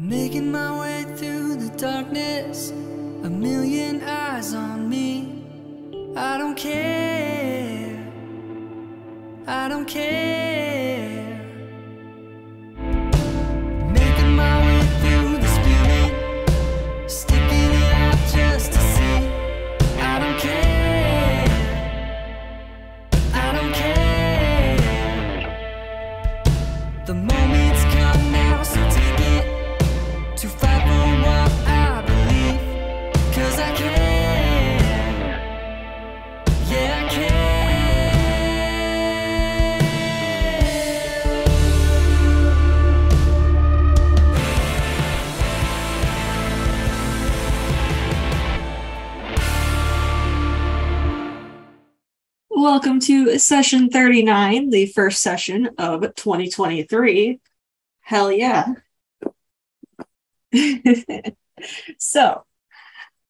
Making my way through the darkness, a million eyes on me. I don't care, I don't care. Making my way through the spewing, sticking it out just to see. I don't care, I don't care. The moment's come now, so take it. To fight for what I believe, 'cause I can, yeah I can. Welcome to session 39, the first session of 2023. Hell yeah. So,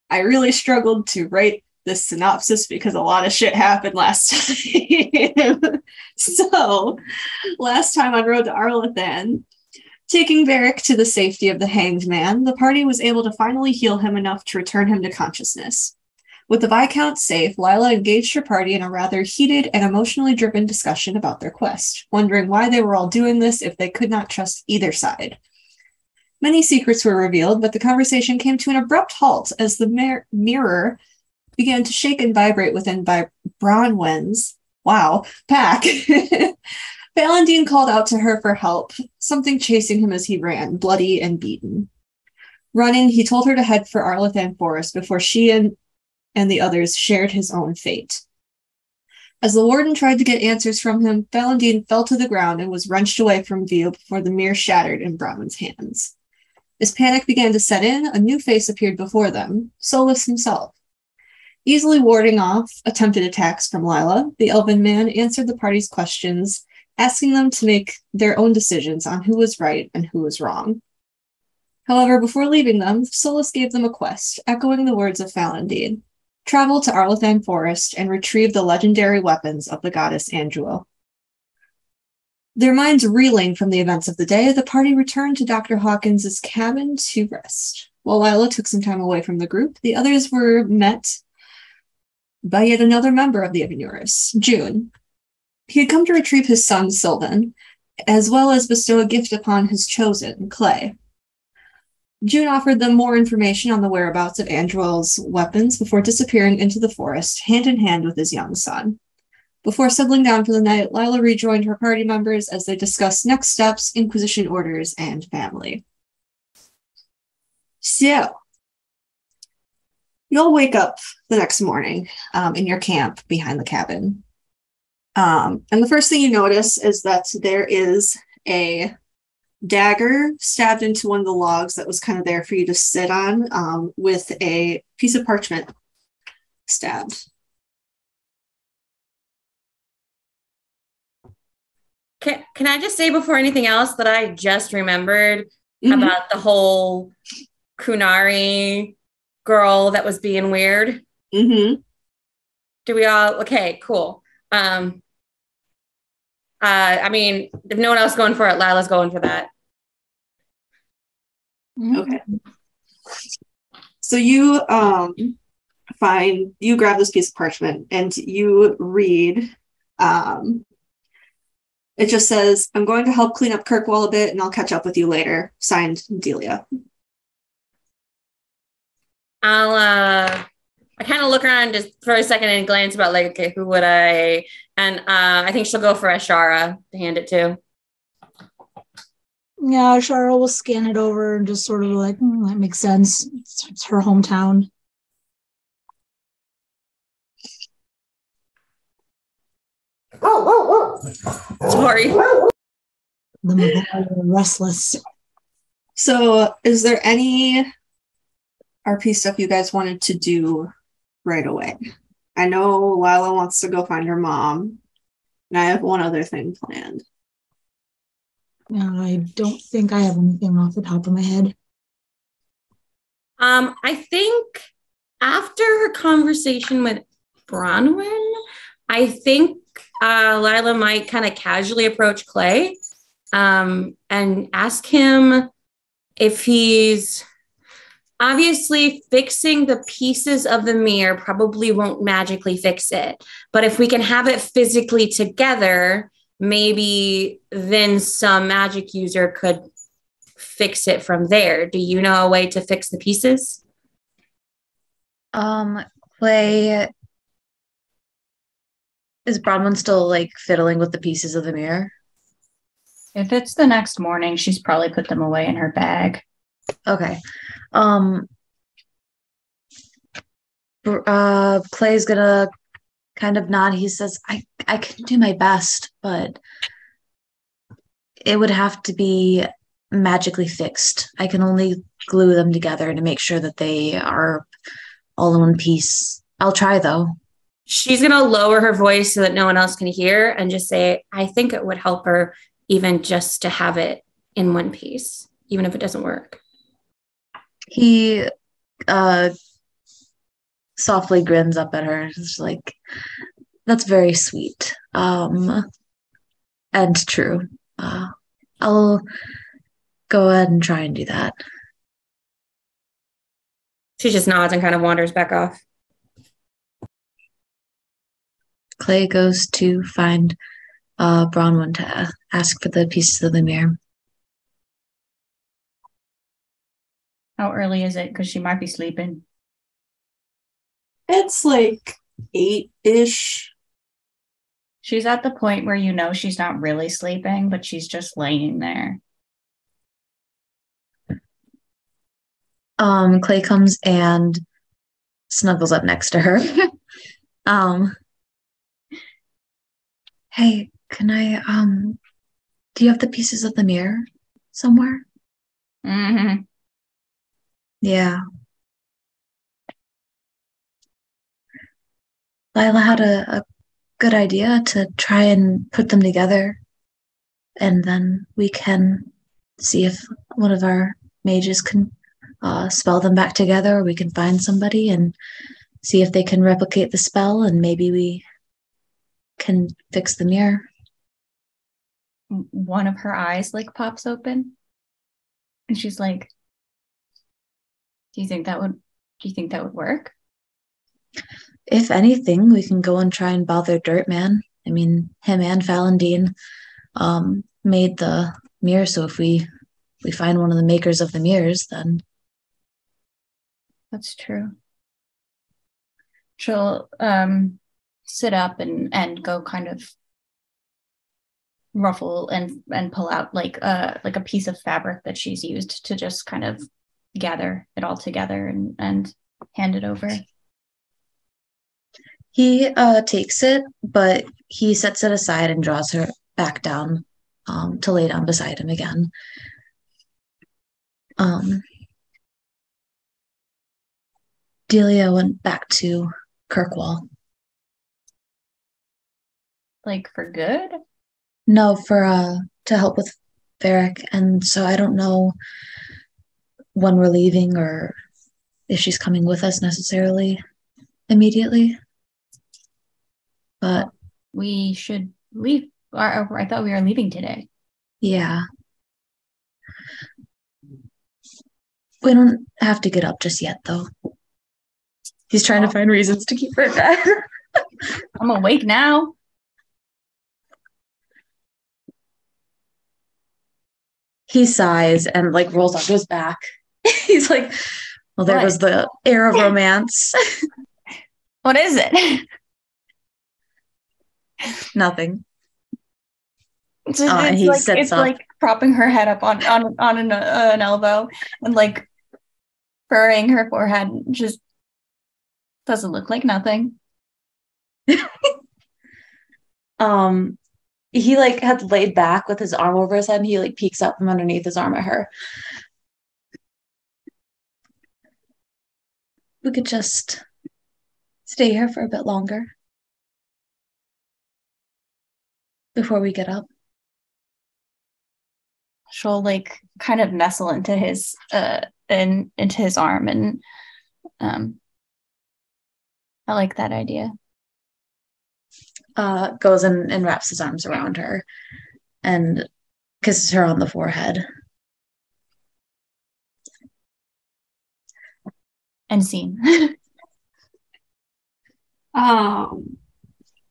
I really struggled to write this synopsis because a lot of shit happened last time. So, last time on Road to Arlathan, taking Varric to the safety of the Hanged Man, the party was able to finally heal him enough to return him to consciousness. With the Viscount safe, Lila engaged her party in a rather heated and emotionally driven discussion about their quest, wondering why they were all doing this if they could not trust either side. Many secrets were revealed, but the conversation came to an abrupt halt as the mirror began to shake and vibrate within Bronwyn's pack. Valentin called out to her for help, something chasing him as he ran, bloody and beaten. Running, he told her to head for Arlathan Forest before she and the others shared his own fate. As the warden tried to get answers from him, Valentin fell to the ground and was wrenched away from view before the mirror shattered in Bronwyn's hands. As panic began to set in, a new face appeared before them, Solas himself. Easily warding off attempted attacks from Lila, the Elvhen man answered the party's questions, asking them to make their own decisions on who was right and who was wrong. However, before leaving them, Solas gave them a quest, echoing the words of Valentin: travel to Arlathan Forest and retrieve the legendary weapons of the goddess Anduo. Their minds reeling from the events of the day, the party returned to Dr. Hawkins's cabin to rest. While Lila took some time away from the group, the others were met by yet another member of the Ivanurus, June. He had come to retrieve his son, Sylvan, as well as bestow a gift upon his chosen, Clay. June offered them more information on the whereabouts of Anduel's weapons before disappearing into the forest, hand in hand with his young son. Before settling down for the night, Lila rejoined her party members as they discussed next steps, Inquisition orders, and family. So, you'll wake up the next morning in your camp behind the cabin. And the first thing you notice is that there is a dagger stabbed into one of the logs that was kind of there for you to sit on, with a piece of parchment stabbed. Can I just say before anything else that I just remembered about the whole Kunari girl that was being weird? Mm-hmm. Do we all? Okay, cool. I mean, if no one else is going for it, Lila's going for that. Okay. So you grab this piece of parchment and you read, it just says, "I'm going to help clean up Kirkwall a bit and I'll catch up with you later. Signed, Delia." I kind of look around just for a second and glance about like, okay, who would I? And I think she'll go for Ashara to hand it to. Yeah, Ashara will scan it over and just sort of like, that makes sense. It's her hometown. Sorry. The Magali are restless. So is there any RP stuff you guys wanted to do right away? I know Lila wants to go find her mom, and I have one other thing planned. I don't think I have anything off the top of my head. I think after her conversation with Bronwyn, I think Lila might kind of casually approach Clay and ask him if he's obviously fixing the pieces of the mirror probably won't magically fix it. But if we can have it physically together, maybe then some magic user could fix it from there. Do you know a way to fix the pieces? Clay, is Bronwyn still like fiddling with the pieces of the mirror? If it's the next morning, she's probably put them away in her bag. Okay. Clay's gonna kind of nod. He says, I can do my best, but it would have to be magically fixed. I can only glue them together to make sure that they are all in one piece. I'll try though. She's going to lower her voice so that no one else can hear and just say, I think it would help her even just to have it in one piece, even if it doesn't work. He softly grins up at her. It's like, that's very sweet. And true. I'll go ahead and try and do that. She just nods and kind of wanders back off. Clay goes to find Bronwyn to ask for the pieces of the mirror. How early is it? Because she might be sleeping. It's like 8-ish. She's at the point where you know she's not really sleeping, but she's just laying there. Clay comes and snuggles up next to her. Hey, can I, do you have the pieces of the mirror somewhere? Mm-hmm. Yeah. Lila had a good idea to try and put them together, and then we can see if one of our mages can spell them back together, or we can find somebody and see if they can replicate the spell, and maybe we can fix the mirror. One of her eyes like pops open, and she's like, do you think that would work? If anything, we can go and try and bother Dirtman. I mean, him and Falendine made the mirror, so if we find one of the makers of the mirrors, then That's true. She'll sit up and go kind of ruffle and pull out like a piece of fabric that she's used to just kind of gather it all together and hand it over. he takes it, but he sets it aside and draws her back down to lay down beside him again. Delia went back to Kirkwall. Like for good? No, for to help with Varric, and so I don't know when we're leaving or if she's coming with us necessarily immediately. But We should leave. I thought we were leaving today. yeah. We don't have to get up just yet, though. He's trying to find reasons to keep her in bed. I'm awake now. He sighs and like rolls onto his back. He's like, well, there What? goes the air of romance. What is it? Nothing. It's, and it's he like sits it's up. like propping her head up on an elbow and like furrowing her forehead. Just doesn't look like nothing. He like had laid back with his arm over his head, and he like peeks up from underneath his arm at her. We could just stay here for a bit longer before we get up. She'll like kind of nestle into his into his arm, and I like that idea. Goes and wraps his arms around her and kisses her on the forehead. and seen.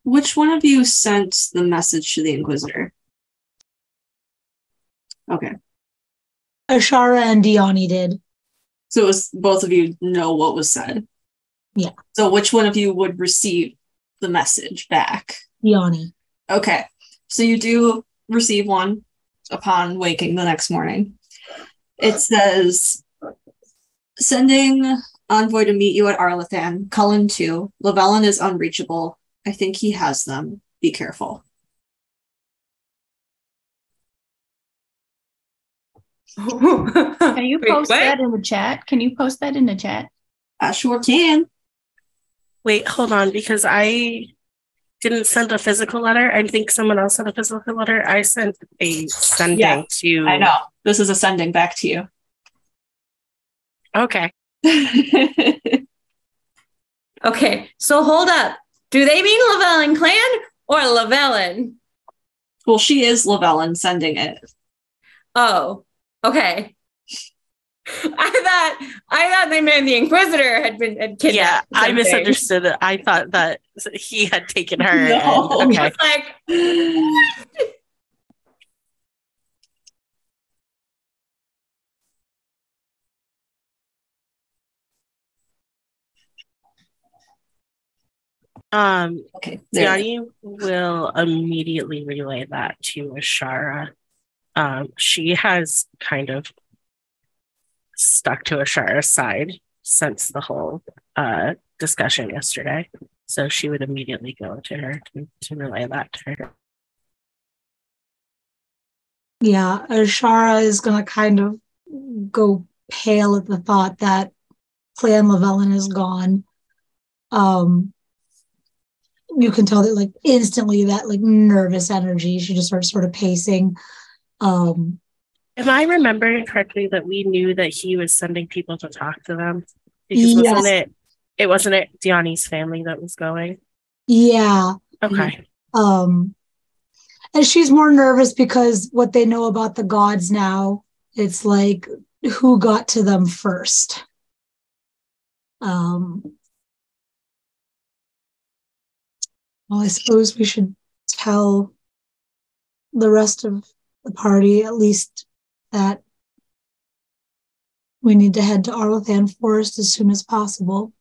Which one of you sent the message to the Inquisitor? Okay. Ashara and Diani did. So it was both of you know what was said? Yeah. So which one of you would receive the message back? Diani. Okay. So you do receive one upon waking the next morning. It says, sending envoy to meet you at Arlathan, Cullen 2. Llewellyn is unreachable. I think he has them. Be careful. Can you Wait, post what? that in the chat? Can you post that in the chat? I sure can. Wait, hold on, because I didn't send a physical letter. I think someone else sent a physical letter. I sent a sending Yeah, to. I know. This is a sending back to you. Okay. Okay, so hold up. Do they mean Llewellyn clan or Llewellyn? Well, she is Llewellyn sending it. Oh, okay. I thought they meant the Inquisitor had kidnapped. Yeah, I something. misunderstood it. I thought that he had taken her. No. And, okay. I was like, Okay. There. Diani will immediately relay that to Ashara. She has kind of stuck to Ashara's side since the whole discussion yesterday. So she would immediately go to her to relay that to her. Yeah, Ashara is going to kind of go pale at the thought that Clan Llewellyn is gone. You can tell that, like, instantly that, like, nervous energy. She just starts sort of pacing. Am I remembering correctly that we knew that he was sending people to talk to them? Because Yes. wasn't it Diani's family that was going? Yeah. Okay. And she's more nervous because what they know about the gods now, it's like, who got to them first? Well, I suppose we should tell the rest of the party at least that we need to head to Arlathan Forest as soon as possible.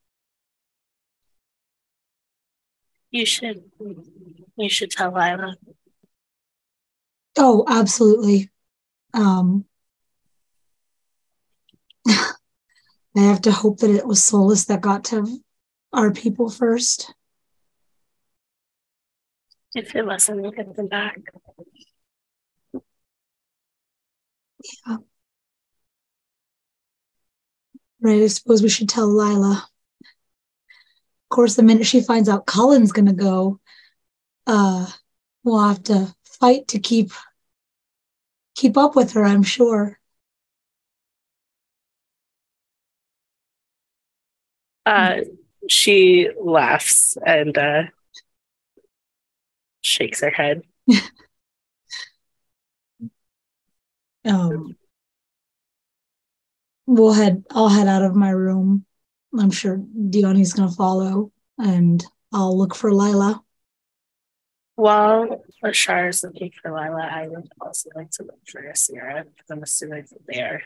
You should tell Lila. Oh, absolutely. I have to hope that it was Solas that got to our people first. If it wasn't, we'll get them back. Yeah. Right, I suppose we should tell Lila. Of course, the minute she finds out Cullen's gonna go, we'll have to fight to keep up with her, I'm sure. She laughs and shakes her head. I'll head out of my room. I'm sure Diani's gonna follow, and I'll look for Lila. While Ashar is looking for Lila, I would also like to look for Sierra, because I'm assuming that they are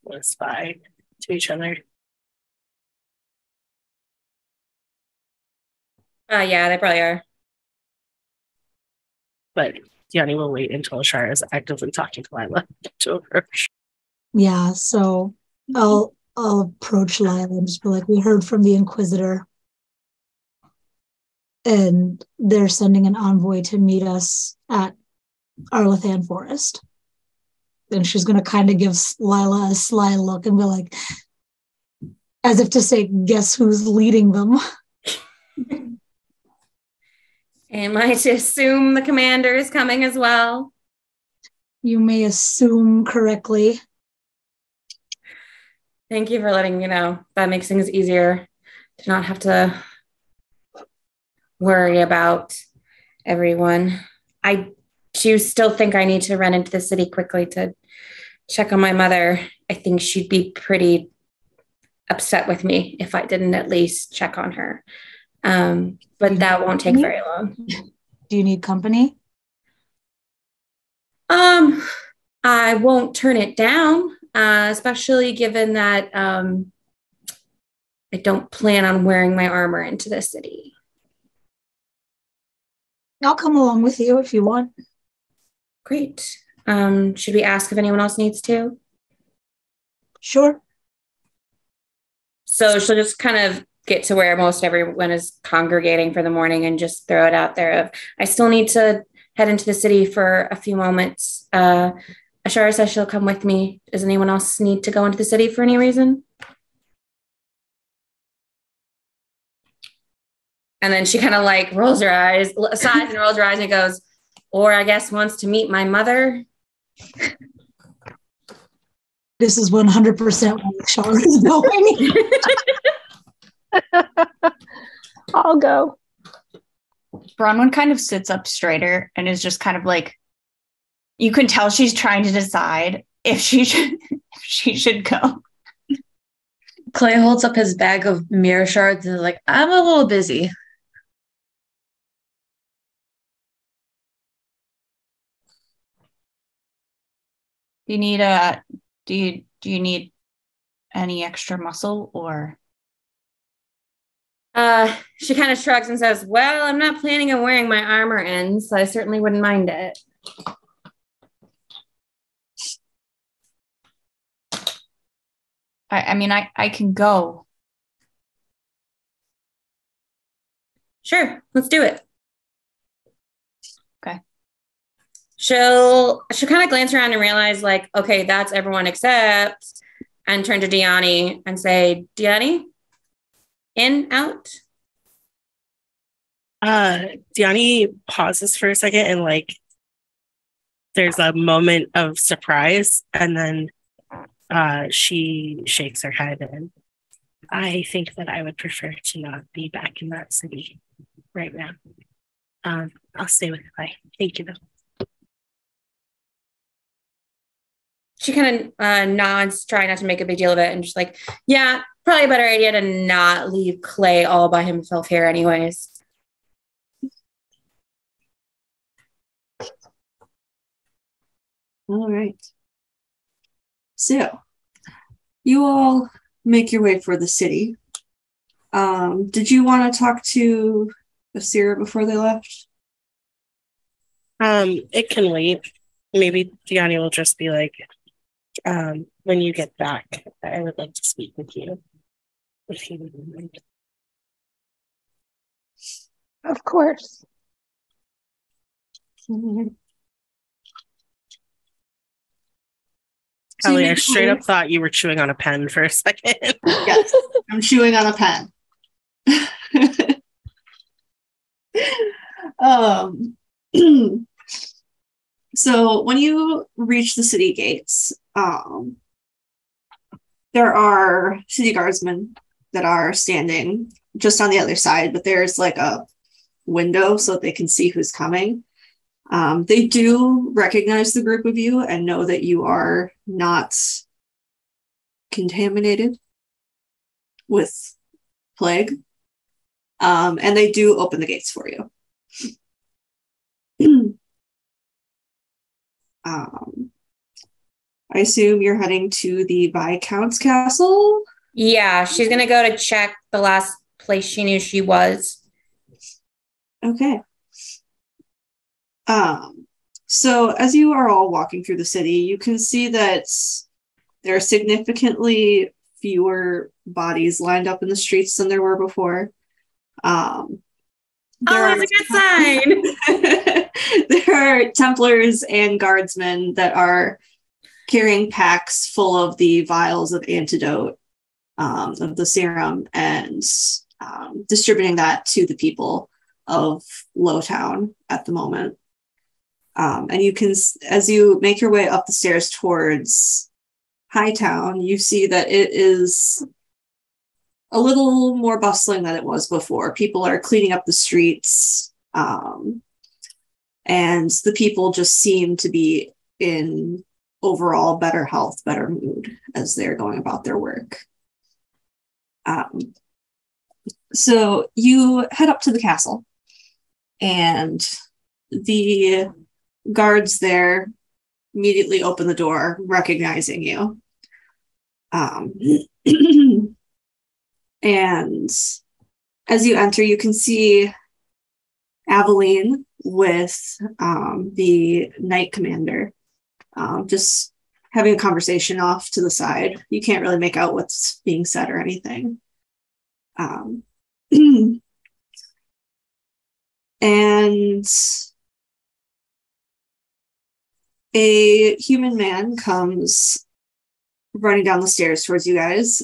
close by to each other. yeah, they probably are. But Diani will wait until Ashar is actively talking to Lila to approach. Yeah, so I'll approach Lila and just be like, we heard from the Inquisitor, and they're sending an envoy to meet us at Arlathan Forest. And she's going to kind of give Lila a sly look and be like, as if to say, guess who's leading them? Am I to assume the commander is coming as well? You may assume correctly. Thank you for letting me know. That makes things easier to not have to worry about everyone. I do still think I need to run into the city quickly to check on my mother. I think she'd be pretty upset with me if I didn't at least check on her. But that won't take very long. Do you need company? I won't turn it down, especially given that I don't plan on wearing my armor into the city. I'll come along with you if you want. Great. Should we ask if anyone else needs to? Sure. So she'll just kind of get to where most everyone is congregating for the morning and just throw it out there of, I still need to head into the city for a few moments. Ashara says she'll come with me. Does anyone else need to go into the city for any reason? And then she kind of like rolls her eyes, sighs and rolls her eyes and goes, or I guess wants to meet my mother. This is 100% where Shara is going. I'll go. Bronwyn kind of sits up straighter and is just kind of like, you can tell she's trying to decide if she should go. Clay holds up his bag of mirror shards and is like, I'm a little busy. Do you need any extra muscle or? She kind of shrugs and says, well, I'm not planning on wearing my armor in, so I certainly wouldn't mind it. I mean, I can go. Sure, let's do it. Okay. She'll kind of glance around and realize, like, okay, that's everyone except, and turn to Diani and say, Diani, in, out? Diani pauses for a second and like there's a moment of surprise and then she shakes her head and I think that I would prefer to not be back in that city right now. I'll stay with Clay. Thank you though. She kind of nods, trying not to make a big deal of it, and just like, yeah, probably a better idea to not leave Clay all by himself here anyways. All right. So, you all make your way for the city. Did you want to talk to Asira before they left? It can wait. Maybe Diani will just be like, when you get back, I would like to speak with you. If you wouldn't mind. Of course. Ellie, I straight up thought you were chewing on a pen for a second. Yes, I'm chewing on a pen. So when you reach the city gates, there are city guardsmen that are standing just on the other side, but there's like a window so that they can see who's coming. They do recognize the group of you and know that you are not contaminated with plague. And they do open the gates for you. I assume you're heading to the Viscount's castle? Yeah, she's going to go to check the last place she knew she was. Okay. So as you are all walking through the city, you can see that there are significantly fewer bodies lined up in the streets than there were before. That's a good sign. There are Templars and guardsmen that are carrying packs full of the vials of antidote, of the serum, and distributing that to the people of Lowtown at the moment. And you can, as you make your way up the stairs towards Hightown, you see that it is a little more bustling than it was before. People are cleaning up the streets, and the people just seem to be in overall better health, better mood as they're going about their work. So you head up to the castle, and the guards there immediately open the door, recognizing you. And as you enter, you can see Aveline with the Knight Commander, just having a conversation off to the side. You can't really make out what's being said or anything. And a human man comes running down the stairs towards you guys.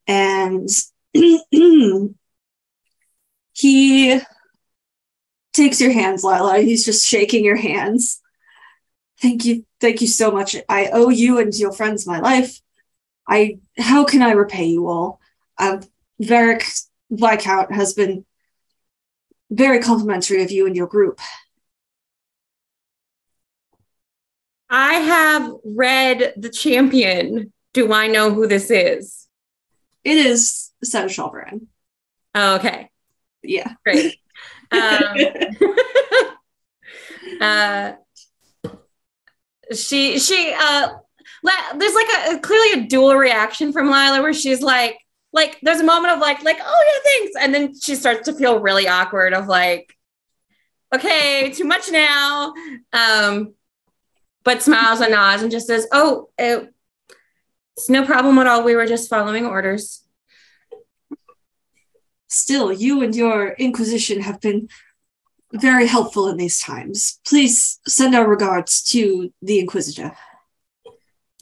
And he takes your hands, Lila. He's just shaking your hands. Thank you so much. I owe you and your friends my life. How can I repay you all? Varric Viscount has been very complimentary of you and your group. I have read The Champion. Do I know who this is? It is Seneschal Bran. Oh, okay. Yeah. Great. There's like clearly a dual reaction from Lila where she's like there's a moment of like, oh yeah, thanks. And then she starts to feel really awkward of like, okay, too much now. But smiles and nods and just says, it's no problem at all. We were just following orders. Still, you and your Inquisition have been very helpful in these times. Please send our regards to the Inquisitor.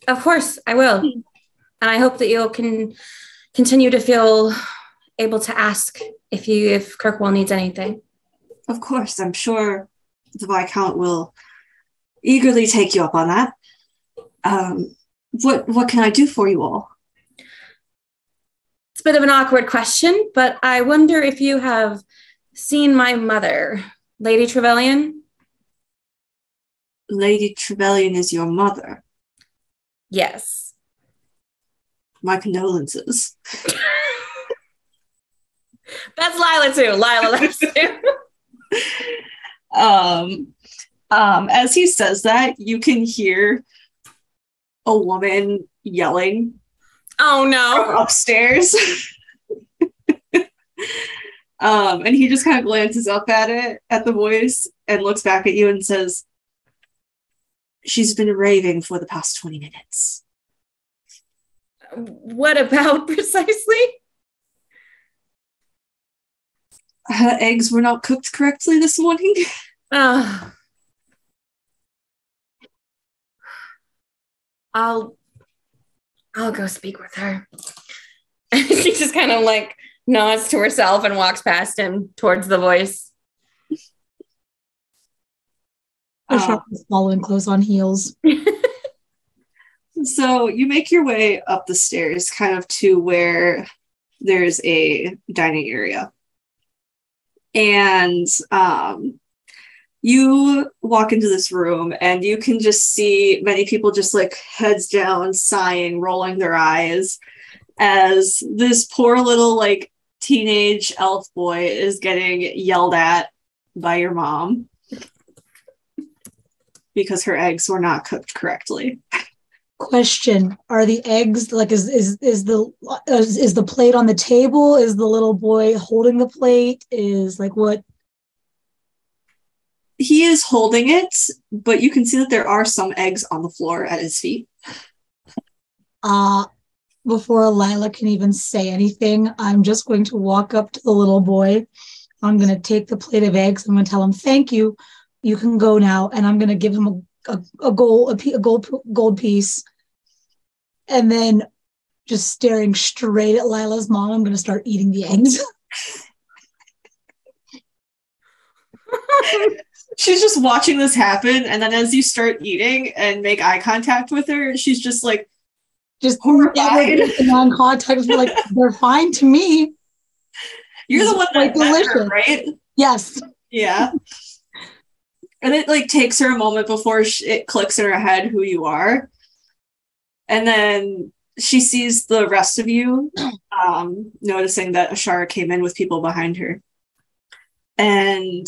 Of course, I will. And I hope that you can continue to feel able to ask if Kirkwall needs anything. Of course, I'm sure the Viscount will eagerly take you up on that. What can I do for you all? It's a bit of an awkward question, but I wonder if you have seen my mother, Lady Trevelyan? Lady Trevelyan is your mother? Yes. My condolences. That's Lila too. Lila laughs too. As he says that, you can hear a woman yelling. Oh no! From upstairs. And he just kind of glances up at the voice, and looks back at you and says, "She's been raving for the past 20 minutes." What about precisely? Her eggs were not cooked correctly this morning. I'll go speak with her. She just kind of like nods to herself and walks past him towards the voice. Ashar's following close on heels. So you make your way up the stairs kind of to where there's a dining area. And you walk into this room and you can just see many people just like heads down, sighing, rolling their eyes as this poor little like teenage elf boy is getting yelled at by your mom because her eggs were not cooked correctly. Question: are the eggs like is the plate on the table? Is the little boy holding the plate? Is like what? He is holding it, but you can see that there are some eggs on the floor at his feet. Before Lila can even say anything, I'm just going to walk up to the little boy. I'm going to take the plate of eggs. I'm going to tell him, "Thank you. You can go now." And I'm going to give him a gold piece. And then just staring straight at Lila's mom, I'm going to start eating the eggs. She's just watching this happen, and then as you start eating and make eye contact with her, she's just like, just horrified. Non-contact, like, they're fine to me. You're the one that met her, right? Yes. Yeah. And it like takes her a moment before it clicks in her head who you are. And then she sees the rest of you, noticing that Ashara came in with people behind her. And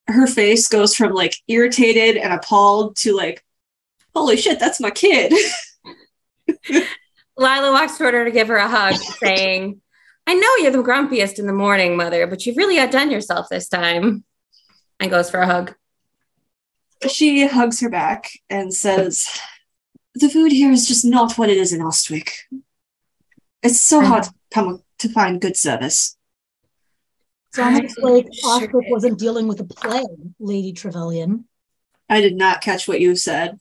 her face goes from like irritated and appalled to like, holy shit, that's my kid. Lila walks toward her to give her a hug, saying, I know you're the grumpiest in the morning, Mother, but you've really outdone yourself this time. And goes for a hug. She hugs her back and says, the food here is just not what it is in Ostwick. It's so hard to find good service. It's almost like Ostwick wasn't dealing with a plague, Lady Trevelyan. I did not catch what you said.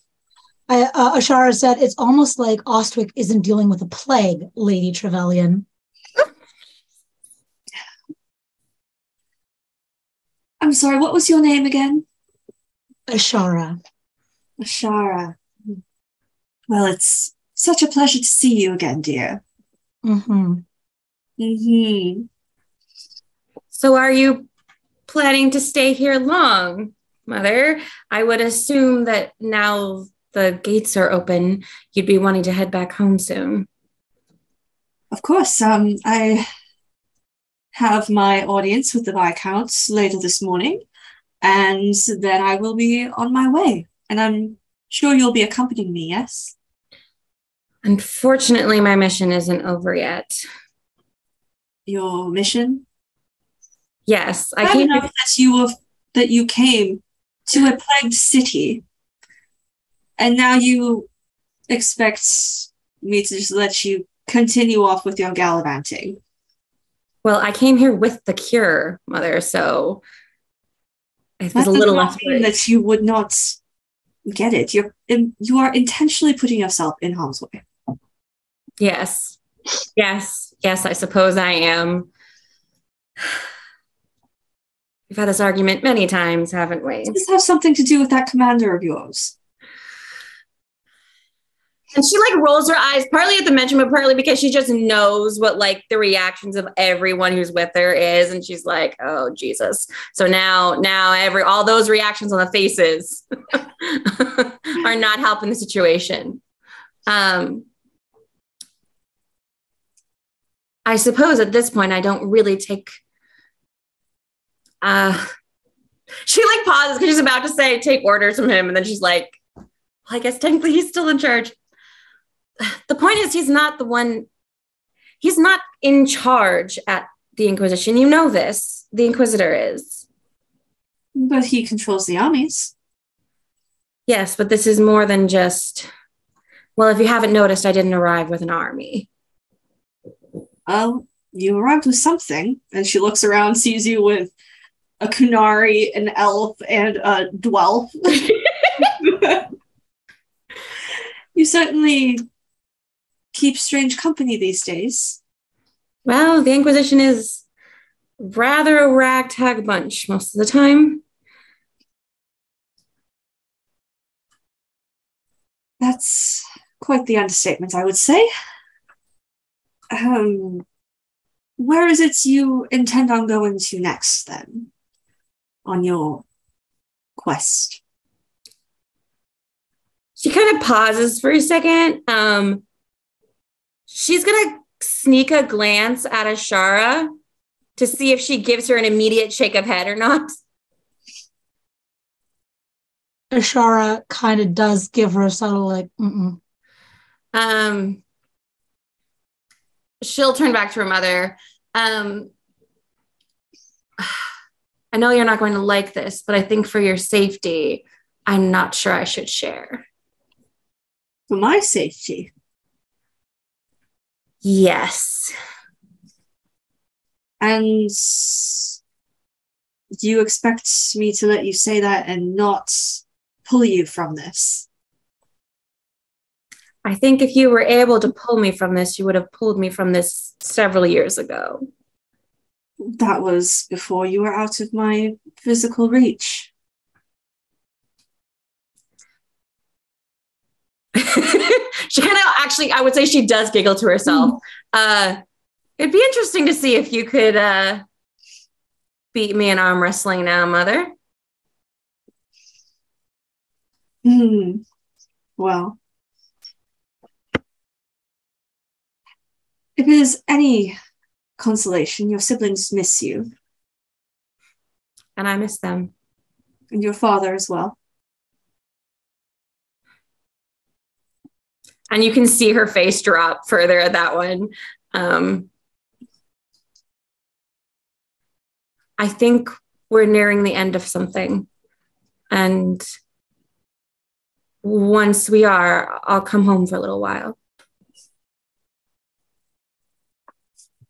Ashara said, it's almost like Ostwick isn't dealing with a plague, Lady Trevelyan. I'm sorry, what was your name again? Ashara. Ashara. Well, it's such a pleasure to see you again, dear. Mm-hmm. Mm-hmm. So are you planning to stay here long, Mother? I would assume that now the gates are open, you'd be wanting to head back home soon. Of course. I have my audience with the Viscount later this morning, and then I will be on my way. And I'm sure you'll be accompanying me, yes? Unfortunately, my mission isn't over yet. Your mission? Yes, I I came know that you came to a plagued city, and now you expect me to just let you continue off with your gallivanting. Well, I came here with the cure, Mother, so it was That a does little not less mean that you would not get it. You are intentionally putting yourself in harm's way. Yes, I suppose I am. We've had this argument many times, haven't we? Does this have something to do with that commander of yours? And she like rolls her eyes, partly at the mention, but partly because she just knows what like the reactions of everyone who's with her is. And she's like, oh, Jesus. So now all those reactions on the faces are not helping the situation. I suppose at this point, I don't really take, she like pauses because she's about to say, take orders from him. And then she's like, well, I guess technically he's still in charge. The point is, he's not in charge at the Inquisition. You know this. The Inquisitor is. But he controls the armies. Yes, but this is more than just, well, if you haven't noticed, I didn't arrive with an army. Oh, you arrived with something. And she looks around, sees you with a Kunari, an elf, and a dwelf. You certainly keep strange company these days. Well, the Inquisition is rather a ragtag bunch most of the time. That's quite the understatement, I would say. Where is it you intend on going to next, then? On your quest? She kind of pauses for a second. She's going to sneak a glance at Ashara to see if she gives her an immediate shake of head or not. Ashara kind of does give her a subtle like, mm-mm. She'll turn back to her mother. I know you're not going to like this, but I think for your safety, I'm not sure I should share. For my safety? Yes. And do you expect me to let you say that and not pull you from this? I think if you were able to pull me from this, you would have pulled me from this several years ago. That was before you were out of my physical reach. She kind of actually, I would say she does giggle to herself. It'd be interesting to see if you could beat me in arm wrestling now, Mother. Well, If it is any consolation, your siblings miss you, And I miss them. and your father as well. And you can see her face drop further at that one. I think we're nearing the end of something. And once we are, I'll come home for a little while.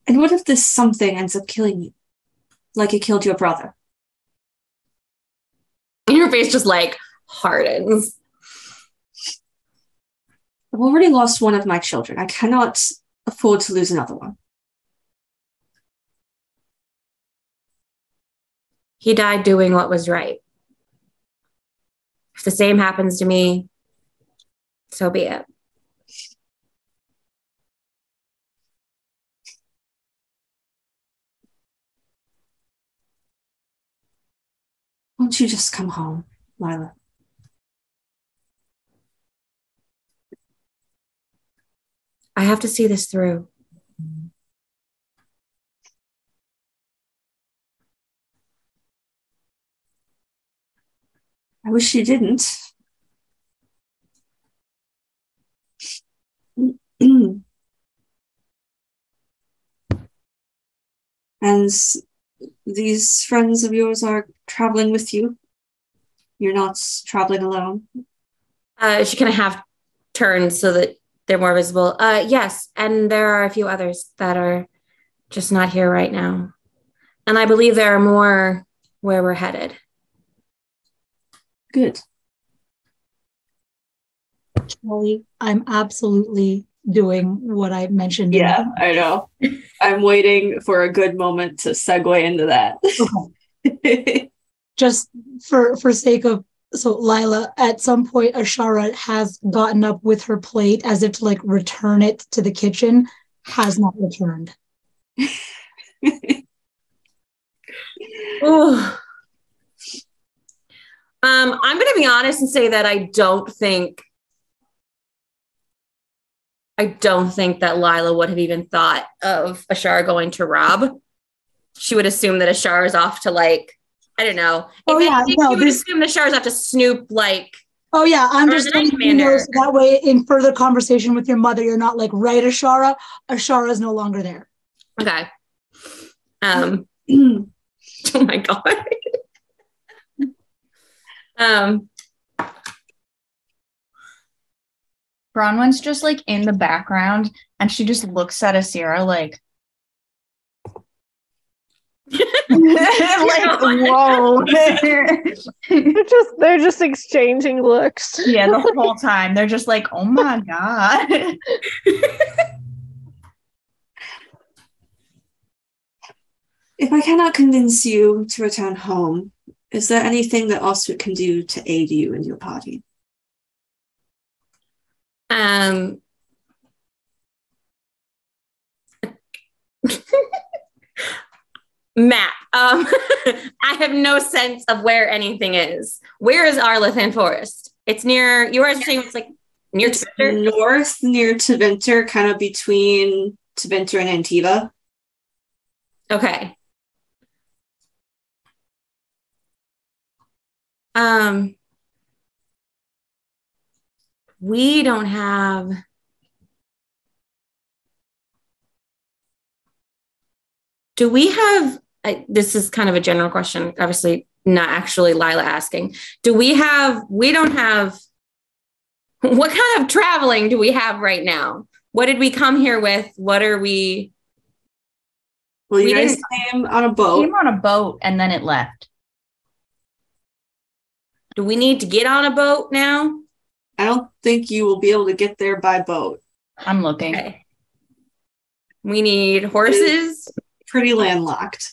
And what if this something ends up killing you? Like it killed your brother? And your face just like hardens. I've already lost one of my children. I cannot afford to lose another one. He died doing what was right. If the same happens to me, so be it. Won't you just come home, Lila? I have to see this through. I wish you didn't. And these friends of yours are traveling with you? You're not traveling alone? She kind of half turns so that they're more visible. Yes, and there are a few others that are just not here right now. And I believe there are more where we're headed. Good. Charlie, I'm absolutely doing what I mentioned. Yeah, I know. I'm waiting for a good moment to segue into that. Okay. Just for sake of, so Lila, at some point, Ashara has gotten up with her plate as if to like return it to the kitchen, has not returned. Ooh. I'm going to be honest and say that I don't think that Lila would have even thought of Ashara going to Rob. She would assume that Ashara is off to like, I don't know. She would assume that Ashara's off to snoop like. Oh yeah, I'm just letting you know so that way in further conversation with your mother, you're not like, right, Ashara? Ashara is no longer there. Okay. Oh my God. Bronwyn's just like in the background and she just looks at Asira like like whoa. They're just exchanging looks. Yeah, the whole time. They're just like, oh my God. If I cannot convince you to return home, is there anything that Ostwick can do to aid you in your party? Matt, I have no sense of where anything is. Where is Arlathan Forest? It's near, you were saying it's like near Tevinter? North, near Tevinter, kind of between Tevinter and Antiva. Okay. We don't have. Do we have, this is kind of a general question, obviously not actually Lila asking. We don't have, what kind of traveling do we have right now? What did we come here with? What are we? Well, you guys came on a boat. Came on a boat and then it left. Do we need to get on a boat now? I don't think you will be able to get there by boat. I'm looking. Okay. We need horses. Pretty landlocked.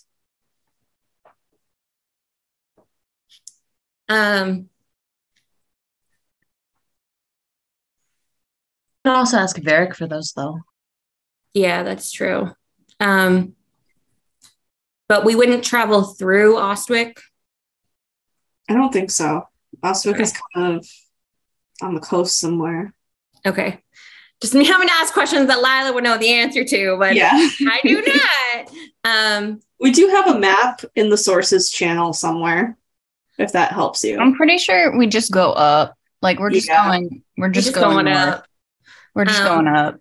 I'd also ask Varric for those, though. Yeah, that's true. But we wouldn't travel through Ostwick. I don't think so. Ostwick is kind of on the coast somewhere. Okay. Just me having to ask questions that Lila would know the answer to, but Yeah. I do not. We do have a map in the sources channel somewhere, if that helps you. I'm pretty sure we just go up. Like we're just Yeah. going. We're just going north. up. We're just going up.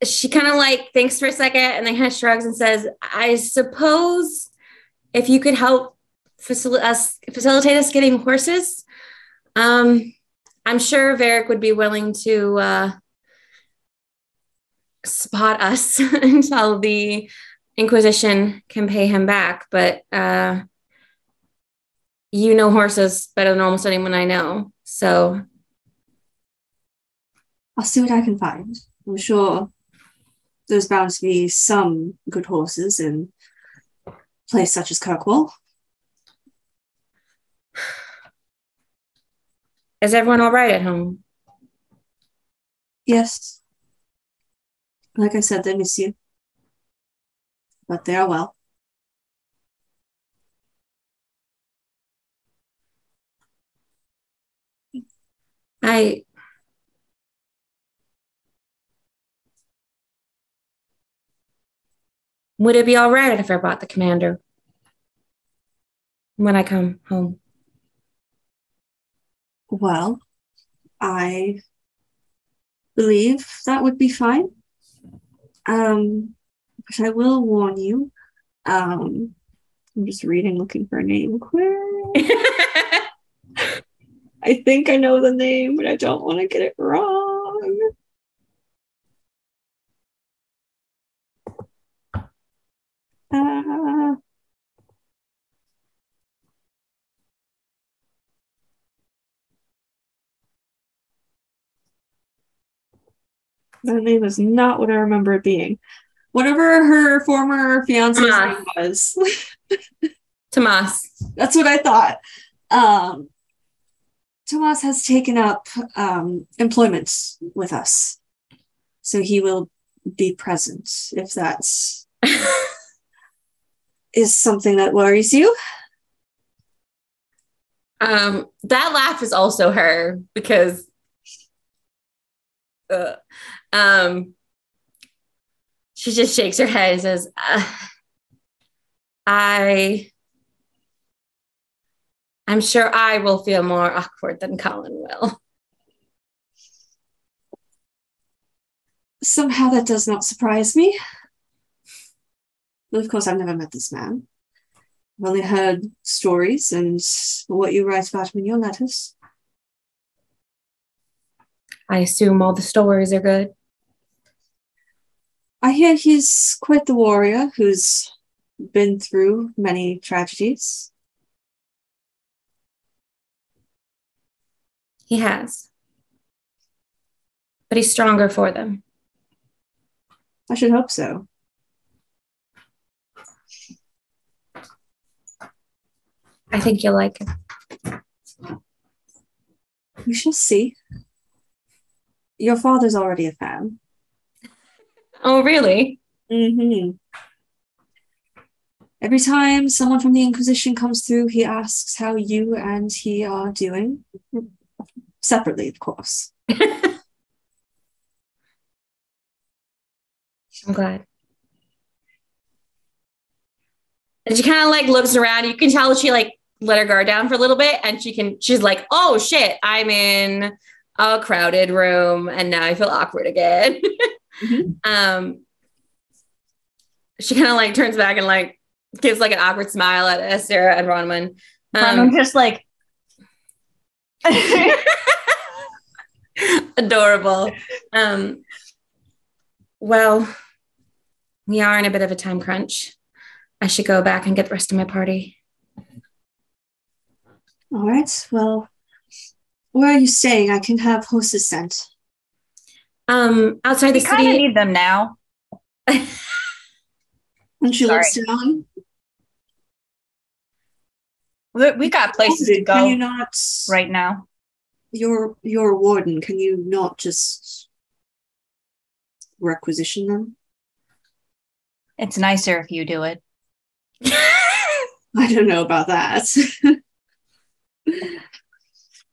She kind of like thinks for a second and then kind of shrugs and says, I suppose if you could help facilitate us getting horses, I'm sure Varric would be willing to spot us until the Inquisition can pay him back. But you know horses better than almost anyone I know. So I'll see what I can find. I'm sure there's bound to be some good horses in a place such as Kirkwall. Is everyone all right at home? Yes. Like I said, they miss you. But they are well. Would it be all right if I brought the commander when I come home? Well, I believe that would be fine. But I will warn you. I'm just looking for a name quick. I think I know the name, but I don't want to get it wrong. That name is not what I remember it being. Whatever her former fiance's name was. Tomas. That's what I thought. Tomas has taken up employment with us. So he will be present if that's is something that worries you. That laugh is also her because she just shakes her head and says, I'm sure I will feel more awkward than Colin will. Somehow that does not surprise me. But of course, I've never met this man. I've only heard stories and what you write about him in your letters. I assume all the stories are good. I hear he's quite the warrior who's been through many tragedies. He has. But he's stronger for them. I should hope so. I think you'll like him. We shall see. Your father's already a fan. Oh, really? Mm-hmm. Every time someone from the Inquisition comes through, he asks how you and he are doing. Separately, of course. I'm glad. And she kind of like looks around. You can tell she like let her guard down for a little bit, and she's like, oh shit, I'm in a crowded room and now I feel awkward again. Mm-hmm. She kind of like turns back and like gives like an awkward smile at Esther and Ronman. I'm just like adorable. Well, we are in a bit of a time crunch. I should go back and get the rest of my party. All right. Well, where are you staying? I can have horses sent. Outside the we kind of city. need them now. And she looks down. We got places to go. Can you not right now? You're a warden. Can you not just requisition them? It's nicer if you do it. I don't know about that.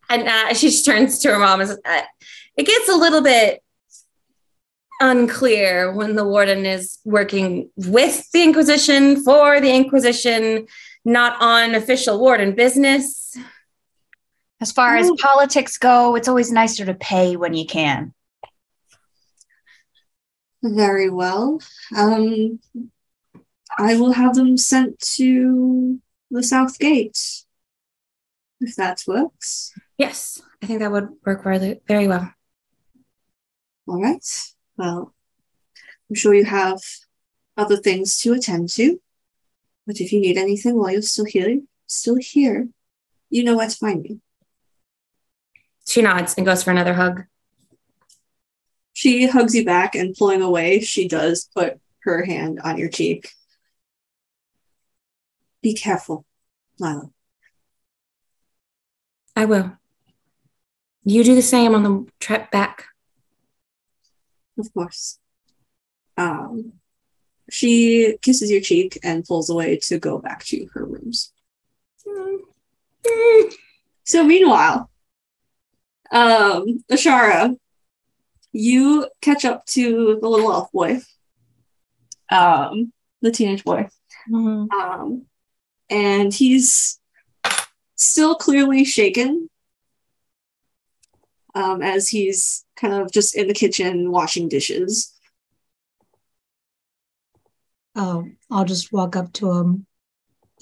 And she just turns to her mom and says, it gets a little bit unclear when the warden is working with the Inquisition, for the Inquisition, not on official warden business. As far as politics go, it's always nicer to pay when you can. Very well. I will have them sent to the South Gate, if that works. Yes, I think that would work very well. All right. Well, I'm sure you have other things to attend to, but if you need anything while you're still here, you know where to find me. She nods and goes for another hug. She hugs you back, and pulling away, she does put her hand on your cheek. Be careful, Lila. I will. You do the same on the trip back. Of course. She kisses your cheek and pulls away to go back to her rooms. So meanwhile, Ashara, you catch up to the little elf boy, the teenage boy. Mhm. And he's still clearly shaken, as he's kind of just in the kitchen washing dishes. I'll just walk up to him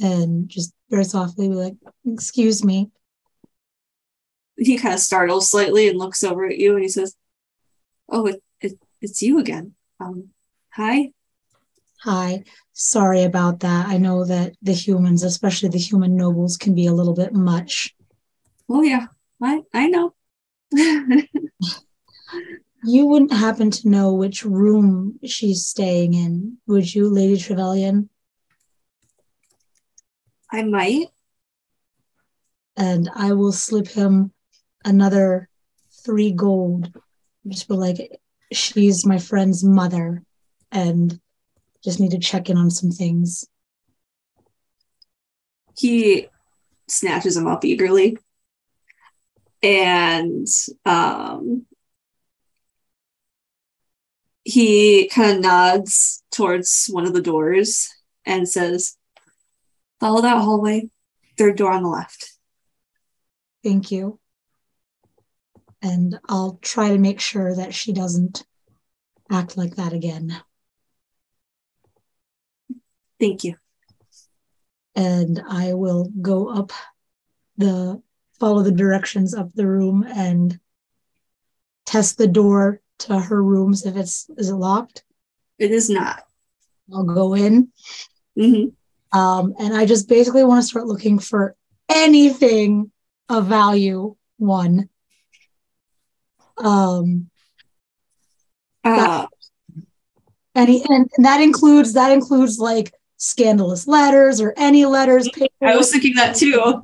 and just very softly be like, "Excuse me." He kind of startles slightly and looks over at you, and he says, "Oh, it's you again. Hi." Hi. Sorry about that. I know that the humans, especially the human nobles, can be a little bit much. Oh yeah, I know. You wouldn't happen to know which room she's staying in, would you, Lady Trevelyan? I might. And I will slip him another 3 gold. Just be like, she's my friend's mother, and just need to check in on some things. He snatches him up eagerly, and he kind of nods towards one of the doors and says, "Follow that hallway, 3rd door on the left." Thank you. And I'll try to make sure that she doesn't act like that again. Thank you. And I will go up follow the directions up the room and test the door to her rooms. Is it locked? It is not. I'll go in. Mm-hmm. And I just basically want to start looking for anything of value. One. And that includes like scandalous letters or any letters. I was thinking that too.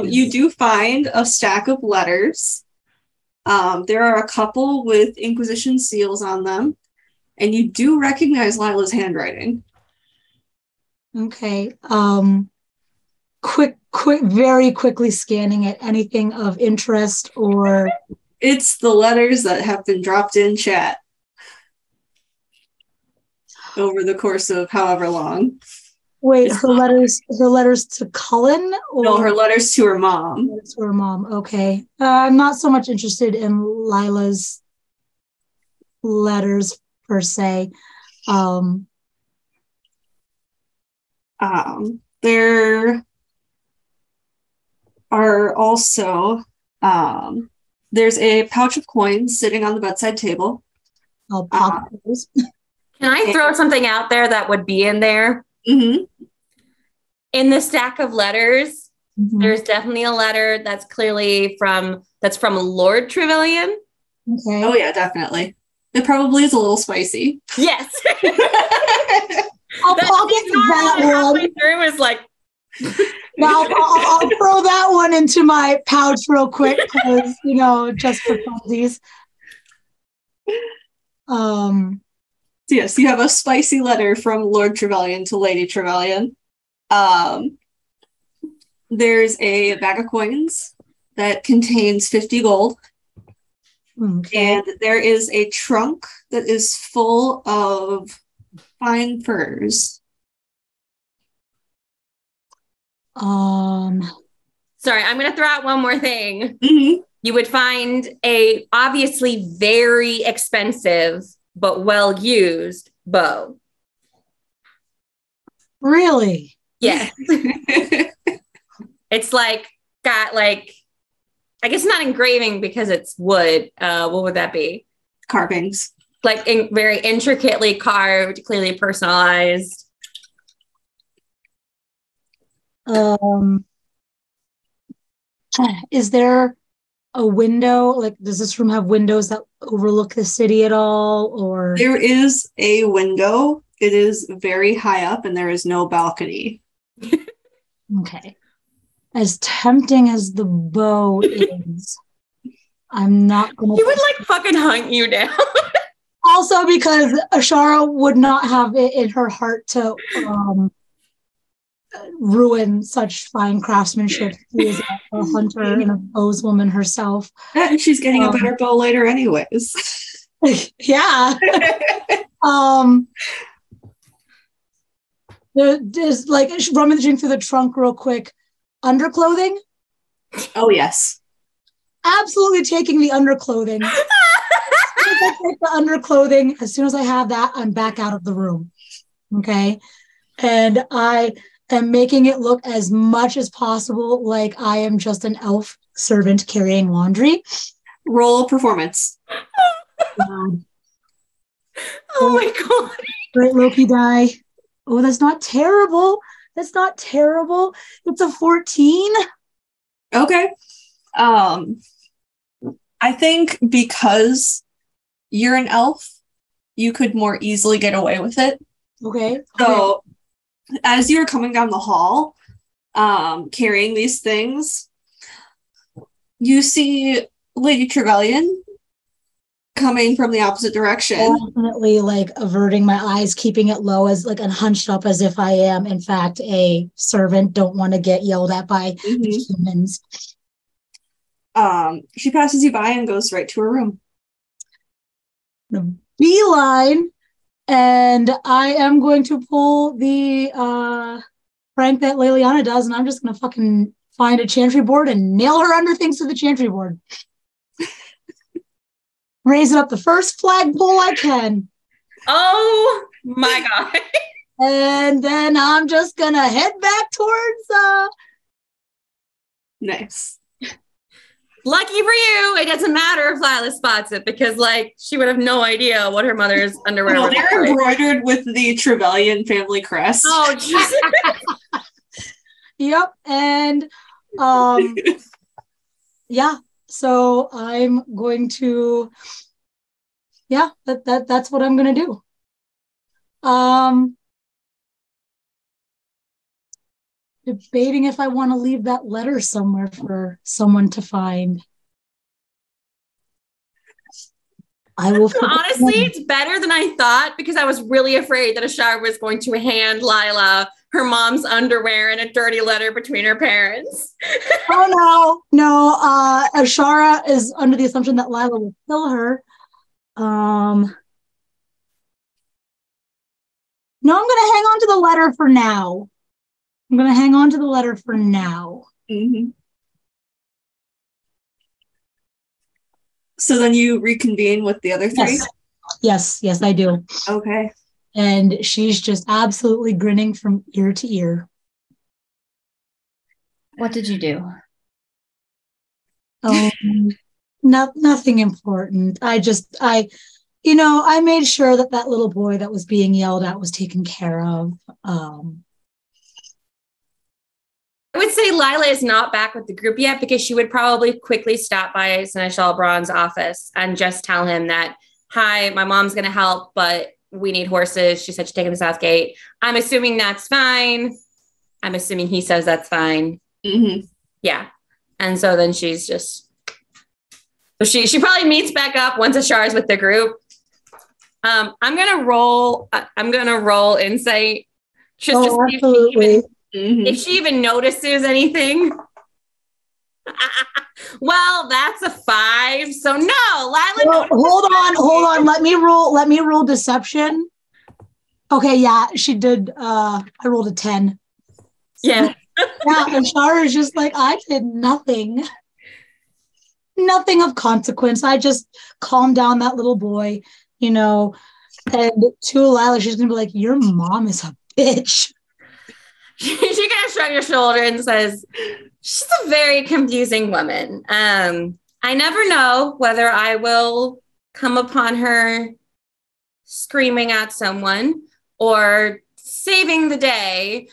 You do find a stack of letters. There are a couple with Inquisition seals on them, and you do recognize Lila's handwriting. Okay. Very quickly scanning it. Anything of interest or... It's the letters that have been dropped in chat over the course of however long. Wait, her letters to Cullen? Or no, her letters to her mom. To her mom, okay. I'm not so much interested in Lila's letters per se. There are also there's a pouch of coins sitting on the bedside table. I'll pop those. Can I throw something out there that would be in there? Mm-hmm. In the stack of letters, Mhm. there's definitely a letter that's clearly from Lord Trevelyan. Okay. Oh yeah, definitely. It probably is a little spicy. Yes. I'll pocket that one. Halfway through is like, Now I'll throw that one into my pouch real quick because just for funsies. So yes, you have a spicy letter from Lord Trevelyan to Lady Trevelyan. There's a bag of coins that contains 50 gold. Okay. And there is a trunk that is full of fine furs. Sorry, I'm going to throw out one more thing. Mm-hmm. You would find a obviously very expensive but well used bow. Really? Yeah. It's like got like, I guess not engraving because it's wood. What would that be? Carvings. Like very intricately carved, clearly personalized. Is there a window? Like, does this room have windows that overlook the city at all? Or There is a window. It is very high up and there is no balcony. okay. As tempting as the bow is, I'm not gonna. He would like fucking hunt you down. Also, because Ashara would not have it in her heart to ruin such fine craftsmanship. She is a hunter and a bowswoman herself. And she's getting a better bow later anyways. Yeah. There's like rummaging through the trunk real quick. Underclothing? Oh, yes. Absolutely taking the underclothing. As soon as I take the underclothing, as soon as I have that, I'm back out of the room. Okay. And I am making it look as much as possible like I am just an elf servant carrying laundry. Roll performance. God. Oh my God. Great Loki die. Oh, that's not terrible. That's not terrible. It's a 14. Okay. I think because you're an elf, you could more easily get away with it. Okay. So as you're coming down the hall, carrying these things, you see Lady Trevelyan coming from the opposite direction. Definitely like averting my eyes, keeping it low as like and hunched up as if I am, in fact, a servant. Don't want to get yelled at by the humans. She passes you by and goes right to her room. Beeline, and I am going to pull the prank that Liliana does, and I'm just going to fucking find a chantry board and nail her under things to the chantry board. Raise it up the first flagpole I can. Oh my God. And then I'm just going to head back towards... Nice. Lucky for you, it doesn't matter if Lila spots it because, like, she would have no idea what her mother's underwear No, was. they're embroidered with the Trevelyan family crest. Oh, Jesus. Yep. And yeah. So I'm going to that's what I'm gonna do. Debating if I want to leave that letter somewhere for someone to find. I will Honestly, it's better than I thought because I was really afraid that Ashara was going to hand Lila her mom's underwear and a dirty letter between her parents. Oh no. Ashara is under the assumption that Lila will kill her. No, I'm gonna hang on to the letter for now. Mm-hmm. So then you reconvene with the other three? Yes, I do. Okay. And she's just absolutely grinning from ear to ear. What did you do? Nothing important. I made sure that little boy that was being yelled at was taken care of. I would say Lila is not back with the group yet because she would probably quickly stop by Seneschal Braun's office and just tell him that, hi, my mom's going to help, but we need horses. She said she's taking the South Gate. I'm assuming that's fine. I'm assuming he says that's fine. Mm-hmm. Yeah. And so then she's just... So she probably meets back up once Ashara's with the group. I'm gonna roll insight just to see absolutely. if she even notices anything. Well, that's a 5. So no, Lila. Well, hold on. Let me roll deception. Okay, yeah, she did. I rolled a 10. Yeah. Yeah, and Shara is just like, I did nothing. Nothing of consequence. I just calmed down that little boy, And to Lila, she's gonna be like, your mom is a bitch. She kind of shrugs her shoulder and says, she's a very confusing woman. I never know whether I will come upon her screaming at someone or saving the day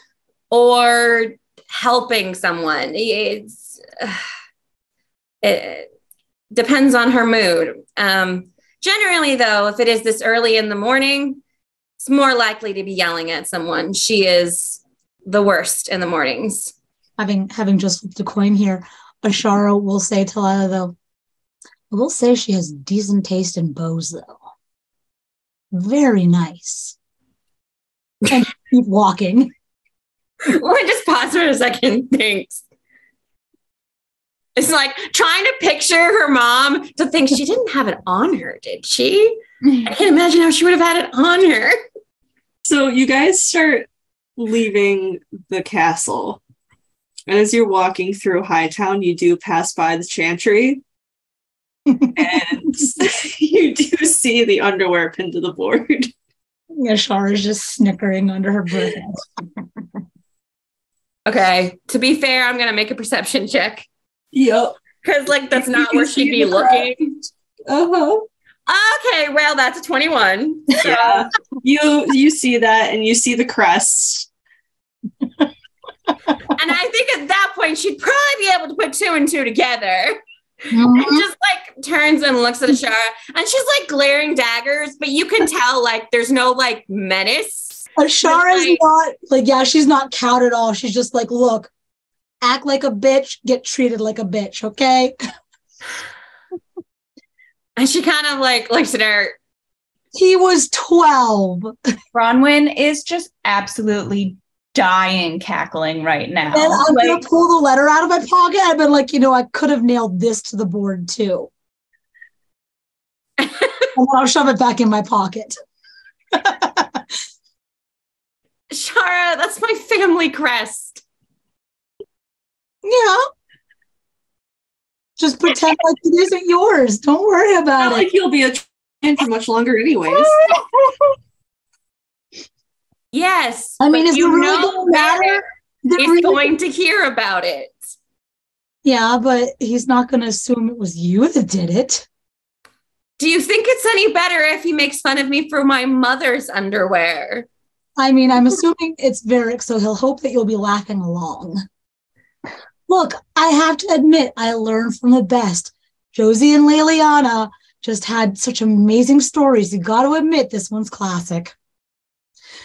or helping someone. It depends on her mood. Generally, though, if it is this early in the morning, it's more likely to be yelling at someone. She is the worst in the mornings. Having just flipped a coin here, Ashara will say to Lila, though, I will say she has decent taste in bows, though. Very nice. And keep walking. Well, I just pause for a second. Thanks. It's like trying to picture her mom to think she didn't have it on her, did she? I can't imagine how she would have had it on her. So you guys start leaving the castle. And as you're walking through Hightown, you do pass by the chantry. And you do see the underwear pinned to the board. Yeah, Shara's just snickering under her breath. Okay. To be fair, I'm going to make a perception check. Yep. Because, that's not where she'd be looking. Uh-huh. Okay, well, that's a 21. Yeah. You see that, and you see the crest. And I think at that point, she'd probably be able to put 2 and 2 together. Mm-hmm. And just turns and looks at Ashara. And she's glaring daggers, but you can tell there's no menace. Ashara's not she's not cowed at all. She's just look, act like a bitch, get treated like a bitch, okay? And she kind of looks at her. He was 12. Bronwyn is just absolutely dying cackling right now. And I'm going to pull the letter out of my pocket. I've been I could have nailed this to the board too. And then I'll shove it back in my pocket. Shara, that's my family crest. Yeah. Just pretend like it isn't yours. Don't worry about Not it. like you'll be a champion for much longer anyways. Yes. I mean, is it really going to matter? He's going to hear about it. Yeah, but he's not going to assume it was you that did it. Do you think it's any better if he makes fun of me for my mother's underwear? I mean, I'm assuming it's Varric, so he'll hope that you'll be laughing along. Look, I have to admit, I learned from the best. Josie and Liliana just had such amazing stories. You got to admit, this one's classic.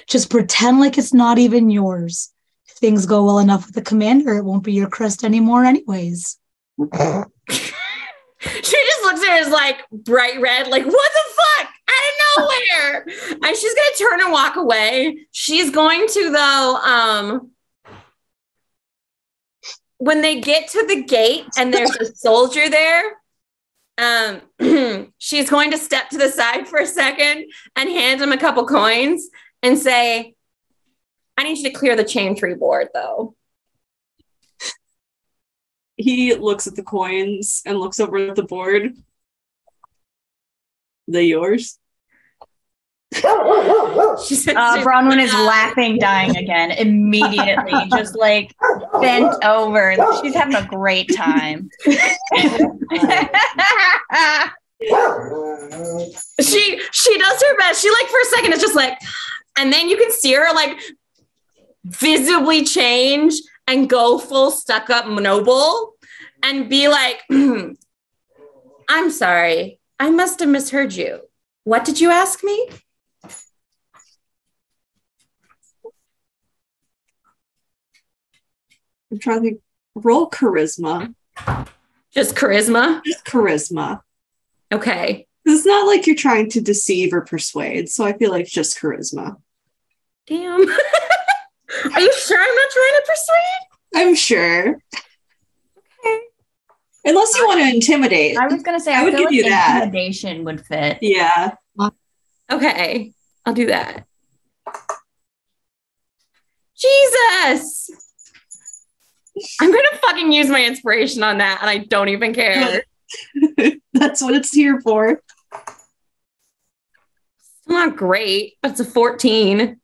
Just pretend like it's not even yours. If things go well enough with the commander, it won't be your crest anymore anyways. She just looks at her as bright red, what the fuck? Out of nowhere. And she's going to turn and walk away. She's going to, though, when they get to the gate and there's a soldier there, she's going to step to the side for a second and hand him a couple coins and say, I need you to clear the chantry board, though. He looks at the coins and looks over at the board. They yours? Bronwyn is laughing, dying again immediately, just bent over. She's having a great time. She does her best. She for a second is just and then you can see her visibly change and go full stuck up noble and be I'm sorry. I must have misheard you. What did you ask me? I'm trying to think. Roll charisma. Just charisma? Just charisma. Okay. It's not like you're trying to deceive or persuade, so I feel like just charisma. Damn. Are you sure I'm not trying to persuade? I'm sure. Okay. Unless you want to intimidate. I was gonna say, I I would feel give like you that. intimidation would fit. Yeah. Okay, I'll do that. Jesus! I'm gonna fucking use my inspiration on that, and I don't even care. That's what it's here for. Still not great, but it's a 14.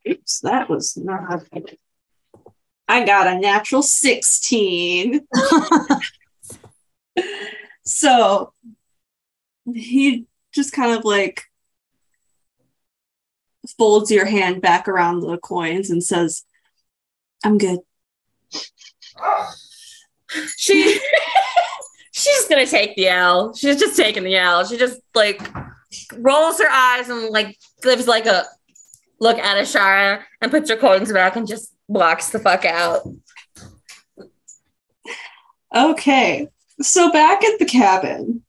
Oops, that was not. I got a natural 16. So he just kind of like folds your hand back around the coins and says, I'm good. She's gonna take the L. She's just taking the L. She just like rolls her eyes and like gives like a look at Ashara and puts her coins back and just walks the fuck out. Okay, so back at the cabin,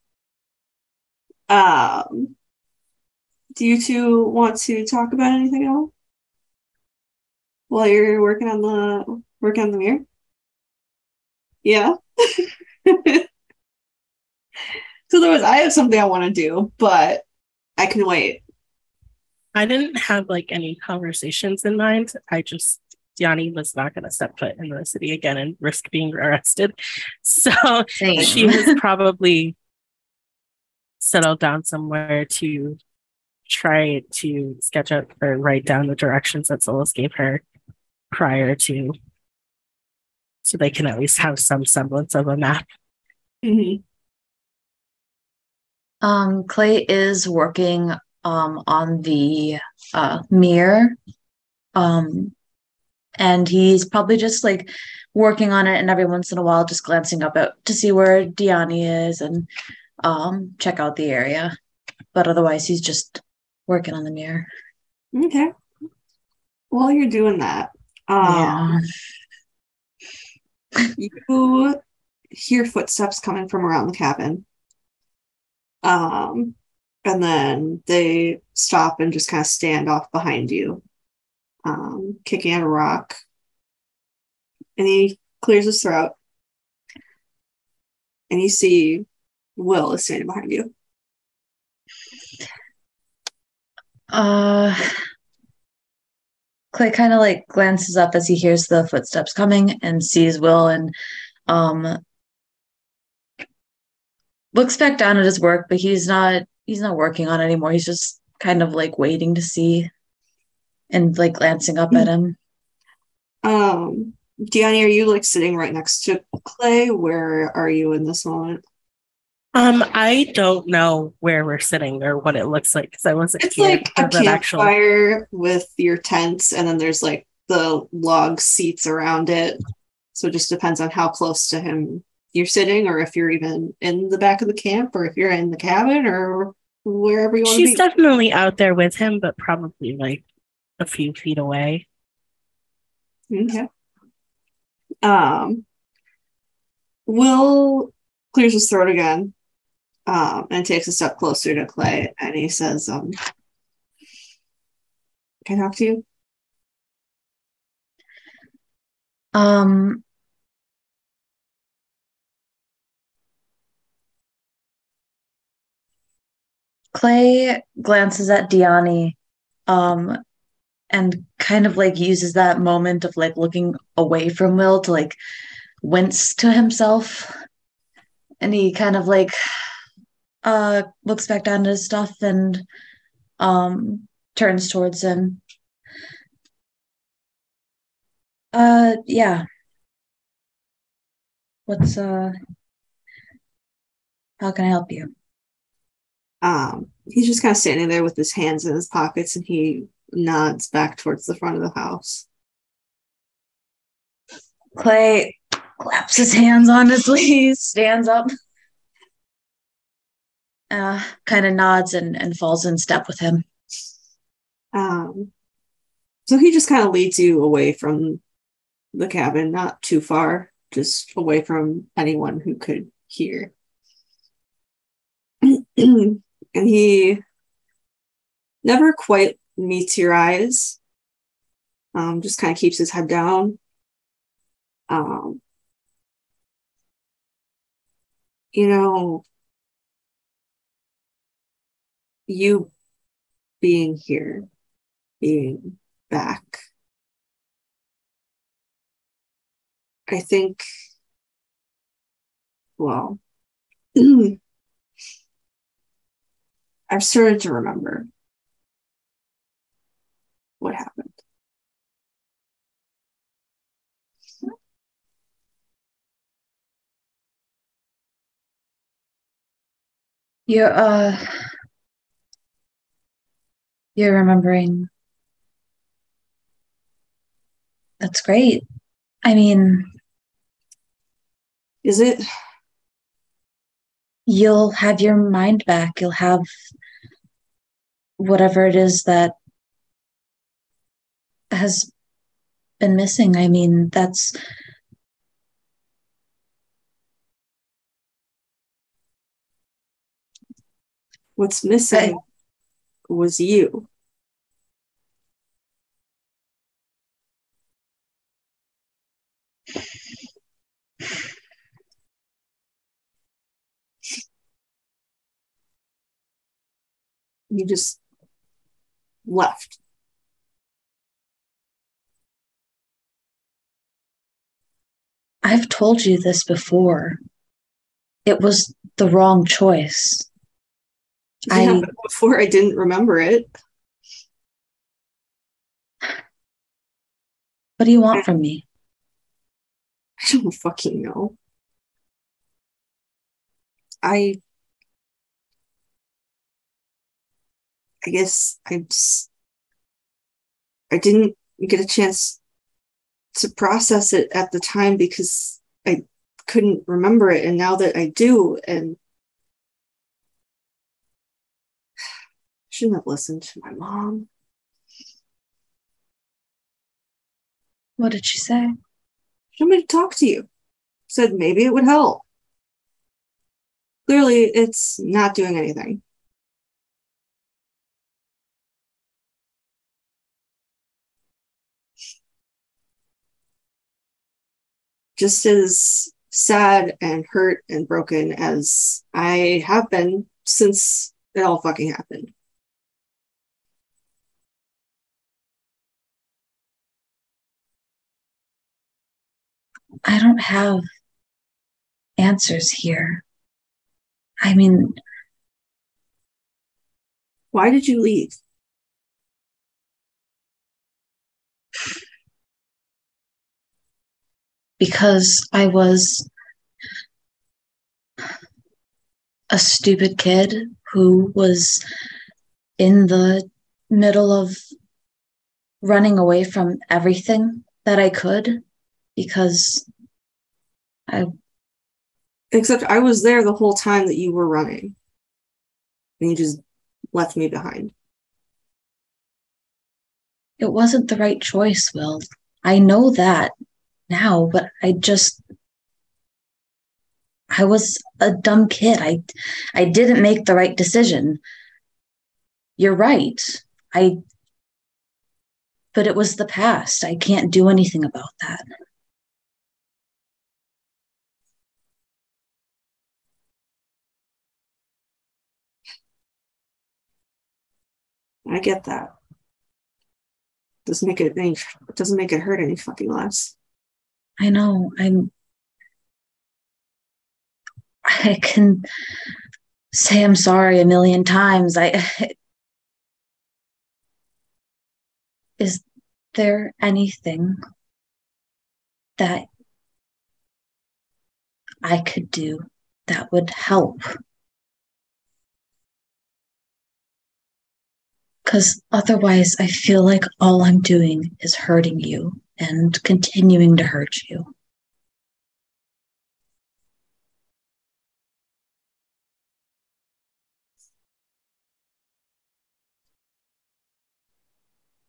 do you two want to talk about anything else while you're working on the mirror? Yeah. So I have something I want to do, but I can wait. I didn't have like any conversations in mind. Diani was not going to step foot in the city again and risk being arrested. So Same. she has probably settled down somewhere to try to sketch out or write down the directions that Solas gave her prior to, so they can at least have some semblance of a map. Mm-hmm. Clay is working on the mirror. And he's probably just like working on it, and every once in a while just glancing up to see where Diani is and check out the area. But otherwise he's just working on the mirror. Okay. While you're doing that, Yeah. you hear footsteps coming from around the cabin. And then they stop and just kind of stand off behind you, kicking at a rock. And he clears his throat. And you see Will is standing behind you. Clay kind of like glances up as he hears the footsteps coming and sees Will, and looks back down at his work, but he's not working on it anymore. He's just kind of like waiting to see and like glancing up at him. Diani, are you like sitting right next to Clay? Where are you in this moment? I don't know where we're sitting or what it looks like because I wasn't It's here like a for that actual. campfire with your tents, and then there's like the log seats around it. So it just depends on how close to him you're sitting, or if you're even in the back of the camp, or if you're in the cabin, or wherever you want to be. She's definitely out there with him, but probably like a few feet away. Okay. Will clears his throat again, and takes a step closer to Clay, and he says, can I talk to you? Clay glances at Diani, and kind of like uses that moment of like looking away from Will to like wince to himself. And he kind of like looks back down at his stuff and turns towards him. Yeah. What's how can I help you? He's just kind of standing there with his hands in his pockets, and he nods back towards the front of the house. Clay claps his hands on his sleeves, stands up, kind of nods and falls in step with him. So he just kind of leads you away from the cabin, not too far, just away from anyone who could hear. And he never quite meets your eyes. Just kind of keeps his head down. Um, you know, you being here, being back, I think, well, I've started to remember what happened. You're remembering. That's great. I mean, Is it? you'll have your mind back. You'll have whatever it is that has been missing. I mean, that's What's missing was you. You just left. I've told you this before. It was the wrong choice. Yeah, but before I didn't remember it. What do you want from me? I don't fucking know. I guess I didn't get a chance to process it at the time because I couldn't remember it, and now that I do, and I shouldn't have listened to my mom. What did she say? She wanted me to talk to you. Said maybe it would help. Clearly, it's not doing anything. Just as sad and hurt and broken as I have been since it all fucking happened. I don't have answers here. I mean, Why did you leave? because I was a stupid kid who was in the middle of running away from everything that I could because Except I was there the whole time that you were running. And you just left me behind. it wasn't the right choice, Will. I know that now, but I was a dumb kid. I didn't make the right decision. You're right. But it was the past. I can't do anything about that. I get that. Doesn't make it hurt any fucking less. I know. I can say I'm sorry a million times. Is there anything that I could do that would help? Because otherwise, I feel like all I'm doing is hurting you and continuing to hurt you.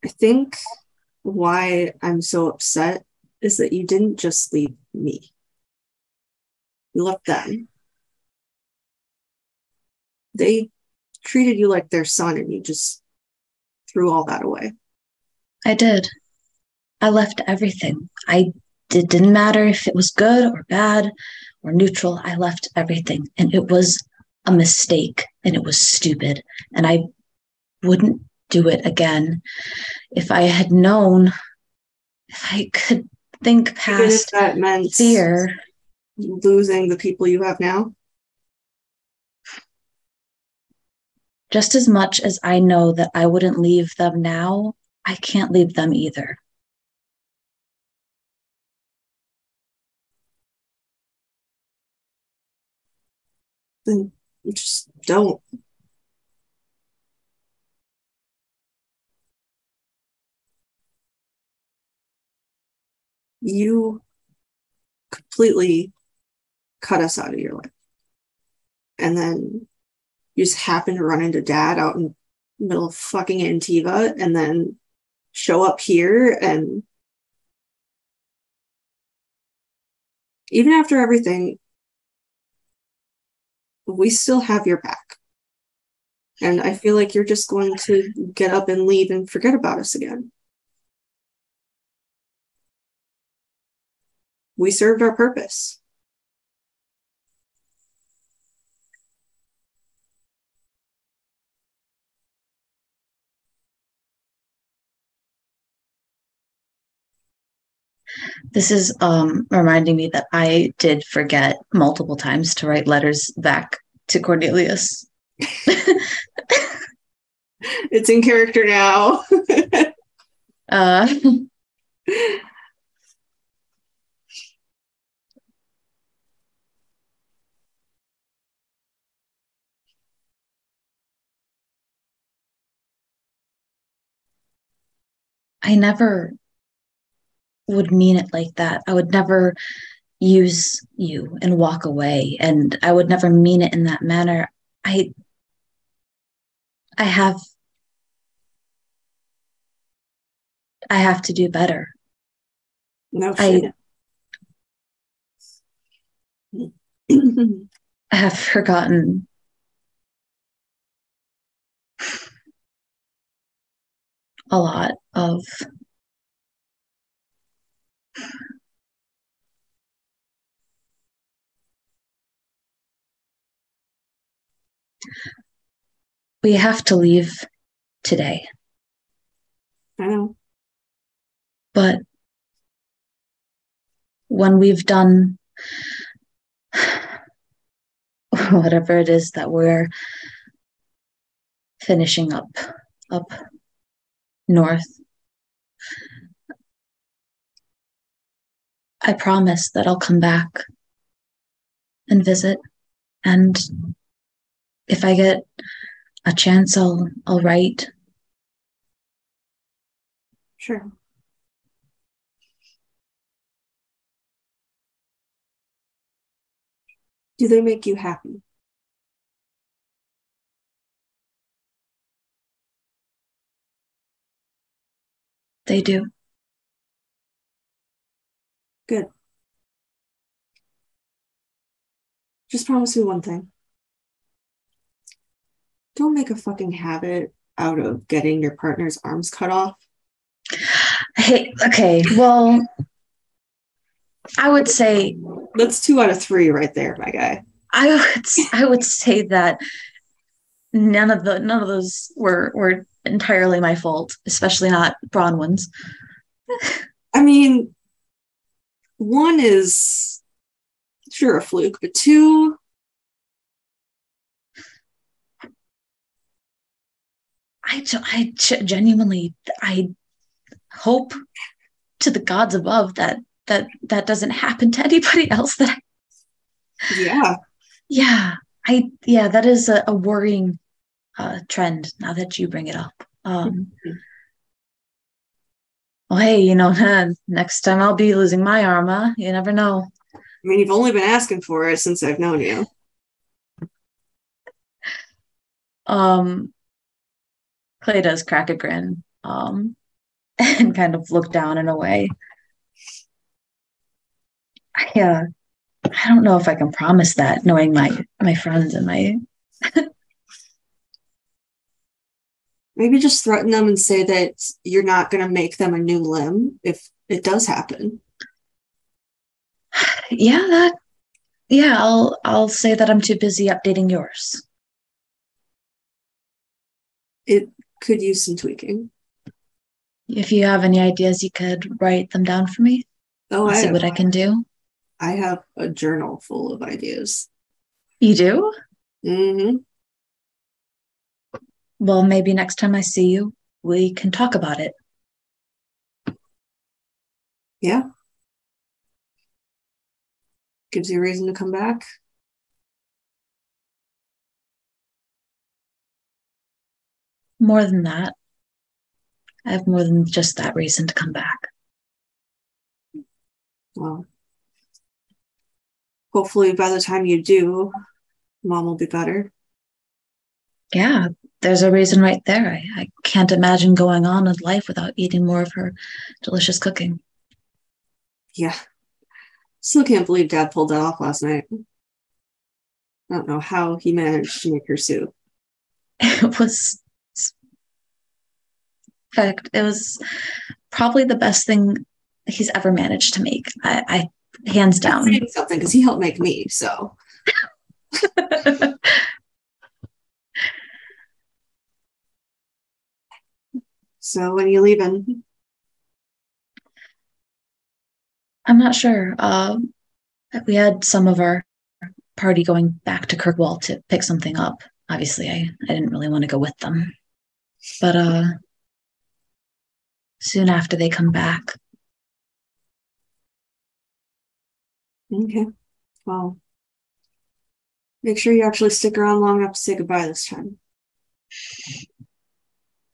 I think why I'm so upset is that you didn't just leave me. You left them. They treated you like their son and you just threw all that away. I did. I left everything. I it didn't matter if it was good or bad or neutral. I left everything, and it was a mistake, and it was stupid, and I wouldn't do it again. If I had known, if I could think Even if past that meant fear. losing the people you have now? Just as much as I know that I wouldn't leave them now, I can't leave them either. Then just don't. You completely cut us out of your life. And then you just happen to run into Dad out in the middle of fucking Antiva and then show up here, and even after everything, we still have your back. And I feel like you're just going to get up and leave and forget about us again. We served our purpose. This is reminding me that I did forget multiple times to write letters back to Cornelius. It's in character now. I never would mean it like that. I would never use you and walk away, and I would never mean it in that manner. I have to do better. No shit. I have forgotten a lot of we have to leave today. I know. But when we've done whatever it is that we're finishing up north, I promise that I'll come back and visit. And if I get a chance, I'll write. Sure. Do they make you happy? They do. Good. Just promise me one thing. Don't make a fucking habit out of getting your partner's arms cut off. Hey, okay, well, I would say That's 2 out of 3 right there, my guy. I would say that none of those were entirely my fault, especially not Bronwyn's. I mean, 1 is sure a fluke, but 2, I genuinely, I hope to the gods above that doesn't happen to anybody else. That that is a worrying trend now that you bring it up. Well, hey, next time I'll be losing my arm, huh? You never know. I mean, you've only been asking for it since I've known you. Clay does crack a grin, and kind of look down in a way. I don't know if I can promise that, knowing my friends and my. Maybe just threaten them and say that you're not going to make them a new limb if it does happen. I'll say that I'm too busy updating yours. It could use some tweaking. If you have any ideas, you could write them down for me. Oh, I'll see what I can do. I have a journal full of ideas. You do? Mm-hmm. Well, maybe next time I see you, we can talk about it. Yeah. Gives you a reason to come back. More than that. I have more than just that reason to come back. Well, hopefully by the time you do, Mom will be better. Yeah, there's a reason right there. I can't imagine going on with life without eating more of her delicious cooking. Yeah. Still can't believe Dad pulled that off last night. I don't know how he managed to make her soup. It was probably the best thing he's ever managed to make. I hands down. I'm saying something because he helped make me, so. So when are you leaving? I'm not sure. We had some of our party going back to Kirkwall to pick something up. Obviously, I didn't really want to go with them. But soon after they come back. Okay. Well, make sure you actually stick around long enough to say goodbye this time.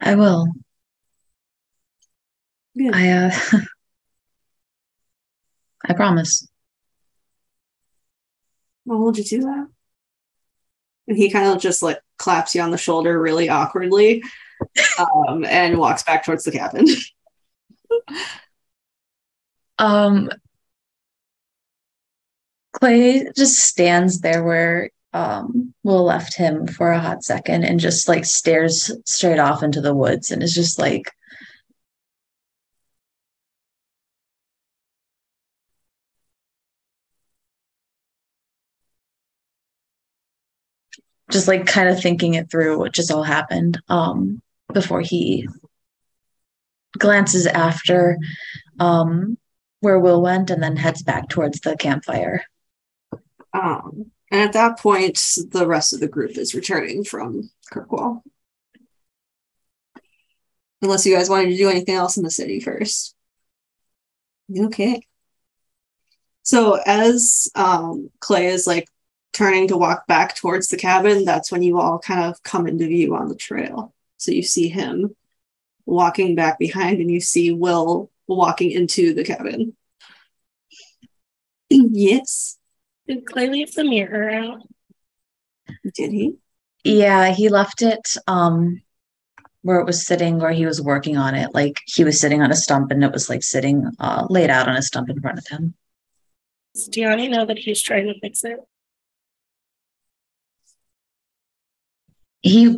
I will. Good. I promise. I'll hold you to that. And he kind of just like claps you on the shoulder really awkwardly and walks back towards the cabin. Clay just stands there where Will left him for a hot second and just like stares straight off into the woods and is just like, kind of thinking it through what just all happened before he glances after where Will went and then heads back towards the campfire. And at that point, the rest of the group is returning from Kirkwall. Unless you guys wanted to do anything else in the city first. Okay. So as Clay is like turning to walk back towards the cabin, that's when you all kind of come into view on the trail. So you see him walking back behind and you see Will walking into the cabin. Yes. Did Clay leave the mirror out? Did he? Yeah, he left it where it was sitting, where he was working on it. Like he was sitting on a stump and it was like sitting laid out on a stump in front of him. Does Gianni know that he's trying to fix it? He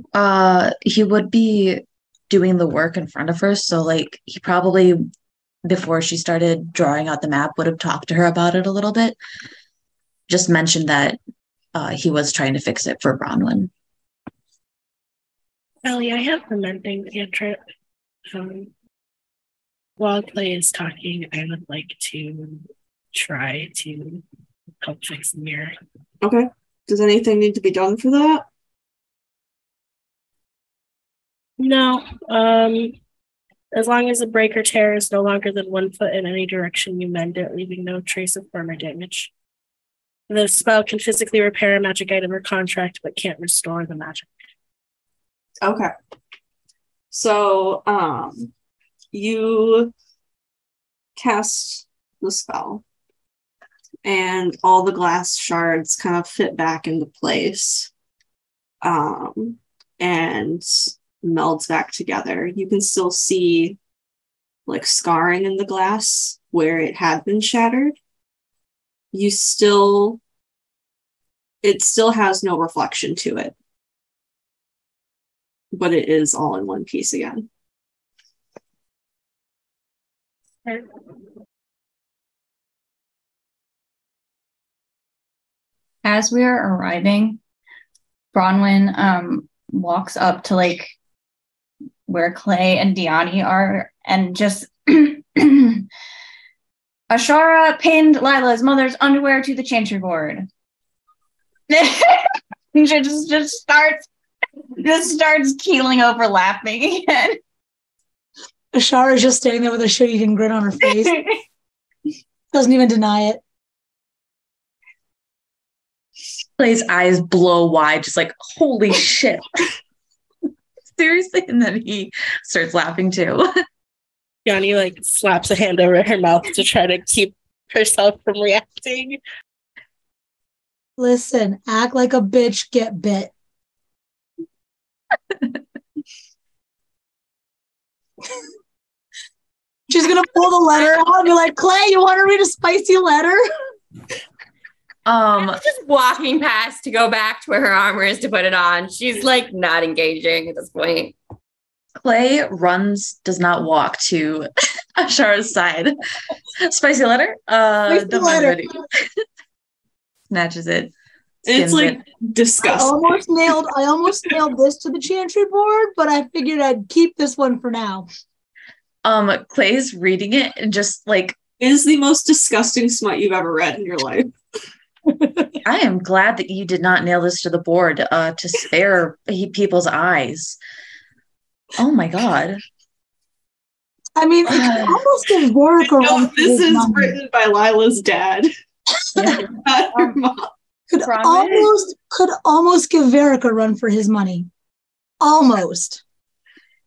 would be doing the work in front of her, so like he probably, before she started drawing out the map, would have talked to her about it a little bit. Just mentioned that he was trying to fix it for Bronwyn. Ellie, I have the mending cantrip. While Clay is talking, I would like to try to help fix the mirror. Okay. Does anything need to be done for that? No. As long as the break or tear is no longer than 1 foot in any direction, you mend it, leaving no trace of harm or damage. The spell can physically repair a magic item or contract, but can't restore the magic. Okay. So, you cast the spell, and all the glass shards kind of fit back into place, and melds back together. You can still see like scarring in the glass where it had been shattered. It still has no reflection to it, but it is all in one piece again. As we are arriving, Bronwyn walks up to like where Clay and Diani are and just Ashara pinned Lila's mother's underwear to the chantry board. She just starts keeling over laughing again. Ashara's just standing there with a shit-eating grin on her face. Doesn't even deny it. Clay's eyes blow wide, just like, holy shit. Seriously? And then he starts laughing too. Yanni like slaps a hand over her mouth to try to keep herself from reacting. Listen, act like a bitch, get bit. She's gonna pull the letter out and be like, Clay, you want to read a spicy letter? Just walking past to go back to where her armor is to put it on. She's like not engaging at this point. Clay does not walk to Ashara's side. Spicy letter? Spicy Don't mind letter. the video. Snatches it. It's skims like it. I disgusting. almost nailed this to the chantry board, but I figured I'd keep this one for now. Clay's reading it and just like, It is the most disgusting smut you've ever read in your life. I am glad that you did not nail this to the board to spare people's eyes. Oh my god. I mean, it could almost give Varric a No, run for this his is money. written by Lila's dad. Yeah. Not her mom. Could almost give Varric a run for his money. Almost.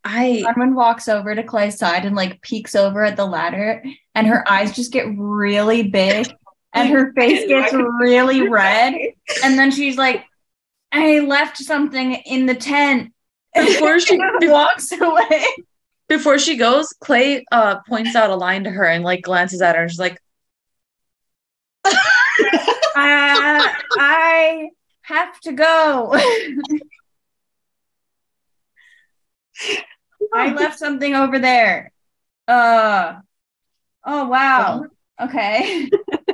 Bronwyn walks over to Clay's side and like peeks over at the ladder, and her eyes just get really big and her face gets really red. And then she's like, I left something in the tent. Before she walks away. Before she goes, Clay points out a line to her and like glances at her and she's like, I have to go. I left something over there. Oh wow. Okay.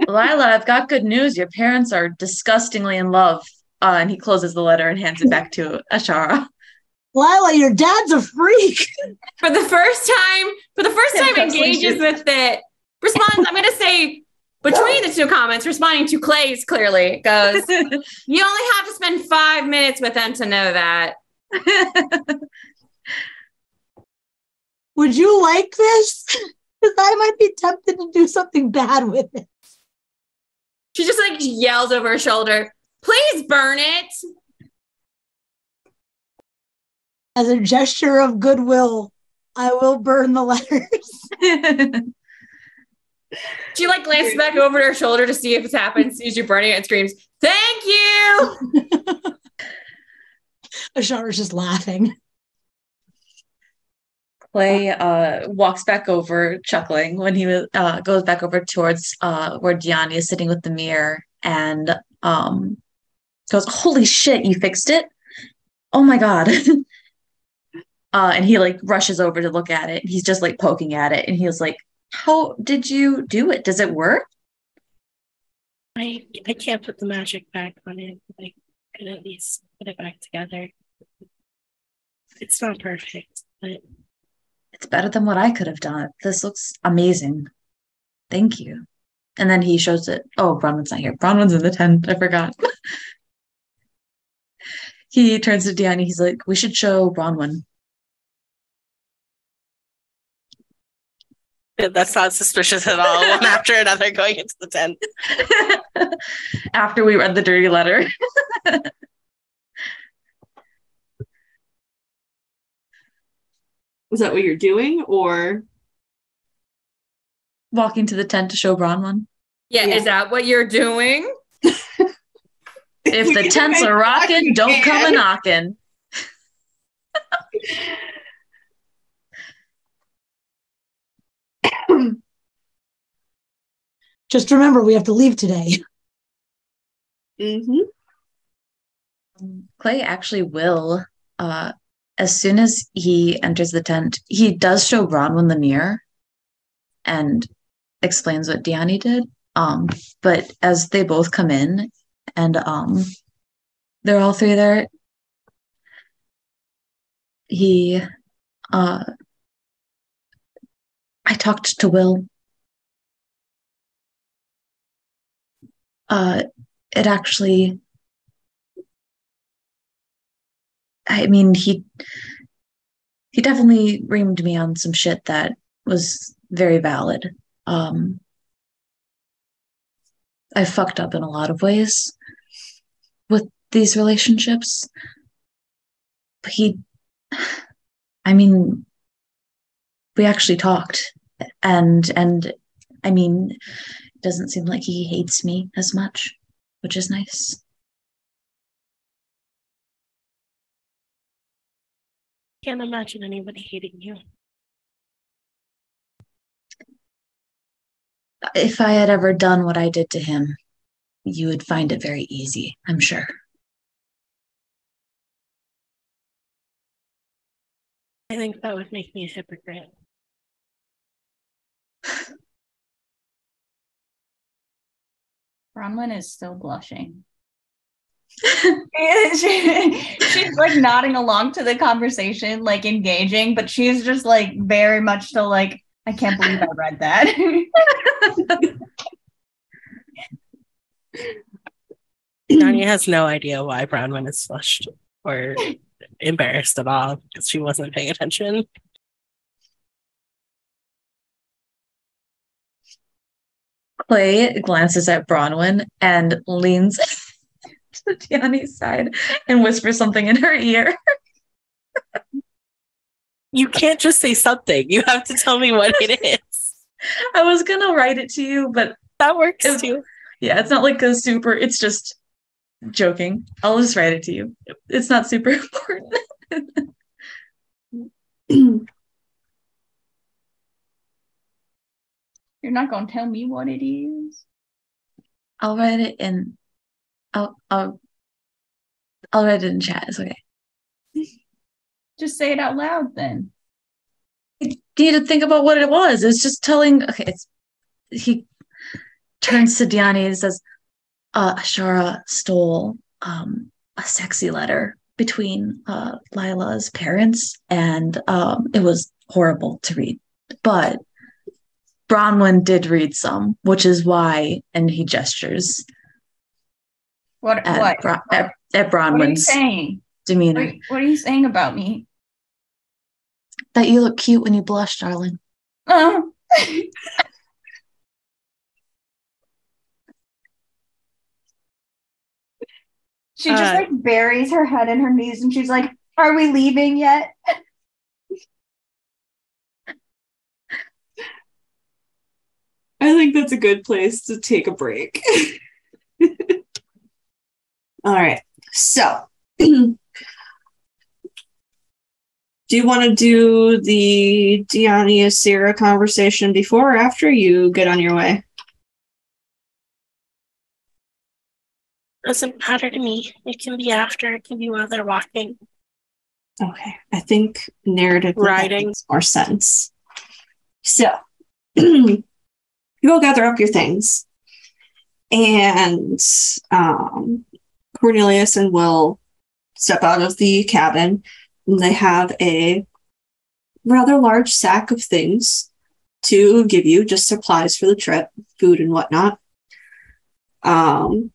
Lila, I've got good news. Your parents are disgustingly in love. And he closes the letter and hands it back to Ashara. Lila, your dad's a freak. For the first time engages with it. Responds, I'm gonna say between the two comments, responding to Clay's clearly goes, you only have to spend 5 minutes with them to know that. Would you like this? Because I might be tempted to do something bad with it. She just like yells over her shoulder, please burn it. As a gesture of goodwill, I will burn the letters. She like glances back over her shoulder to see if it's happened, sees you burning it and screams, thank you. Ashara's just laughing. Clay walks back over, chuckling, when he goes back over towards where Gianni is sitting with the mirror and goes, holy shit, you fixed it? Oh my god. And he like rushes over to look at it. He's just like poking at it. And he was like, how did you do it? Does it work? I can't put the magic back on it. I could at least put it back together. It's not perfect, but It's better than what I could have done. This looks amazing. Thank you. And then he shows it. Oh, Bronwyn's not here. Bronwyn's in the tent. I forgot. He turns to Diani. He's like, we should show Bronwyn. that's not suspicious at all. One after another going into the tent. After we read the dirty letter. Is that what you're doing, or Walking to the tent to show Bronwyn. Yeah, is that what you're doing? If the tents are rocking, don't come a knocking. Just remember, we have to leave today. Mm-hmm. Clay actually will, as soon as he enters the tent, he does show Bronwyn the mirror and explains what Diani did. But as they both come in, And they're all three there. I talked to Will. It actually, I mean, he definitely reamed me on some shit that was very valid. I fucked up in a lot of ways with these relationships. But I mean, we actually talked, and I mean, it doesn't seem like he hates me as much, which is nice. Can't imagine anybody hating you. If I had ever done what I did to him, you would find it very easy, I'm sure. I think that would make me a hypocrite. Bronwyn is still blushing. She's like nodding along to the conversation, like engaging, but she's just like very much still like, I can't believe I read that. Nanya has no idea why Bronwyn is flushed or embarrassed at all because she wasn't paying attention. Clay glances at Bronwyn and leans to Tiani's side and whispers something in her ear. You can't just say something. You have to tell me what it is. I was gonna write it to you, but that works too. Yeah, it's not like a super, it's just joking. I'll just write it to you. It's not super important. You're not gonna tell me what it is? I'll write it in I'll write it in chat. It's okay. Just say it out loud then. You need to think about what it was. It's just telling. Okay, he turns to Diani and says, Ashara stole a sexy letter between Lila's parents, and it was horrible to read. But Bronwyn did read some, which is why, and he gestures at Bronwyn's what are you saying? Demeanor. What are you saying about me? That you look cute when you blush, darling. She just like buries her head in her knees and she's like, are we leaving yet? I think that's a good place to take a break. All right. So, do you want to do the Diani Asira conversation before or after you get on your way? Doesn't matter to me. It can be after, it can be while they're walking. Okay. I think narratively Riding makes more sense. So, you go gather up your things. And Cornelius and Will step out of the cabin. And they have a rather large sack of things to give you, just supplies for the trip, food and whatnot. And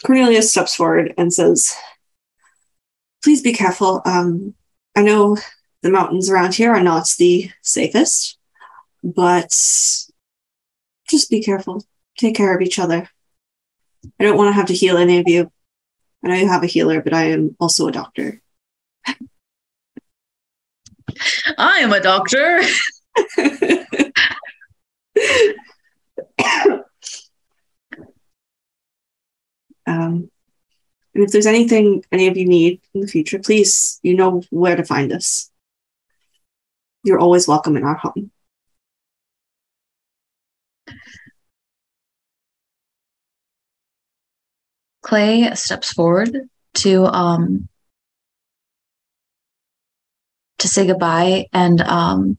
Cornelius steps forward and says, please be careful. I know the mountains around here are not the safest, but just be careful. Take care of each other. I don't want to have to heal any of you. I know you have a healer, but I am also a doctor. I am a doctor. And if there's anything any of you need in the future, please, you know where to find us. You're always welcome in our home. Clay steps forward to to say goodbye, and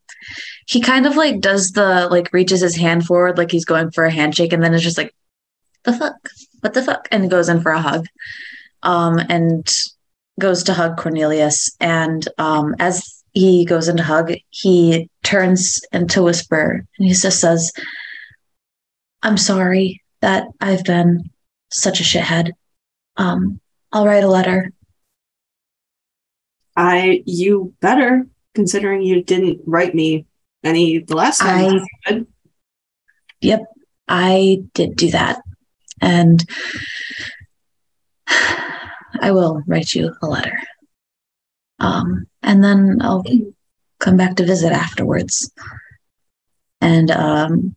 he kind of like does the like reaches his hand forward like he's going for a handshake, and then it's just like, the fuck, what the fuck, and goes in for a hug, and goes to hug Cornelius, and as he goes in to hug, he turns into whisper, and he just says, I'm sorry that I've been such a shithead. I'll write a letter. You better, considering you didn't write me any the last time. Yep, I did do that. And I will write you a letter. And then I'll come back to visit afterwards. And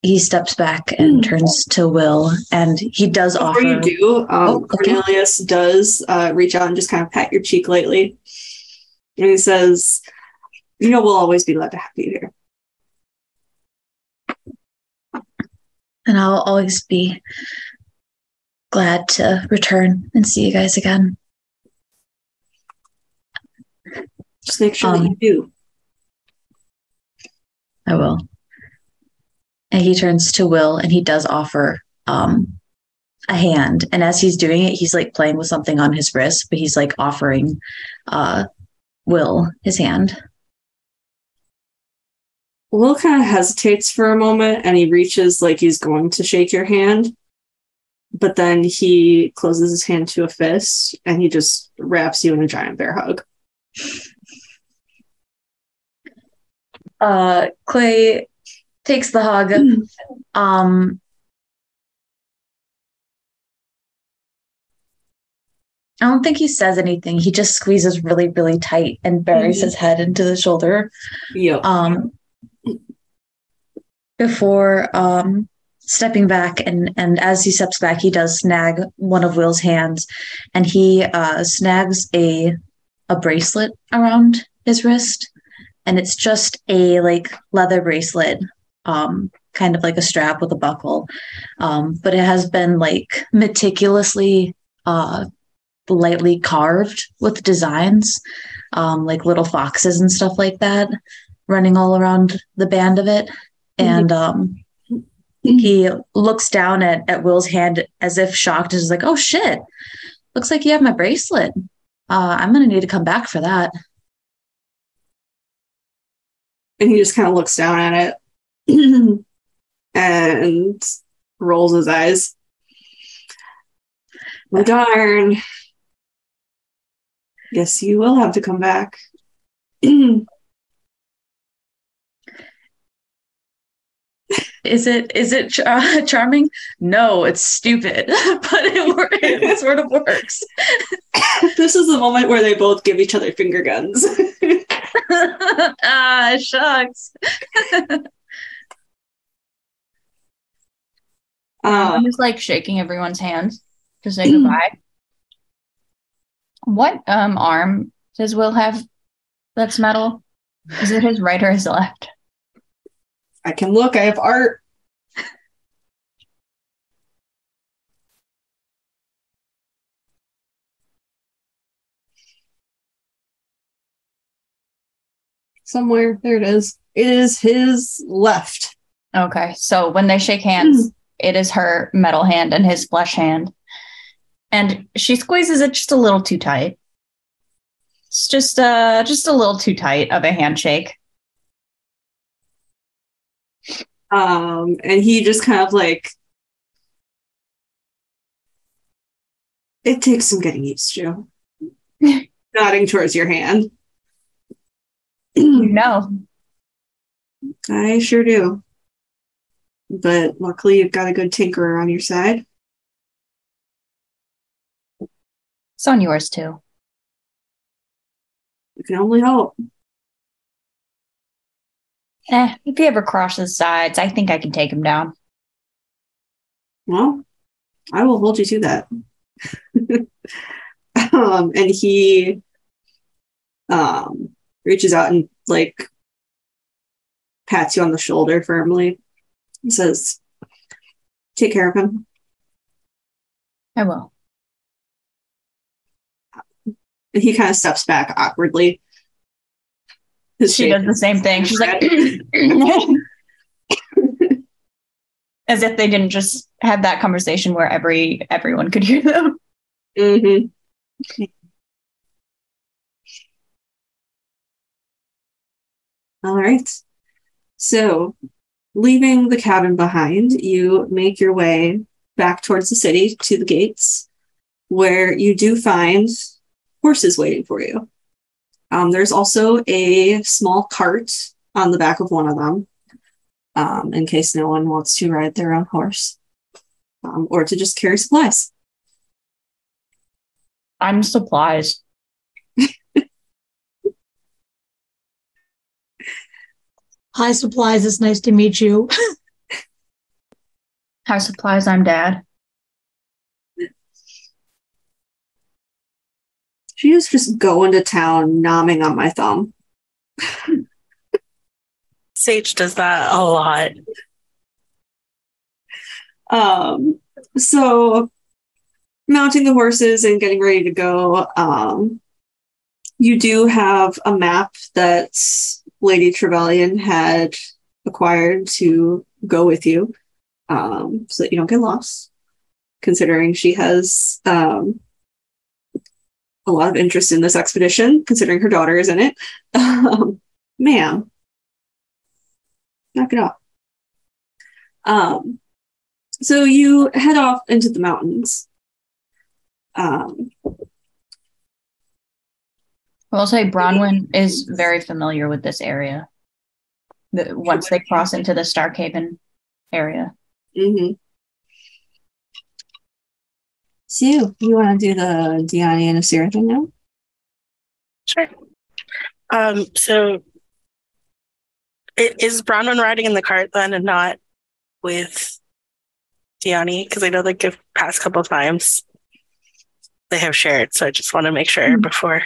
he steps back and turns to Will, and he does offer. Before you do, Cornelius does reach out and just kind of pat your cheek lightly. And he says, we'll always be glad to have you here. And I'll always be glad to return and see you guys again. Just make sure that you do. I will. And he turns to Will, and he does offer a hand. And as he's doing it, he's like playing with something on his wrist, but he's like offering Will his hand. Will kind of hesitates for a moment, and he reaches like he's going to shake your hand, but then he closes his hand to a fist, and he just wraps you in a giant bear hug. Clay takes the hug. I don't think he says anything. He just squeezes really, really tight and buries his head into the shoulder. Yep. Before stepping back, and as he steps back, he does snag one of Will's hands, and he snags a bracelet around his wrist, and it's just a like leather bracelet, kind of like a strap with a buckle, but it has been like meticulously lightly carved with designs, like little foxes and stuff like that running all around the band of it. And he looks down at Will's hand as if shocked, and is like, oh shit, looks like you have my bracelet. I'm gonna need to come back for that. And he just kind of looks down at it and rolls his eyes. Well, darn. Guess you will have to come back. Is it charming? No, it's stupid, but it sort of works. This is the moment where they both give each other finger guns. Shucks. I'm just like shaking everyone's hands to say goodbye. What arm does Will have that's metal? Is it his right or his left? I can look. I have art. Somewhere. There it is. It is his left. Okay, so when they shake hands, it is her metal hand and his flesh hand. And she squeezes it just a little too tight. It's just a little too tight of a handshake. And he just kind of like, it takes some getting used to. Nodding towards your hand. No. I sure do. But luckily you've got a good tinkerer on your side. It's on yours too. You can only hope. If he ever crosses sides, I think I can take him down. Well, I will hold you to that. And he reaches out and like pats you on the shoulder firmly. He says, take care of him. I will. And he kind of steps back awkwardly. She does the same thing. She's like, as if they didn't just have that conversation where everyone could hear them. Mm-hmm. All right. So, leaving the cabin behind, you make your way back towards the city to the gates, where you do find horses waiting for you. There's also a small cart on the back of one of them, in case no one wants to ride their own horse, or to just carry supplies. I'm supplies. Hi, Supplies. It's nice to meet you. Hi, supplies. I'm Dad. She was just going to town, nomming on my thumb. Sage does that a lot. So, mounting the horses and getting ready to go, you do have a map that Lady Trevelyan had acquired to go with you, so that you don't get lost, considering she has a lot of interest in this expedition, considering her daughter is in it. Ma'am, knock it off. So you head off into the mountains. I will say Bronwyn is very familiar with this area. Once they cross into the Starkhaven area. Mm-hmm. So, you want to do the Diani and Asira thing now? Sure. So is Bronwyn riding in the cart then and not with Diani? Because I know the past couple of times they have shared, so I just want to make sure before.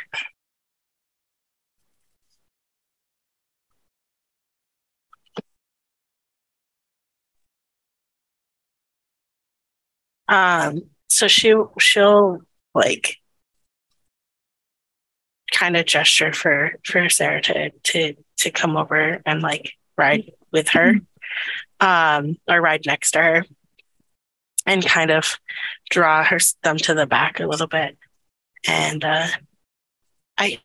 So she'll like kind of gesture for Sarah to come over and like ride with her, or ride next to her, and kind of draw them to the back a little bit. And I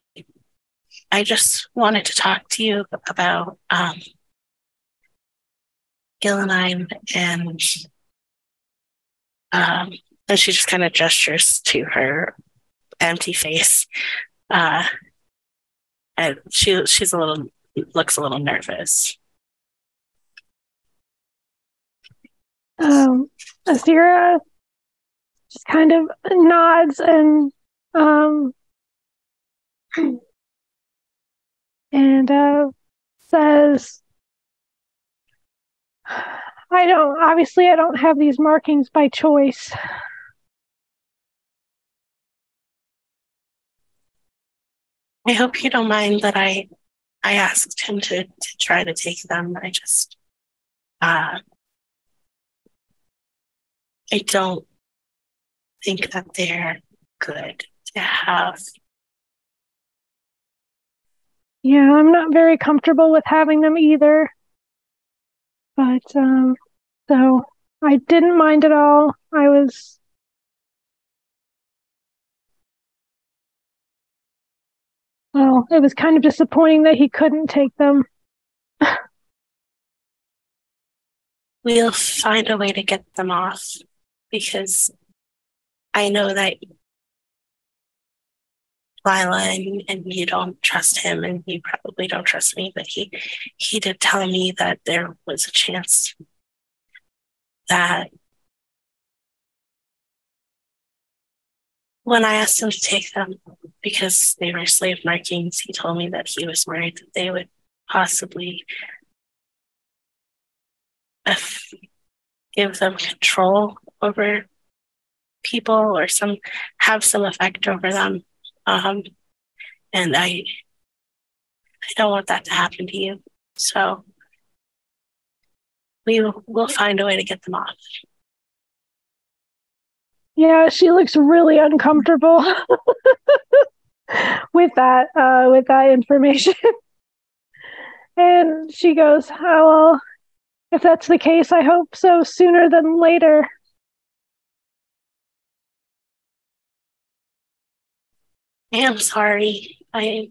just wanted to talk to you about Gillenheim and she just kind of gestures to her empty face. And she's looks a little nervous. Asira just kind of nods and says, I don't have these markings by choice. I hope you don't mind that I asked him to try to take them. I just I don't think that they're good to have. Yeah, I'm not very comfortable with having them either. But, so I didn't mind at all. It was kind of disappointing that he couldn't take them. We'll find a way to get them off, because I know that Lila and you don't trust him, and you probably don't trust me, but he did tell me that there was a chance that when I asked him to take them because they were slave markings, he told me that he was worried that they would possibly give them control over people or have some effect over them. And I don't want that to happen to you. So we'll find a way to get them off. Yeah, she looks really uncomfortable with that information. And she goes, oh, well, if that's the case, I hope so sooner than later. I am sorry. I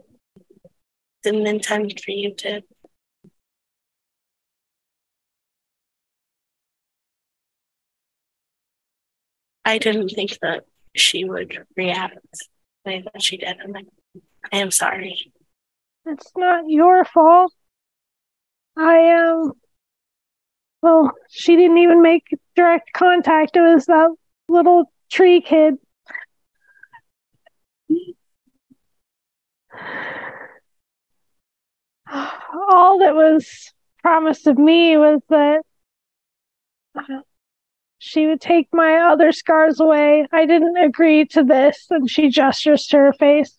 didn't intend for you to. I didn't think that she would react the way that she did. And I am sorry. It's not your fault. Well, she didn't even make direct contact. It was that little tree kid. All that was promised of me was that she would take my other scars away. I didn't agree to this, and she gestures to her face.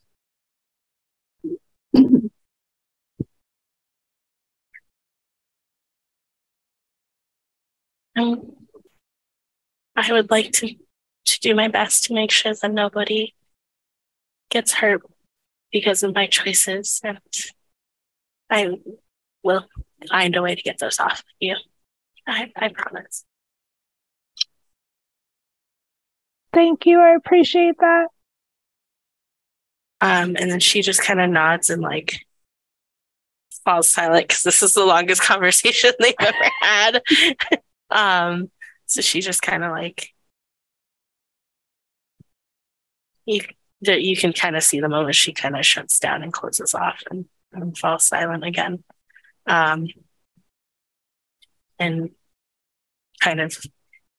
I would like to do my best to make sure that nobody gets hurt because of my choices, and I will find a way to get those off of you. I promise. Thank you. I appreciate that. And then she just kind of nods and like falls silent because this is the longest conversation they've ever had. So she just kind of like you can kind of see the moment she kind of shuts down and closes off and falls silent again. And kind of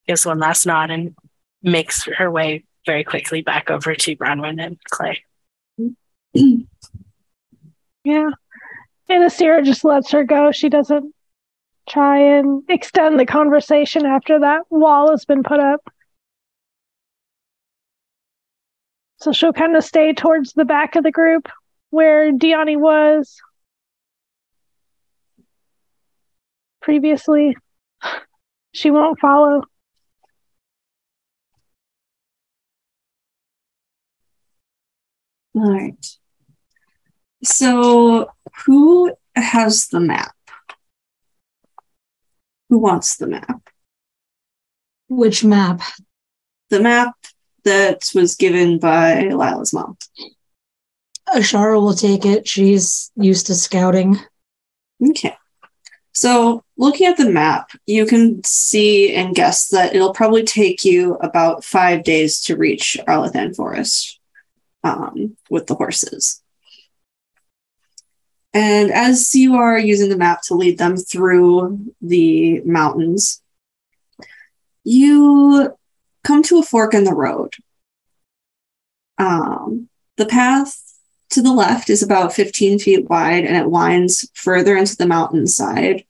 gives one last nod and makes her way very quickly back over to Bronwyn and Clay. Yeah. And Asira just lets her go. She doesn't try and extend the conversation after that wall has been put up. So she'll kind of stay towards the back of the group where Diani was previously. She won't follow. All right. So who has the map? Who wants the map? Which map? The map that was given by Lila's mom. Ashara will take it. She's used to scouting. Okay. So looking at the map, you can see and guess that it'll probably take you about 5 days to reach Arlathan Forest with the horses. And as you are using the map to lead them through the mountains, you come to a fork in the road. The path to the left is about 15 feet wide, and it winds further into the mountainside.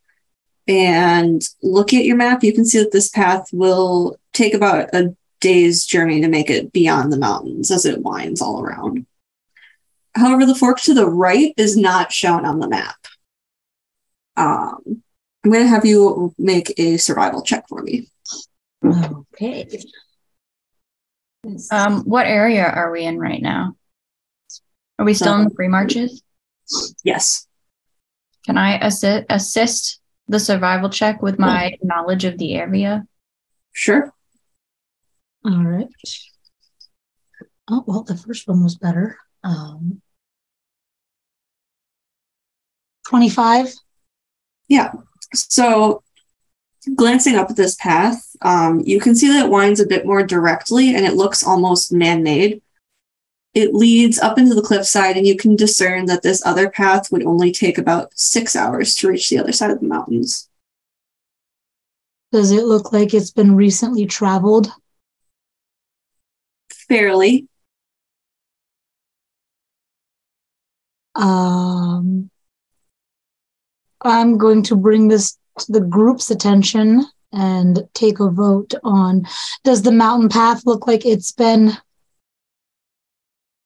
And looking at your map, you can see that this path will take about a day's journey to make it beyond the mountains as it winds all around. However, the fork to the right is not shown on the map. I'm going to have you make a survival check for me. Okay. What area are we in right now? Are we still in the free marches? Yes. Can I assist the survival check with my knowledge of the area? Sure. All right. Oh, well, the first one was better. 25? Yeah. So glancing up at this path, you can see that it winds a bit more directly and it looks almost man-made. It leads up into the cliffside, and you can discern that this other path would only take about 6 hours to reach the other side of the mountains. Does it look like it's been recently traveled? Fairly. I'm going to bring this to the group's attention and take a vote on, does the mountain path look like it's been...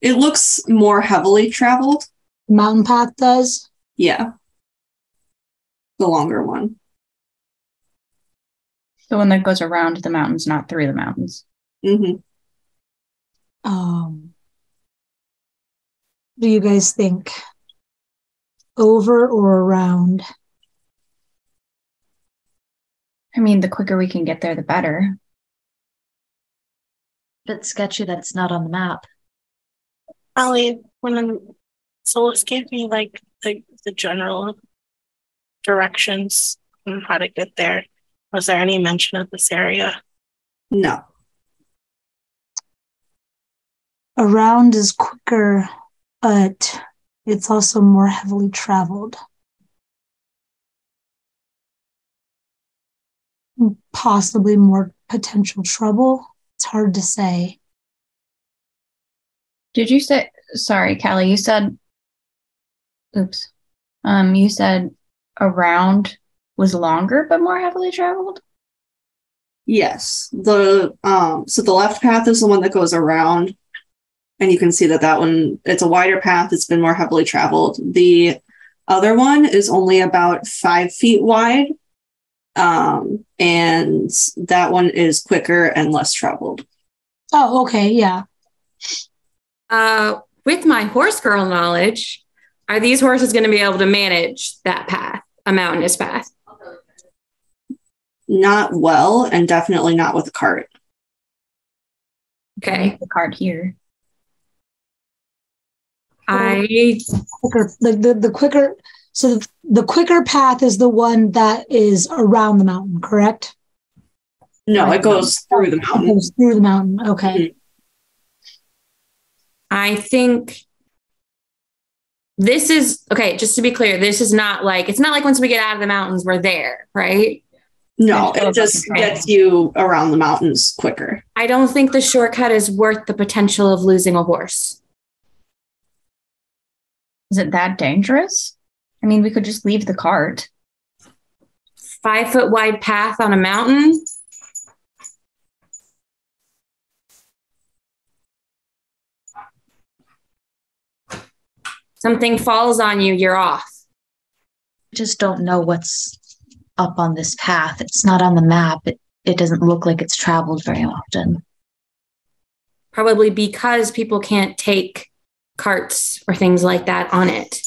It looks more heavily traveled. Mountain path does? Yeah. The longer one. The one that goes around the mountains, not through the mountains. Mm-hmm. Do you guys think over or around? I mean, the quicker we can get there, the better. Bit sketchy that it's not on the map. Allie, when Solas gave me like the general directions on how to get there, was there any mention of this area? No. Around is quicker, but it's also more heavily traveled. Possibly more potential trouble. It's hard to say. Did you say, sorry, Callie, you said, you said around was longer but more heavily traveled? Yes. So the left path is the one that goes around, and you can see that one, it's a wider path. It's been more heavily traveled. The other one is only about 5 feet wide, and that one is quicker and less traveled. Oh, okay, yeah. With my horse girl knowledge, are these horses going to be able to manage that path, a mountainous path? Not well, and definitely not with a cart. Okay. The cart here. Quicker, the quicker. So the quicker path is the one that is around the mountain, correct? No, it goes through the mountain. It goes through the mountain. Okay. Mm-hmm. I think this is okay. Just to be clear, this is not like, it's not like once we get out of the mountains, we're there, right? No, it just gets you around the mountains quicker. I don't think the shortcut is worth the potential of losing a horse. Is it that dangerous? I mean, we could just leave the cart. 5 foot wide path on a mountain. Something falls on you, you're off. I just don't know what's up on this path. It's not on the map. It doesn't look like it's traveled very often. Probably because people can't take carts or things like that on it.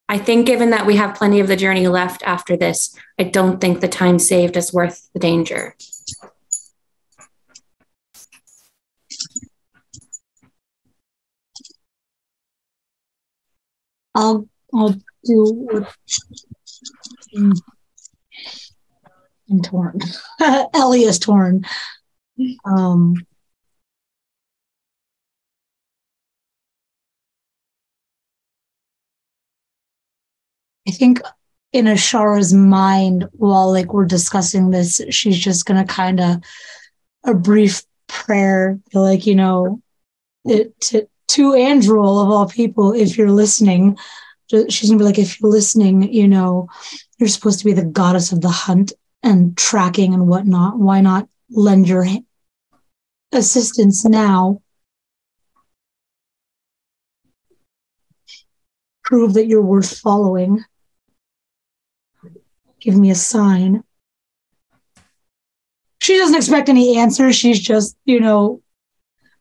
I think given that we have plenty of the journey left after this, I don't think the time saved is worth the danger. I'll do what I'm torn. Ellie is torn. I think in Ashara's mind, while like we're discussing this, she's just gonna kind of a brief prayer, like, you know, to Andrel of all people, if you're listening, she's gonna be like, if you're listening, you know, you're supposed to be the goddess of the hunt and tracking and whatnot. Why not lend your assistance now? Prove that you're worth following. Give me a sign. She doesn't expect any answers. She's just, you know,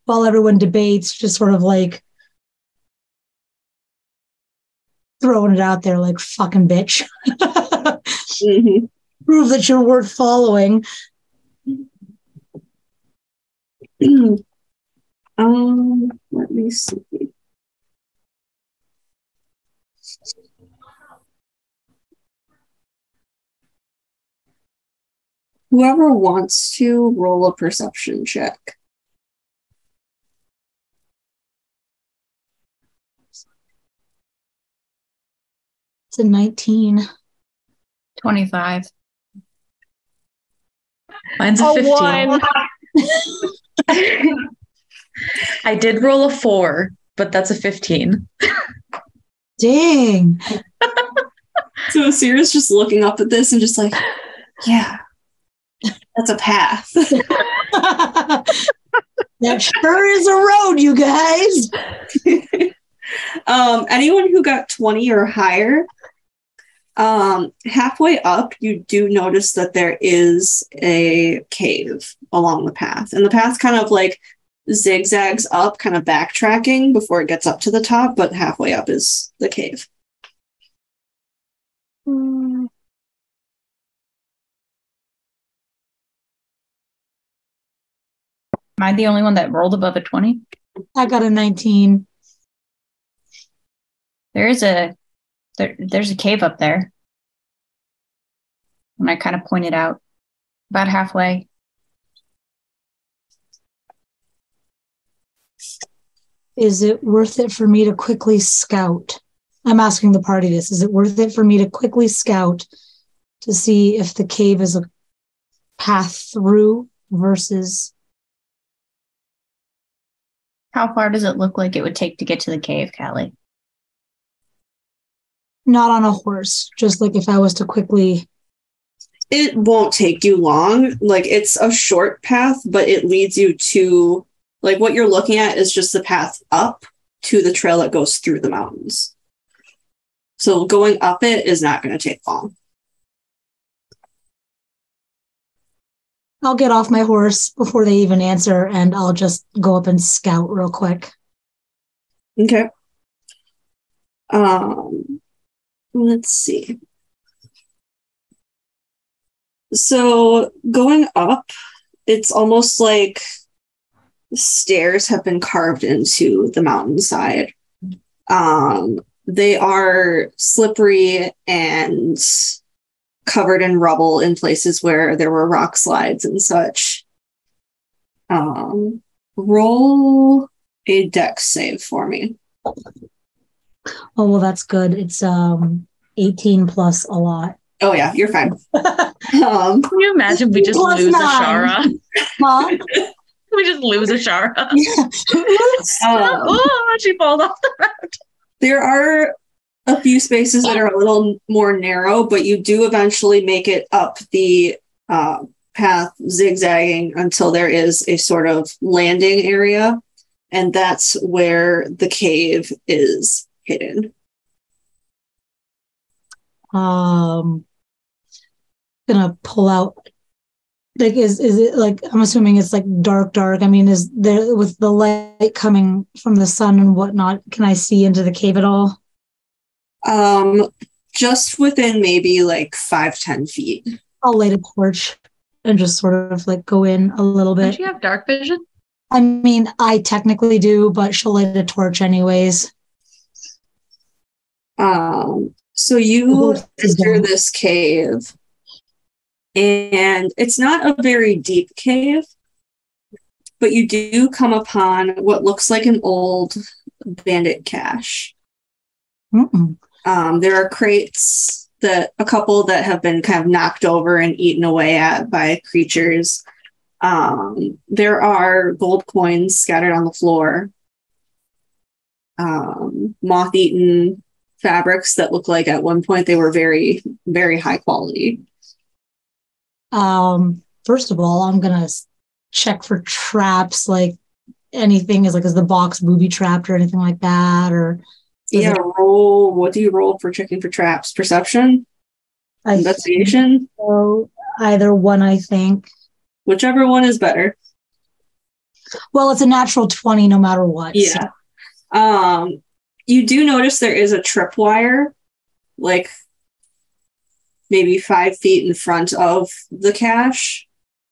while everyone debates, just sort of like throwing it out there like fucking bitch. Mm-hmm. Prove that you're worth following. Let me see. Whoever wants to roll a perception check. It's a 19. 25. Mine's a 15. I did roll a 4, but that's a 15. Dang. So Asira's just looking up at this and just like, yeah, that's a path. That sure is a road, you guys. Anyone who got 20 or higher, halfway up, you do notice that there is a cave along the path. And the path kind of like zigzags up, kind of backtracking before it gets up to the top, but halfway up is the cave. Hmm. Am I the only one that rolled above a 20? I got a 19. There's a cave up there. And I kind of pointed out about halfway. Is it worth it for me to quickly scout? I'm asking the party this. Is it worth it for me to quickly scout to see if the cave is a path through versus... How far does it look like it would take to get to the cave, Callie? Not on a horse, just like if I was to quickly... It won't take you long. Like, it's a short path, but it leads you to, like, what you're looking at is just the path up to the trail that goes through the mountains. So going up it is not going to take long. I'll get off my horse before they even answer, and I'll just go up and scout real quick. Okay. Let's see. So going up, it's almost like stairs have been carved into the mountainside. They are slippery and covered in rubble in places where there were rock slides and such. Roll a dex save for me. Oh, well, that's good. It's 18 plus a lot. Oh yeah, you're fine. Can you imagine we just Plus lose 9. Ashara? Huh? We just lose Ashara. Yeah. Oh, she falls off the road. There are a few spaces that are a little more narrow, but you do eventually make it up the path, zigzagging until there is a sort of landing area, and that's where the cave is hidden. Gonna pull out, like, is it like, I'm assuming it's like dark. I mean, is there, with the light coming from the sun and whatnot, can I see into the cave at all? Just within maybe like 5-10 feet. I'll light a torch and just sort of like go in a little bit. Don't you have dark vision? I mean, I technically do, but she'll light a torch anyways. So you enter this cave, and it's not a very deep cave, but you do come upon what looks like an old bandit cache. There are crates, a couple that have been kind of knocked over and eaten away at by creatures. There are gold coins scattered on the floor. Moth-eaten fabrics that look like at one point they were very, very high quality. First of all, I'm gonna check for traps, like anything is the box booby trapped or anything like that, or roll. What do you roll for checking for traps? Perception? Investigation? So either one, I think. Whichever one is better. Well, it's a natural 20 no matter what. Yeah. So. You do notice there is a tripwire, like maybe 5 feet in front of the cache,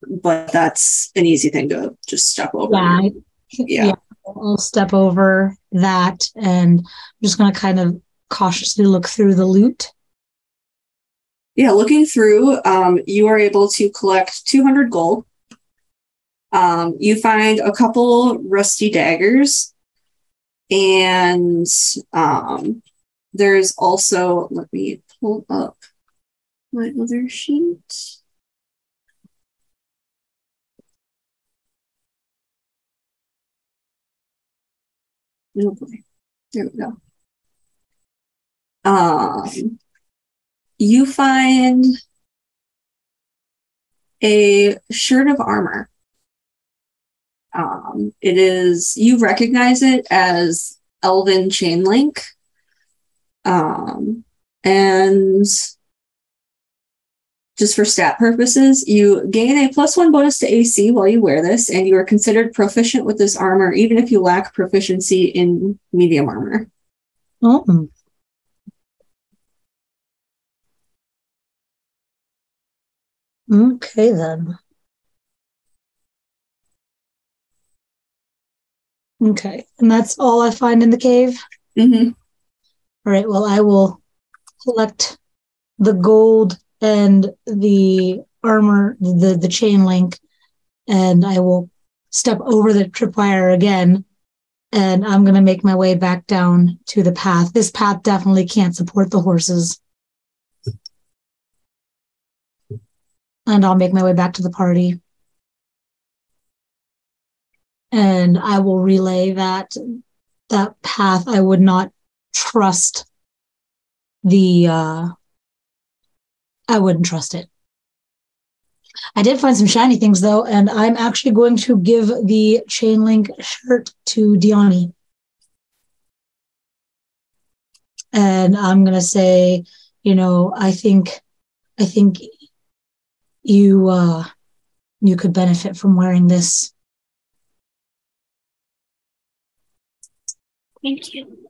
but that's an easy thing to just step over. Yeah. I'll step over that, and I'm just going to kind of cautiously look through the loot. Yeah, looking through, you are able to collect 200 gold. You find a couple rusty daggers. And there's also, let me pull up my other sheet. Oh boy, there we go. You find a shirt of armor. It is, you recognize it as Elvhen chain link. And just for stat purposes, you gain a +1 bonus to AC while you wear this, and you are considered proficient with this armor, even if you lack proficiency in medium armor. Oh. Okay, then. Okay, and that's all I find in the cave? Mm-hmm. All right, well, I will collect the gold and the armor, the chain link, and I will step over the tripwire again, and I'm going to make my way back down to the path. This path definitely can't support the horses. And I'll make my way back to the party. And I will relay that path. I would not trust I wouldn't trust it. I did find some shiny things though, and I'm actually going to give the chain link shirt to Diani. And I'm going to say, I think you could benefit from wearing this. Thank you.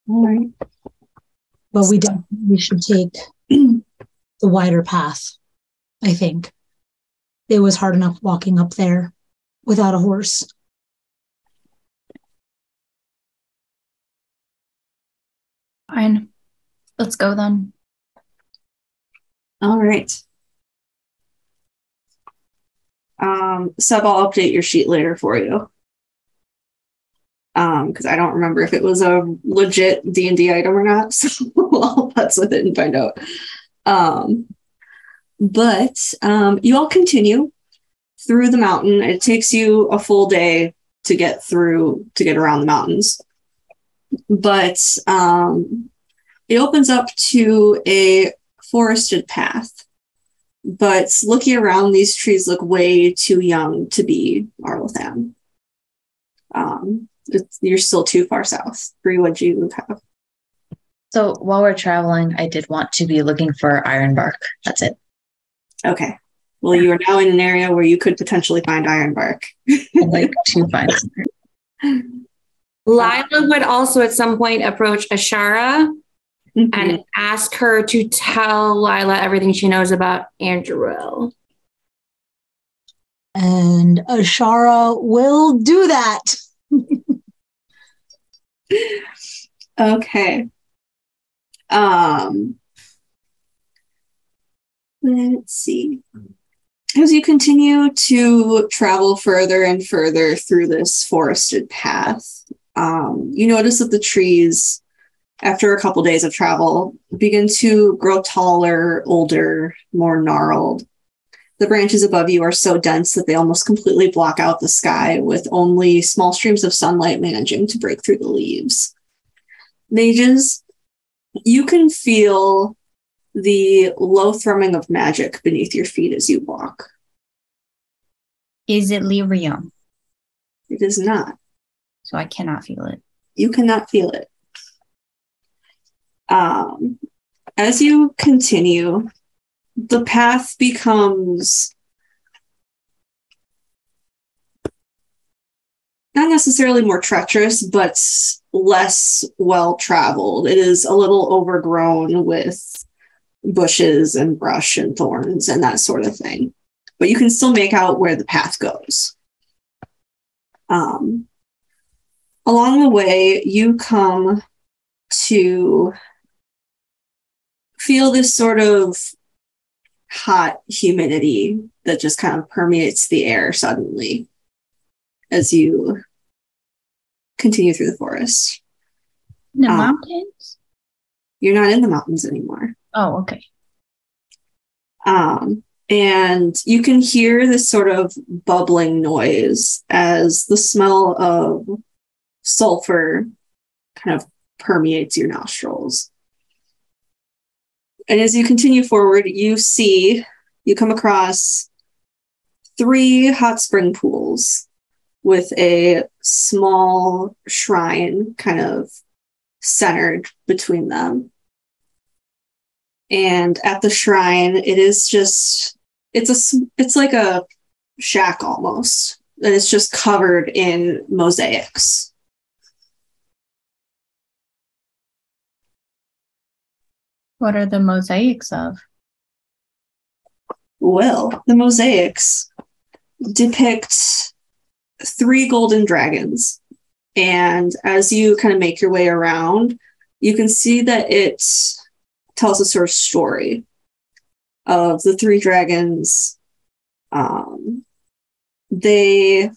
All right. But we should take the wider path, I think. It was hard enough walking up there without a horse. Fine. Let's go then. All right. Seb, I'll update your sheet later for you. Because I don't remember if it was a legit D&D item or not, so I'll putz with it and find out. But you all continue through the mountain. It takes you a full day to get around the mountains. But it opens up to a forested path. But looking around, these trees look way too young to be Arlathan. You're still too far south. Bree, what'd you have? So while we're traveling, I did want to be looking for ironbark. That's it. Okay. Well, you are now in an area where you could potentially find ironbark. I'd like to find some. Lila would also at some point approach Ashara and ask her to tell Lila everything she knows about Andrew. And Ashara will do that. Okay. Let's see. As you continue to travel further and further through this forested path, you notice that the trees, after a couple days of travel, begin to grow taller, older, more gnarled. The branches above you are so dense that they almost completely block out the sky, with only small streams of sunlight managing to break through the leaves. Mages, you can feel the low thrumming of magic beneath your feet as you walk. Is it lyrium? It is not. So I cannot feel it. You cannot feel it. As you continue, the path becomes not necessarily more treacherous, but less well-traveled. It is a little overgrown with bushes and brush and thorns and that sort of thing. But you can still make out where the path goes. Along the way, you come to feel this sort of hot humidity that just kind of permeates the air suddenly as you continue through the forest. The mountains? You're not in the mountains anymore. Oh, okay. And you can hear this sort of bubbling noise as the smell of sulfur kind of permeates your nostrils. And as you continue forward, you come across 3 hot spring pools with a small shrine kind of centered between them. And at the shrine, it is just it's like a shack almost. And it's just covered in mosaics. What are the mosaics of? Well, the mosaics depict 3 golden dragons. And as you kind of make your way around, you can see that it tells a sort of story of the 3 dragons. It's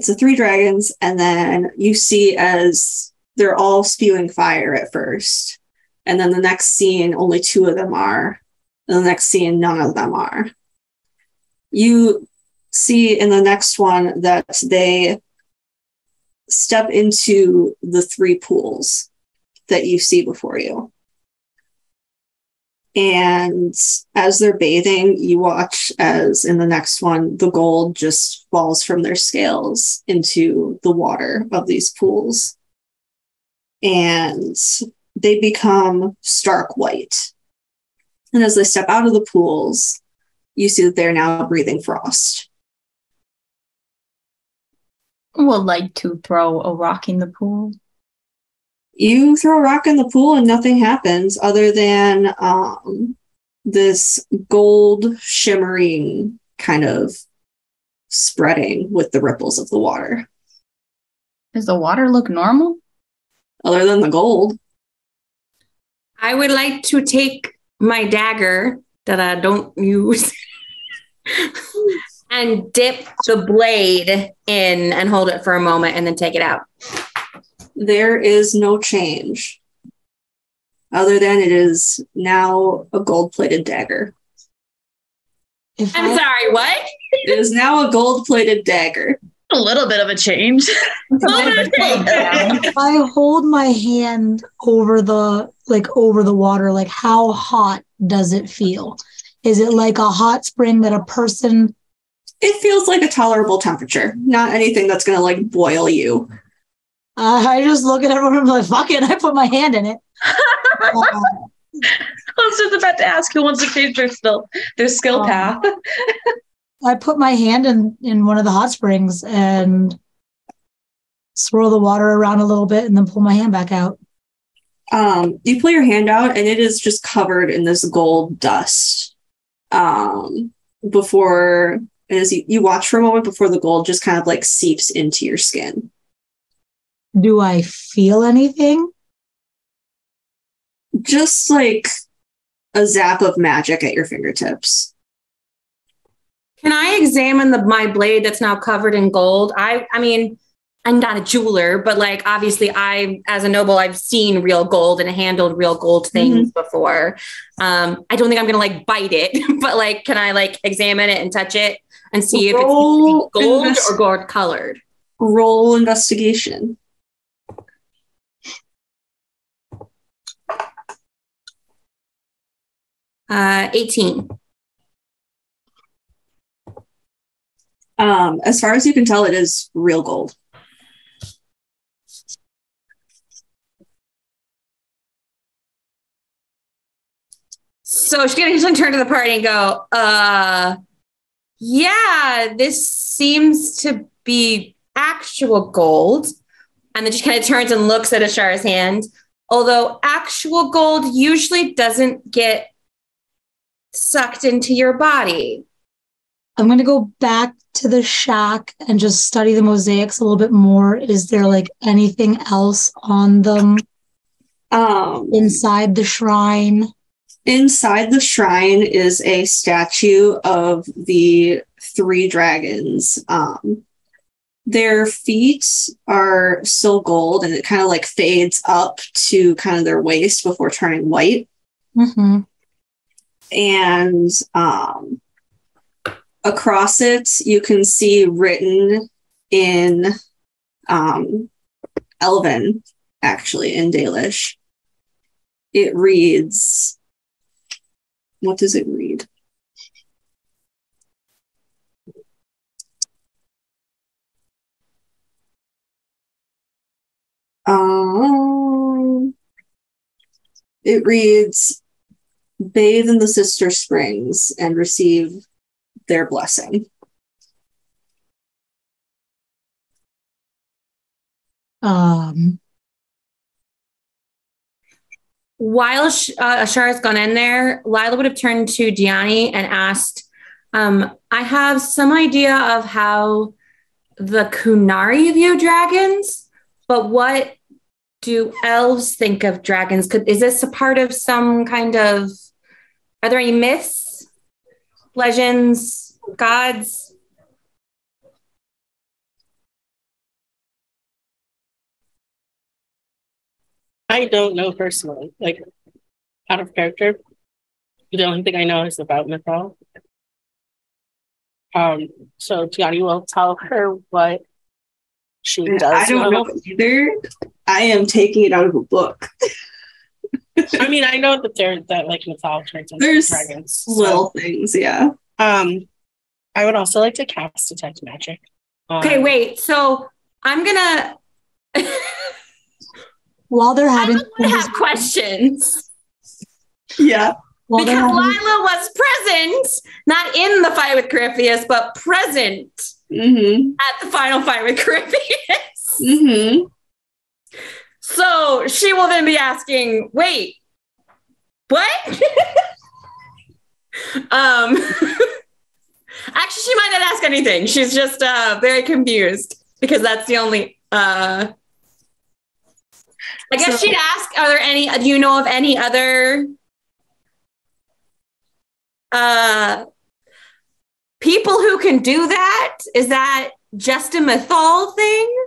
the 3 dragons, and then you see as they're all spewing fire at first. And then the next scene, only 2 of them are. And the next scene, none of them are. You see in the next one that they step into the 3 pools that you see before you. And as they're bathing, you watch as in the next one, the gold just falls from their scales into the water of these pools. And they become stark white. And as they step out of the pools, you see that they're now breathing frost. Would like to throw a rock in the pool. You throw a rock in the pool and nothing happens other than this gold shimmering kind of spreading with the ripples of the water. Does the water look normal? Other than the gold. I would like to take my dagger that I don't use and dip the blade in and hold it for a moment and then take it out. There is no change other than it is now a gold-plated dagger. I'm sorry, what? It is now a gold-plated dagger. A little bit of a change. I hold my hand over the water. Like, how hot does it feel? Is it like a hot spring that a person? It feels like a tolerable temperature, not anything that's going to like boil you. I just look at everyone and I'm like, fuck it. I put my hand in it. I was just about to ask who wants to change their skill path. I put my hand in one of the hot springs and swirl the water around a little bit and then pull my hand back out. You pull your hand out and it is just covered in this gold dust. Before, as you watch for a moment before the gold just kind of like seeps into your skin. Do I feel anything? Just like a zap of magic at your fingertips. Can I examine my blade that's now covered in gold? I mean, I'm not a jeweler, but like obviously as a noble, I've seen real gold and handled real gold things before. I don't think I'm gonna like bite it, but like, can I like examine it and touch it and see if it's gold or gold colored? Roll investigation. 18. As far as you can tell, it is real gold. So she's gonna turn to the party and go, yeah, this seems to be actual gold. And then she kind of turns and looks at Ashara's hand. Although actual gold usually doesn't get sucked into your body. I'm going to go back to the shack and just study the mosaics a little bit more. Is there like anything else on them inside the shrine? Inside the shrine is a statue of the 3 dragons. Their feet are still gold and it kind of like fades up to kind of their waist before turning white. Mm-hmm. And across it, you can see written in Elvhen, actually, in Dalish. It reads, what does it read? It reads, bathe in the sister springs and receive their blessing. While Ashara's gone in there, Lila would have turned to Gianni and asked, I have some idea of how the Kunari view dragons, but what do elves think of dragons? Is this a part of some kind of, are there any myths, legends, gods? I don't know personally. Like, out of character, the only thing I know is about Mythal. So Gianni will tell her what she does. I don't know either. I am taking it out of a book. I mean, I know that like Mythal turns into There's dragons. Little things, yeah. I would also like to cast Detect Magic. Okay, wait. So I'm gonna. While they're having, I have questions. Yeah. Because Lila was present, not in the fight with Corypheus, but present at the final fight with Corypheus. Mm-hmm. So she will then be asking, wait, what? Actually, she might not ask anything. She's just very confused because that's the only... I guess she'd ask, do you know of any other people who can do that? Is that just a Mythal thing?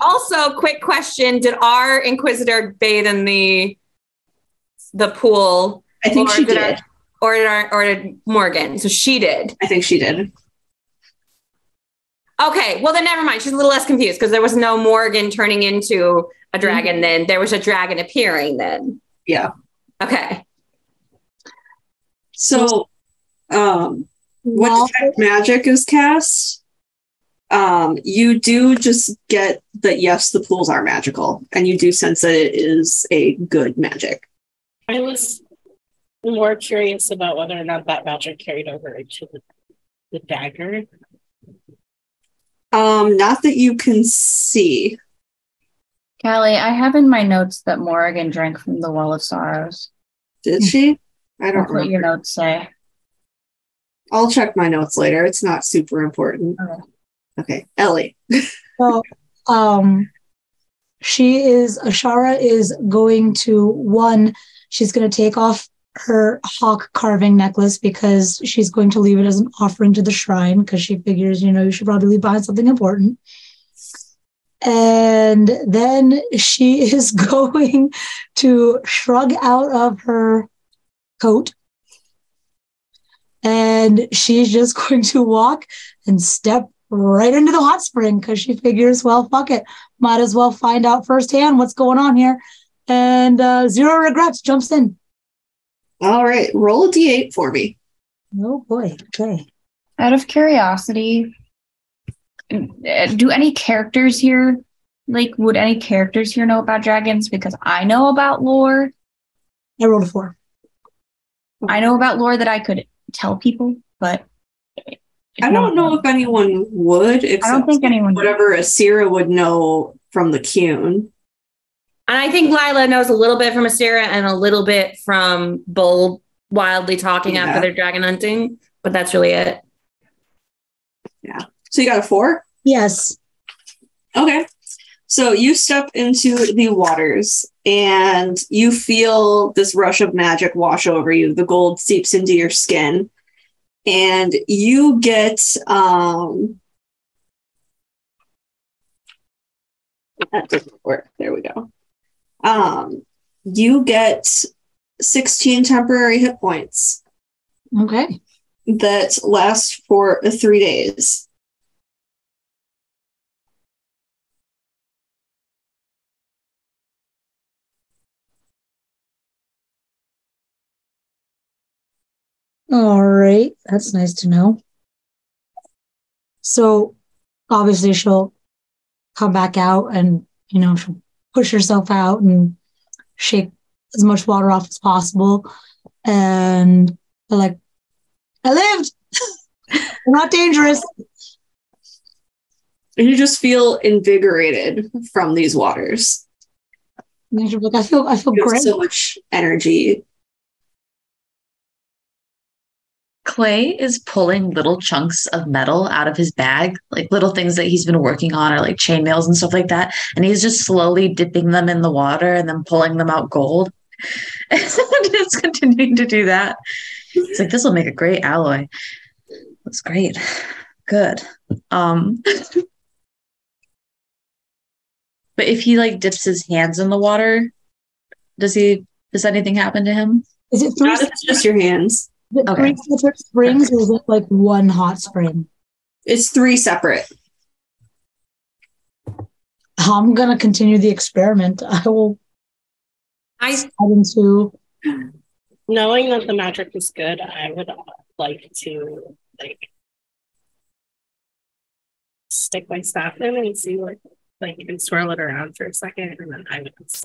Also, quick question, did our Inquisitor bathe in the pool? I think she did. Or did Morgan? So she did. I think she did. Okay, well then never mind. She's a little less confused because there was no Morgan turning into a dragon then. There was a dragon appearing then. Yeah. Okay. So, when Detect Magic is cast, you do just get that, yes, the pools are magical, and you do sense that it is a good magic. I was more curious about whether or not that magic carried over into the dagger. Not that you can see. Callie, I have in my notes that Morrigan drank from the Well of Sorrows. Did she? I don't That's what your remember. notes say. I'll check my notes later. It's not super important. Okay. Ellie. So, Ashara is going to, she's going to take off her hawk carving necklace because she's going to leave it as an offering to the shrine because she figures, you should probably leave behind something important. And then she is going to shrug out of her coat and she's just going to walk and step right into the hot spring because she figures, well, fuck it. Might as well find out firsthand what's going on here. And zero regrets, jumps in. All right. Roll a d8 for me. Oh, boy. Okay. Out of curiosity, do any characters here, would any characters here know about dragons? Because I know about lore. I rolled a 4. I know about lore that I could tell people, but I don't know if anyone would, except I don't think anyone whatever Asira would know from the Cune. And I think Lila knows a little bit from Asira and a little bit from Bull wildly talking after their dragon hunting, but that's really it. Yeah. So you got a 4? Yes. Okay. So you step into the waters and you feel this rush of magic wash over you. The gold seeps into your skin and you get that doesn't work. There we go. You get 16 temporary hit points. Okay. That last for 3 days. All right. That's nice to know. So obviously she'll come back out and, she'll push herself out and shake as much water off as possible. And they're like, I lived. We're not dangerous. And you just feel invigorated from these waters. And she'll be like, I feel You have great. so much energy. Clay is pulling little chunks of metal out of his bag, like little things that he's been working on, or like chainmails and stuff like that. And he's just slowly dipping them in the water and then pulling them out gold. And it's continuing to do that. It's like, this will make a great alloy. That's great. Good. But if he like dips his hands in the water, does anything happen to him? Is it three? Not if it's just your hands. Three separate springs, or is it like one hot spring? It's 3 separate. I'm gonna continue the experiment. I will slide into. Knowing that the magic is good, I would like to stick my staff in and see what you can swirl it around for a second, and then I would just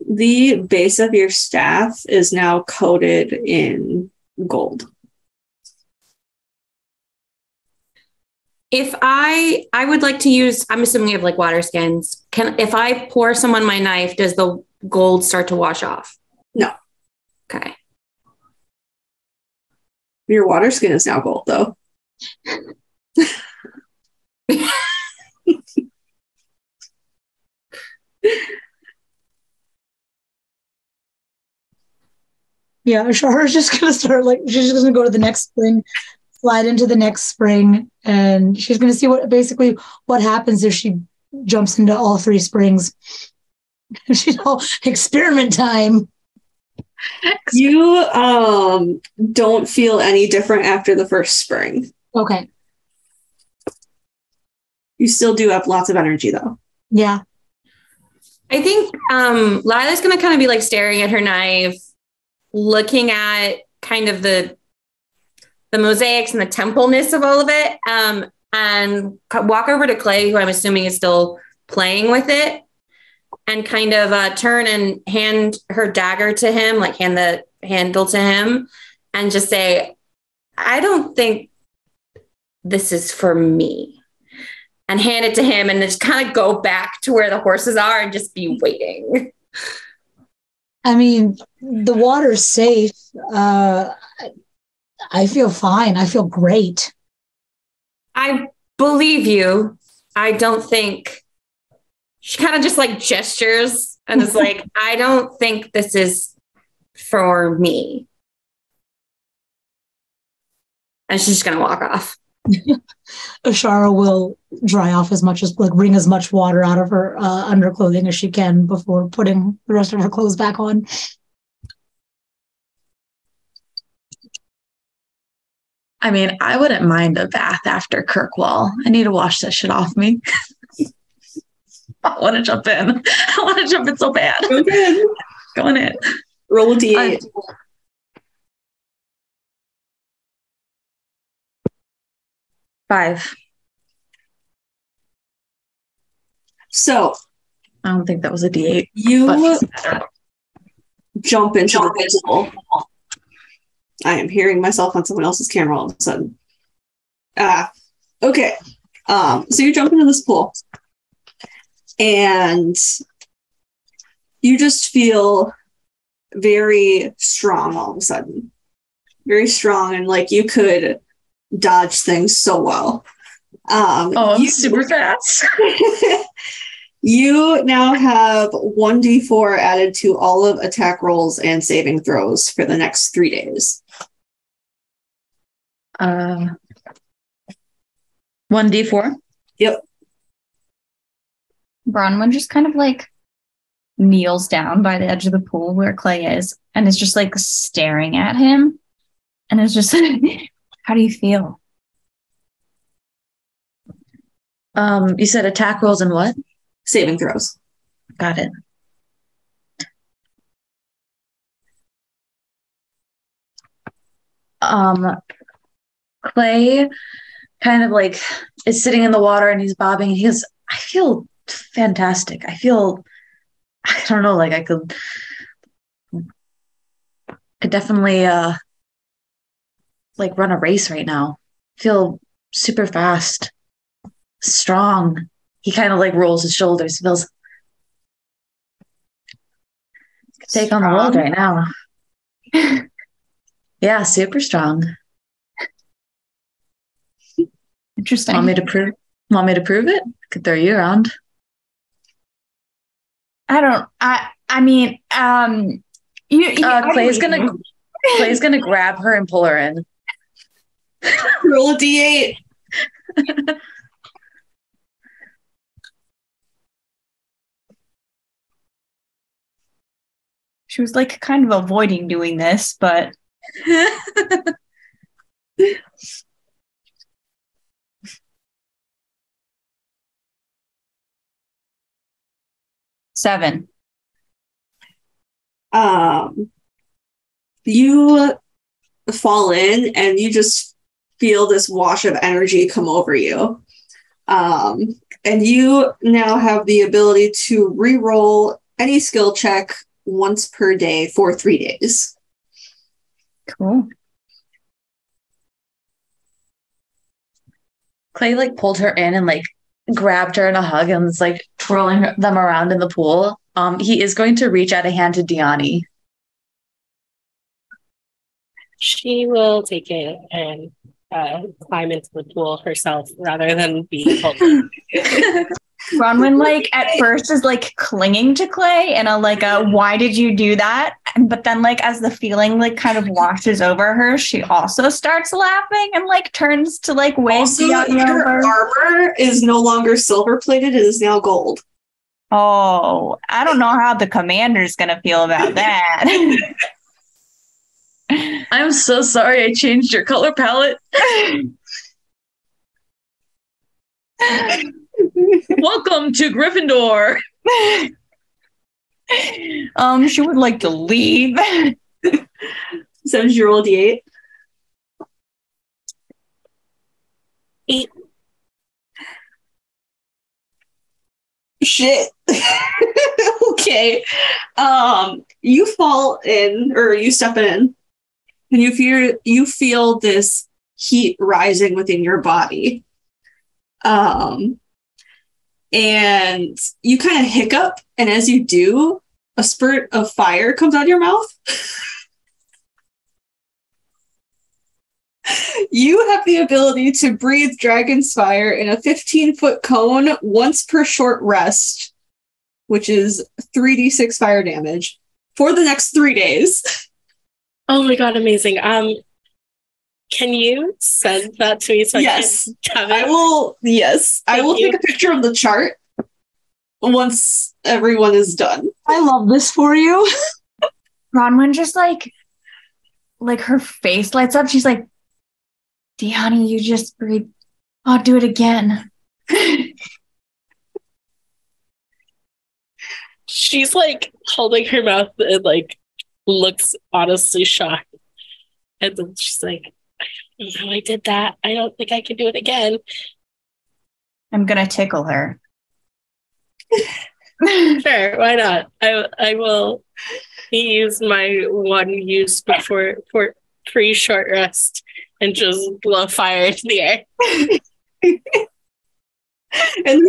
The base of your staff is now coated in gold. If I would like to use, I'm assuming you have like water skins. If I pour some on my knife, does the gold start to wash off? No. Okay. Your water skin is now gold, though. Yeah, Ashara's just gonna start she's just gonna go to the next spring, slide into the next spring, and she's gonna see what happens if she jumps into all 3 springs. She's all experiment time. You don't feel any different after the first spring. Okay. You still do have lots of energy, though. Yeah. I think Lila's going to kind of be like staring at her knife, looking at kind of the mosaics and the templeness of all of it, and walk over to Clay, who I'm assuming is still playing with it, and kind of turn and hand her dagger to him, like hand the handle to him, and just say, I don't think this is for me. And hand it to him and just kind of go back to where the horses are and just be waiting. I mean, the water's safe. I feel fine. I feel great. I believe you. I don't think... She kind of just like gestures and is like, I don't think this is for me. And she's just going to walk off. Ashara will dry off bring as much water out of her underclothing as she can before putting the rest of her clothes back on. I mean, I wouldn't mind a bath after Kirkwall. I need to wash that shit off me. I want to jump in. I want to jump in so bad. Okay. Going in. Roll a d8. Five. So I don't think that was a D8. you jump into the pool. I am hearing myself on someone else's camera all of a sudden. Okay. So you jump into this pool and you just feel very strong all of a sudden. Very strong, and like you could dodge things so well. I'm super fast. You now have 1d4 added to all of attack rolls and saving throws for the next 3 days. 1d4? Yep. Bronwyn just kind of like kneels down by the edge of the pool where Clay is and is just like staring at him and is just like, how do you feel? You said attack rolls and what? Saving throws. Got it. Clay kind of like is sitting in the water and he's bobbing. He goes, I feel fantastic. I don't know, like I could definitely like run a race right now. I feel super fast, strong. He kind of like rolls his shoulders, feels take on the world right now. Yeah, super strong. Interesting. Want me to prove it? Could throw you around. I mean, Clay's gonna grab her and pull her in. Roll a d8. She was like kind of avoiding doing this, but 7. You fall in and you just feel this wash of energy come over you. And you now have the ability to re-roll any skill check once per day for 3 days. Cool. Clay like pulled her in and like grabbed her in a hug and was like twirling them around in the pool. He is going to reach out a hand to Diani. She will take it and climb into the pool herself rather than be pulled in. Bronwyn, like, at first is like clinging to Clay and why did you do that? But then, like, as the feeling like kind of washes over her, she also starts laughing and like turns to like wave Diani her over. armor is no longer silver plated, it is now gold. Oh, I don't know how the commander's gonna feel about that. I'm so sorry I changed your color palette. Welcome to Gryffindor. She would like to leave. So did you roll a d8? 8. Shit. Okay. You fall in, or you step in, and you feel this heat rising within your body. And you kind of hiccup, and as you do, a spurt of fire comes out of your mouth. You have the ability to breathe dragon's fire in a 15-foot cone once per short rest, which is 3d6 fire damage for the next 3 days. Oh my god, amazing. Can you send that to me so Yes, I can have it? I will. Yes, I will take a picture of the chart once everyone is done. I love this for you. Bronwyn just like her face lights up. She's like, Diani, you just breathe. I'll do it again. She's like holding her mouth and like looks honestly shocked. And then she's like, I don't know how I did that. I don't think I can do it again. I'm gonna tickle her. Sure, why not? I will use my one use before for 3 short rest and just blow fire into the air. And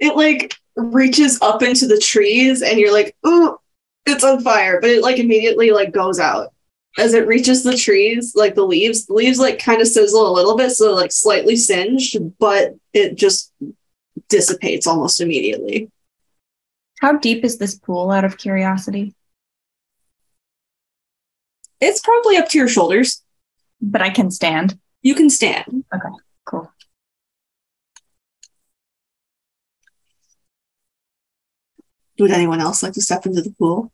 it like reaches up into the trees, and you're like, ooh, it's on fire, but it like immediately like goes out. As it reaches the trees, like the leaves like kind of sizzle a little bit, so like slightly singed, but it just dissipates almost immediately. How deep is this pool, out of curiosity? It's probably up to your shoulders. But I can stand. You can stand. Okay, cool. Would anyone else like to step into the pool?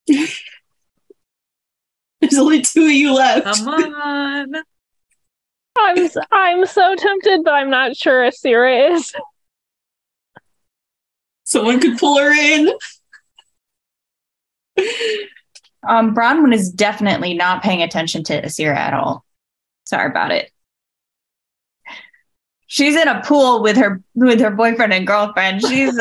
There's only 2 of you left. Come on. I'm so tempted, but I'm not sure Asira is. Someone could pull her in. Bronwyn is definitely not paying attention to Asira at all. Sorry about it. she's in a pool with her boyfriend and girlfriend. She's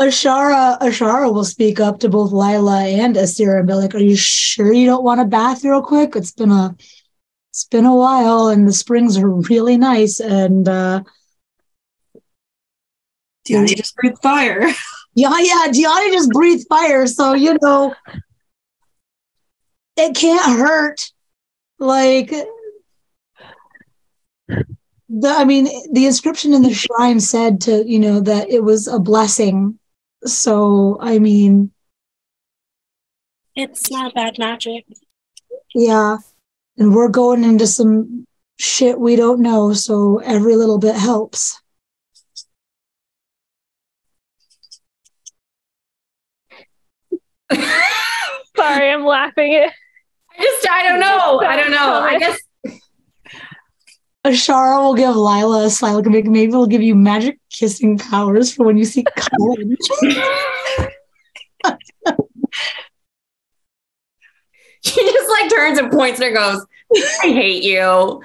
Ashara will speak up to both Lila and Asira and be like, "Are you sure you don't want a bath real quick? It's been a while, and the springs are really nice." And Diani just breathed fire. yeah, Diani just breathed fire, so it can't hurt. Like the inscription in the shrine said that it was a blessing. So, It's not bad magic. yeah. And we're going into some shit we don't know, so every little bit helps. Sorry, I'm laughing. I don't know. I guess Ashara will give Lila a sly look. Maybe we'll give you magic kissing powers for when you see Colin. she just like turns and points and goes, "I hate you."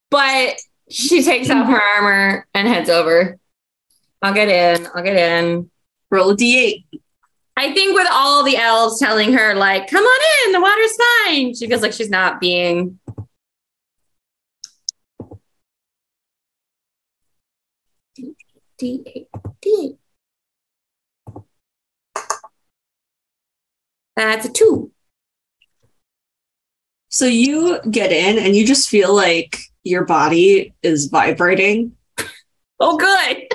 But she takes off her armor and heads over. I'll get in. Roll a d8. I think with all the elves telling her, like, "Come on in, the water's fine," she feels like she's not being... D8. That's a 2. So you get in and you just feel like your body is vibrating. Oh, good.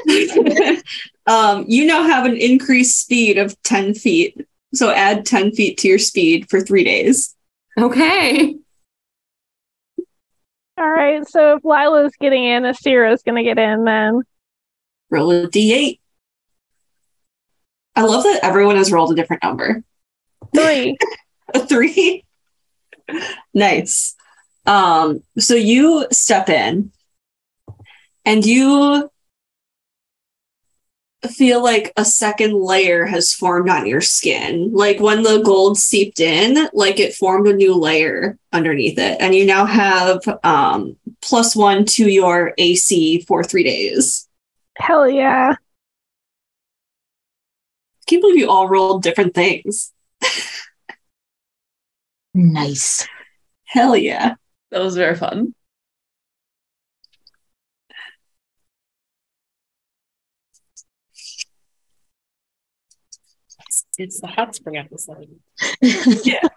You now have an increased speed of 10 feet. So add 10 feet to your speed for 3 days. Okay. All right, so if Lila's getting in, Asira's going to get in then. Roll a d8. I love that everyone has rolled a different number. 3. A 3? Nice. So you step in and you feel like a second layer has formed on your skin. Like when the gold seeped in, like it formed a new layer underneath it. And you now have +1 to your AC for 3 days. Hell yeah. Can't believe you all rolled different things. Nice. Hell yeah. That was very fun. It's the hot spring episode. Yeah.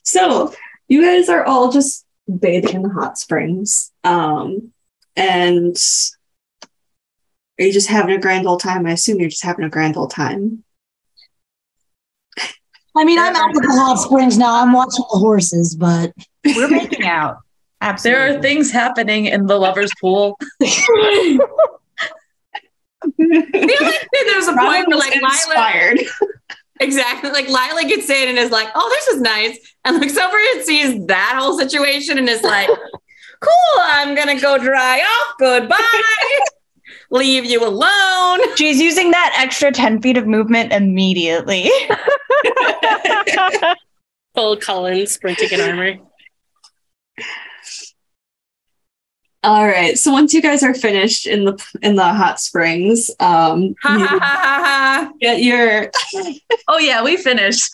So you guys are all just bathing in the hot springs. And are you just having a grand old time? I assume you're just having a grand old time. I'm out at the hot springs now. I'm watching the horses, but We're making out. Absolutely. There are things happening in the lovers' pool. I feel like there's a point where like inspired. Exactly. Like Lila gets in and is like, "Oh, this is nice," and looks over and sees that whole situation and is like, "Cool, I'm gonna go dry off. Goodbye. Leave you alone." She's using that extra 10 feet of movement immediately. Full Colin sprinting in armor. All right. So once you guys are finished in the hot springs, Ha ha ha ha. get your Oh yeah, we finished.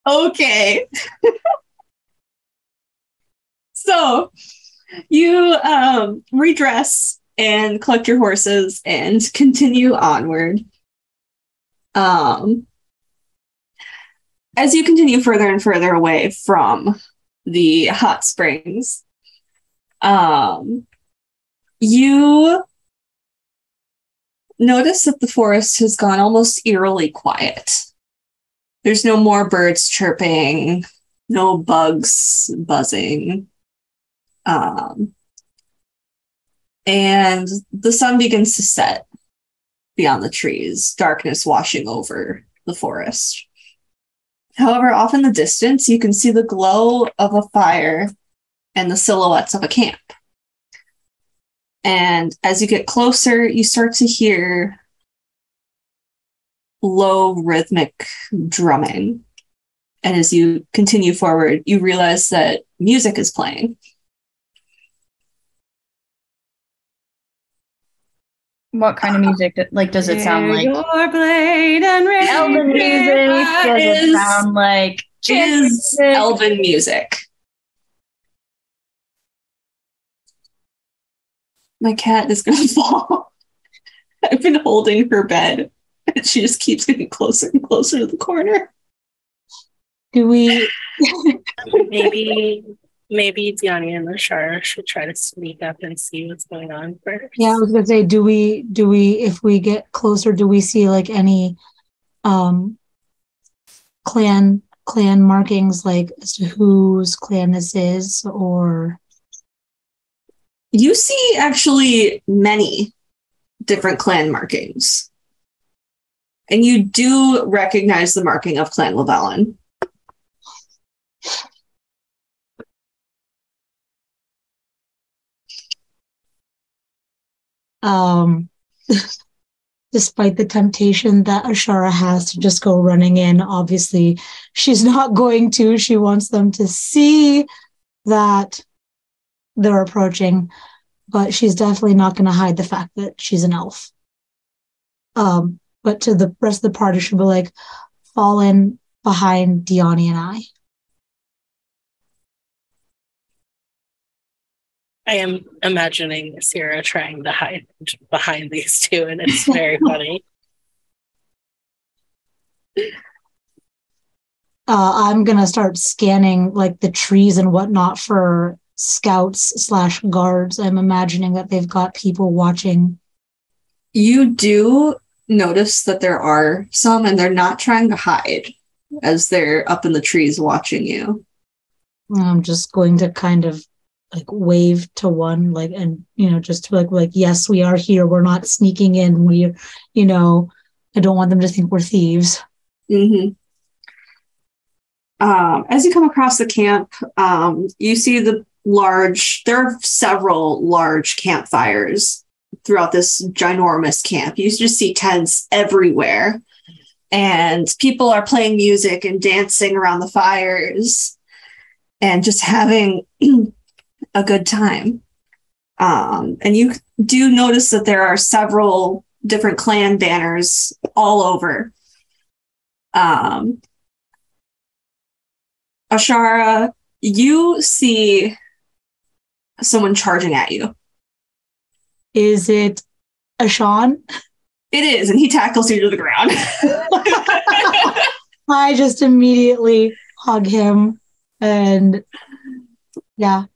okay. So you redress and collect your horses and continue onward. As you continue further and further away from the hot springs, you notice that the forest has gone almost eerily quiet. There's no more birds chirping, no bugs buzzing. And the sun begins to set beyond the trees, darkness washing over the forest. However, off in the distance, you can see the glow of a fire and the silhouettes of a camp. And as you get closer, you start to hear low rhythmic drumming. And as you continue forward, you realize that music is playing. What kind of music? Does it sound like Your blade and Elven music? Does it sound like is Elven music? My cat is going to fall. I've been holding her bed, and she just keeps getting closer and closer to the corner. Do we? Maybe Diani and Ashara should try to sneak up and see what's going on first. Yeah, I was gonna say, do we? If we get closer, do we see like any clan markings, like as to whose clan this is, or? You see actually many different clan markings. And you do recognize the marking of Clan Llewellyn. Despite the temptation that Ashara has to just go running in, obviously she's not going to. She wants them to see that they're approaching, but she's definitely not going to hide the fact that she's an elf. But to the rest of the party, she'll be like, fall in behind Diani and I. I am imagining Sarah trying to hide behind these two, and it's very funny. I'm going to start scanning like the trees and whatnot for scouts/guards. I'm imagining that they've got people watching. You do notice that there are some, and they're not trying to hide as they're up in the trees watching you. I'm just going to kind of like wave to one, like, and just to like yes, we are here. We're not sneaking in. I don't want them to think we're thieves. Mm-hmm. As you come across the camp, you see there are several large campfires throughout this ginormous camp. You just see tents everywhere, and people are playing music and dancing around the fires and just having a good time. And you do notice that there are several different clan banners all over. Ashara, you see someone charging at you. Is it Ashan? It is, and he tackles you to the ground. I just immediately hug him, and yeah.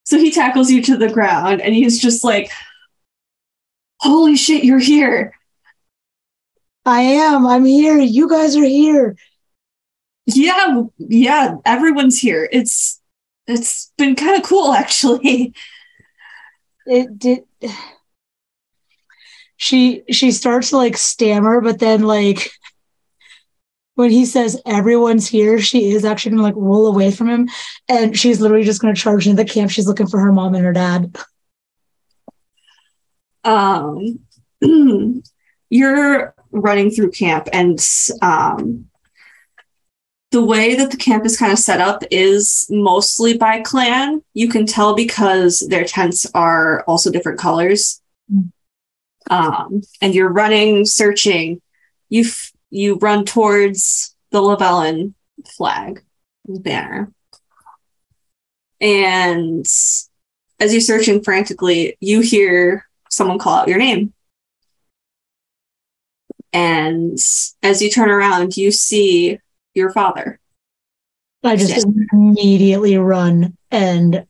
So he tackles you to the ground, and he's just like, holy shit, you're here. I'm here. You guys are here. Yeah, everyone's here. It's been kind of cool, actually. It did. She starts to like stammer, but then like when he says everyone's here, she is actually gonna like roll away from him, and she's literally just gonna charge into the camp. She's looking for her mom and her dad. You're running through camp, and the way that the camp is kind of set up is mostly by clan. You can tell because their tents are also different colors. And you're running, searching. You run towards the Llewellyn flag banner. And as you're searching frantically, you hear someone call out your name. And as you turn around, you see your father. I just immediately run and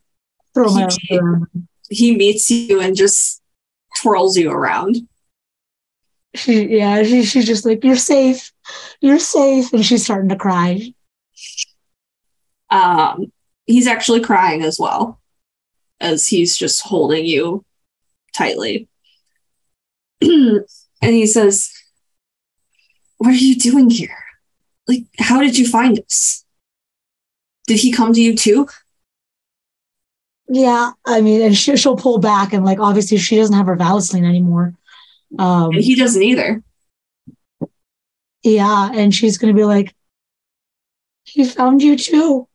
throw my arms around him. He meets you and just twirls you around. She's just like, you're safe, and she's starting to cry. He's actually crying as well, as he's just holding you tightly. And he says, what are you doing here? Like, how did you find us? Did he come to you too? Yeah, I mean, and she'll pull back, and like obviously she doesn't have her Valicine anymore. And he doesn't either. Yeah, and she's going to be like, he found you too.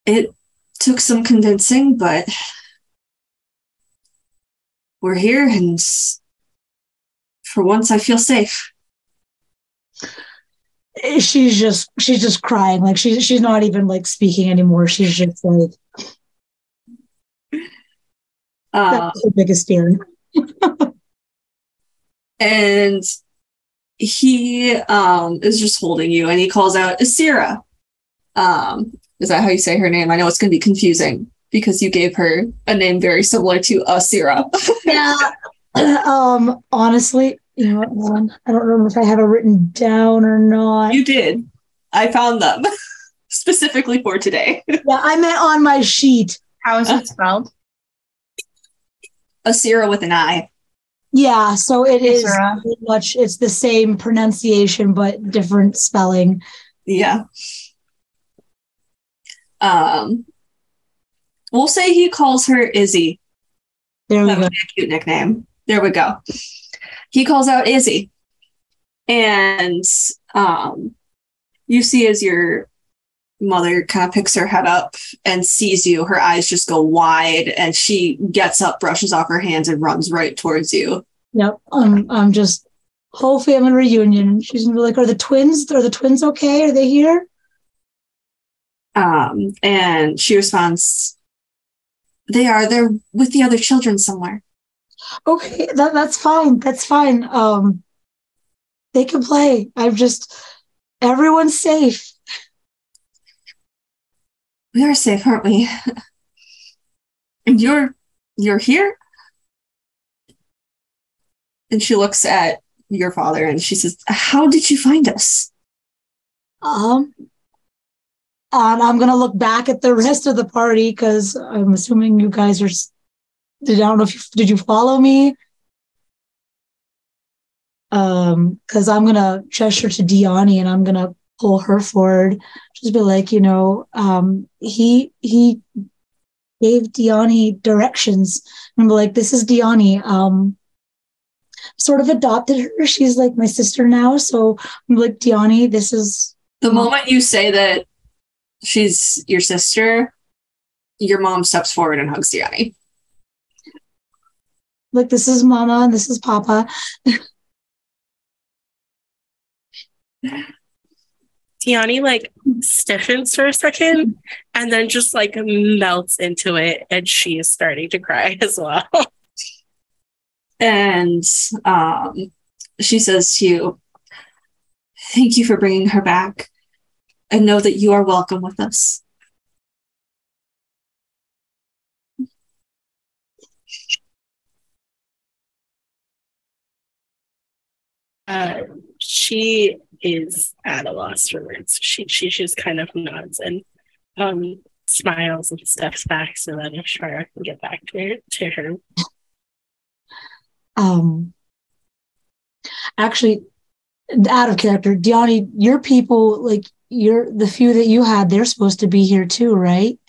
It took some convincing, but we're here, and for once I feel safe. She's just crying. Like she's not even like speaking anymore. She's just like that's her biggest fear. And he is just holding you, and he calls out Asira. Is that how you say her name? I know it's going to be confusing because you gave her a name very similar to Asira. Yeah. Honestly, you know what, Ellen? I don't remember if I have it written down or not. You did. I found them specifically for today. Yeah, I meant on my sheet. How is it spelled? Asira with an I. Yeah, so it is Asira. pretty much, it's the same pronunciation but different spelling. Yeah. We'll say he calls her Izzy. There we That go. would be a cute nickname. There we go. He calls out Izzy. And you see as your mother kind of picks her head up and sees you, her eyes just go wide, and she gets up, brushes off her hands, and runs right towards you. Yep. I'm just whole family reunion. She's gonna be like, are the twins okay? Are they here? And she responds, they're with the other children somewhere. Okay, that's fine. That's fine. They can play. Everyone's safe. We are safe, aren't we? And you're here? And she looks at your father and she says, how did you find us? And I'm gonna look back at the rest of the party because I'm assuming you guys are. I don't know if did you follow me? Because I'm gonna gesture to Diani and I'm gonna pull her forward. Just be like, he gave Diani directions. And be like, this is Diani. Sort of adopted her. She's like my sister now. So I'm like, Diani, this is the moment you say that she's your sister, your mom steps forward and hugs Diani. Like, this is Mama and this is Papa. Tiani like stiffens for a second and then just like melts into it, and she is starting to cry as well. And she says to you, thank you for bringing her back, and know that you are welcome with us. She is at a loss for words. She just kind of nods and smiles and steps back so that Ashara can get back to her. Actually, out of character, Diani, your people, like the few that you had, they're supposed to be here too, right?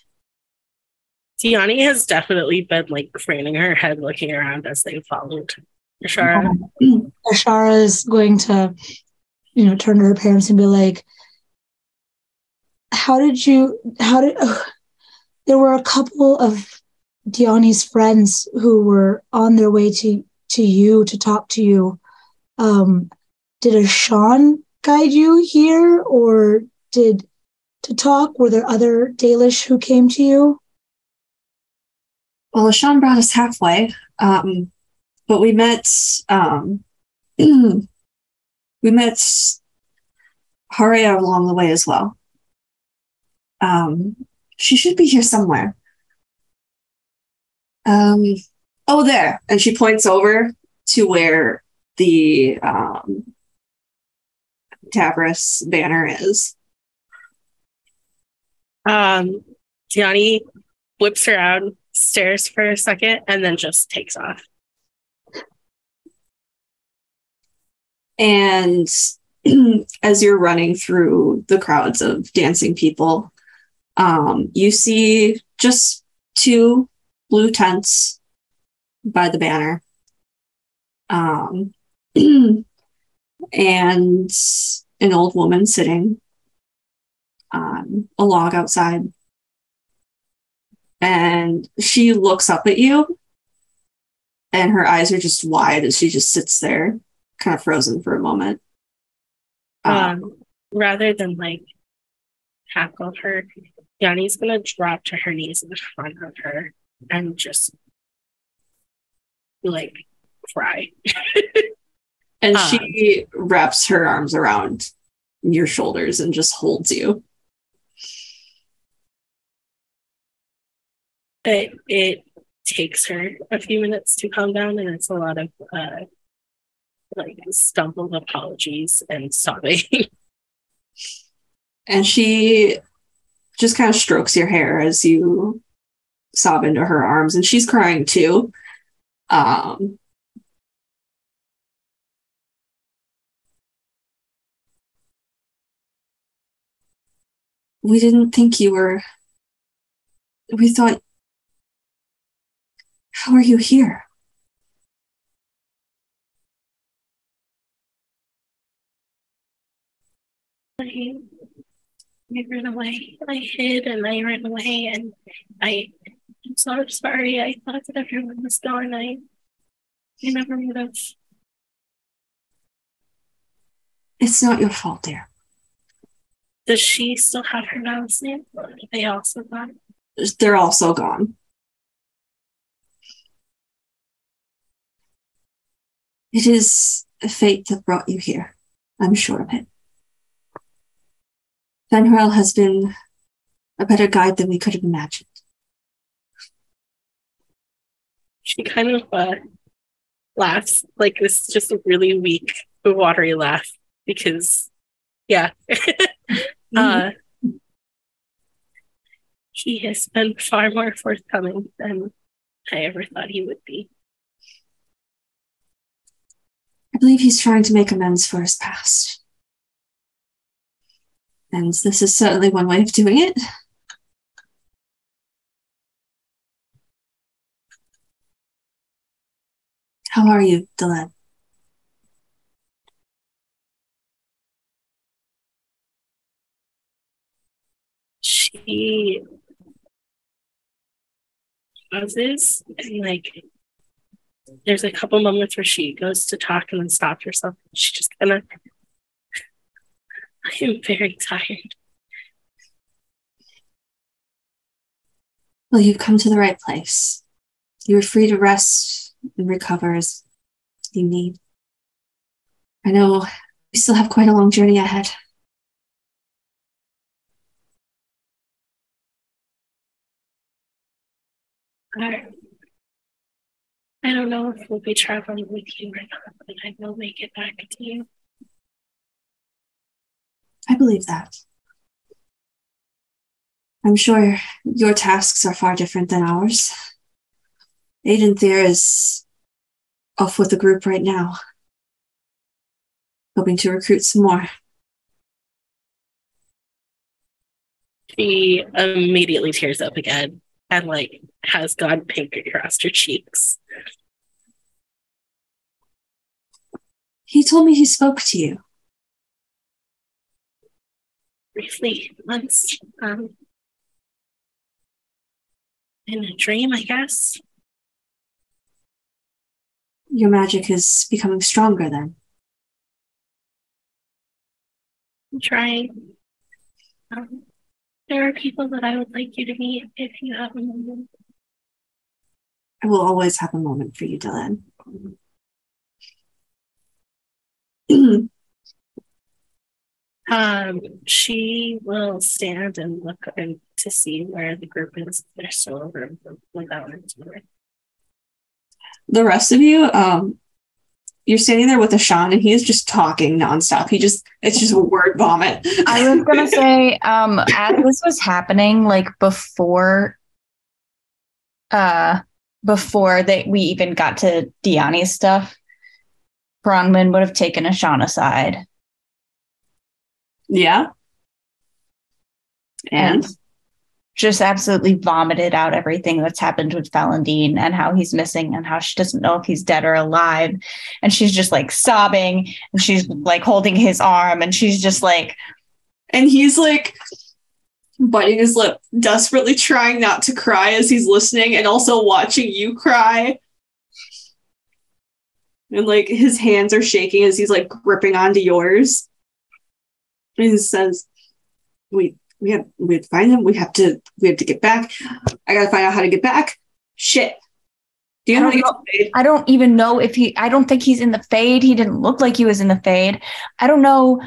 Tiani has definitely been like craning her head, looking around as they followed Ashara. Ashara is going to, turn to her parents and be like, there were a couple of Diani's friends who were on their way to you to talk to you. Did Ashan guide you here, or to talk? Were there other Dalish who came to you? Well, Ashan brought us halfway, but we met Haria along the way as well. She should be here somewhere. Oh, there. And she points over to where the Tavris banner is. Tiani whips around, stares for a second, and then just takes off. And as you're running through the crowds of dancing people, you see just two blue tents by the banner. And an old woman sitting on a log outside. And she looks up at you, and her eyes are just wide as she just sits there, kind of frozen for a moment. Rather than like tackle her, Yanni's gonna drop to her knees in front of her and just like cry. And she wraps her arms around your shoulders and just holds you. It takes her a few minutes to calm down, and it's a lot of like stumbled apologies and sobbing. And she just kind of strokes your hair as you sob into her arms, and she's crying too. We didn't think you were. We thought. How are you here? I ran away. I hid and I ran away, and I'm so sorry. I thought that everyone was gone. I never would have. It's not your fault, dear. Does she still have her mom's name? Or are they also gone? They're also gone. It is fate that brought you here. I'm sure of it. Fen'Harel has been a better guide than we could have imagined. She kind of laughs, like this just a really weak, watery laugh, because, yeah. He has been far more forthcoming than I ever thought he would be. I believe he's trying to make amends for his past. And this is certainly one way of doing it. How are you, Dylan? She pauses and like there's a couple moments where she goes to talk and then stops herself. She just kind of, I am very tired. Well, you've come to the right place. You are free to rest and recover as you need. I know we still have quite a long journey ahead. I don't know if we'll be traveling with you or not, but I will make it back to you. I believe that. I'm sure your tasks are far different than ours. Aiden Thayer is off with the group right now, hoping to recruit some more. She immediately tears up again and like has gone pink across her cheeks. He told me he spoke to you. Briefly, once, in a dream, I guess. Your magic is becoming stronger then. I'm trying. There are people that I would like you to meet if you have a moment. I will always have a moment for you, Dylan. She will stand and look and to see where the group is. There's still a room without it. The rest of you, you're standing there with Ashan, and he is just talking nonstop. It's just a word vomit. I was gonna say, as this was happening, like before we even got to Diani's stuff, Bronwyn would have taken Ashan aside. Yeah. And just absolutely vomited out everything that's happened with Valentin and how he's missing and how she doesn't know if he's dead or alive. And she's just like sobbing and she's like holding his arm and she's just like, and he's like biting his lip, desperately trying not to cry as he's listening and also watching you cry. And like his hands are shaking as he's like gripping onto yours. And he says, we have to find him. We have to get back. I gotta find out how to get back. Shit. Do you know how to get to the Fade? I don't even know if I don't think he's in the Fade. He didn't look like he was in the Fade. I don't know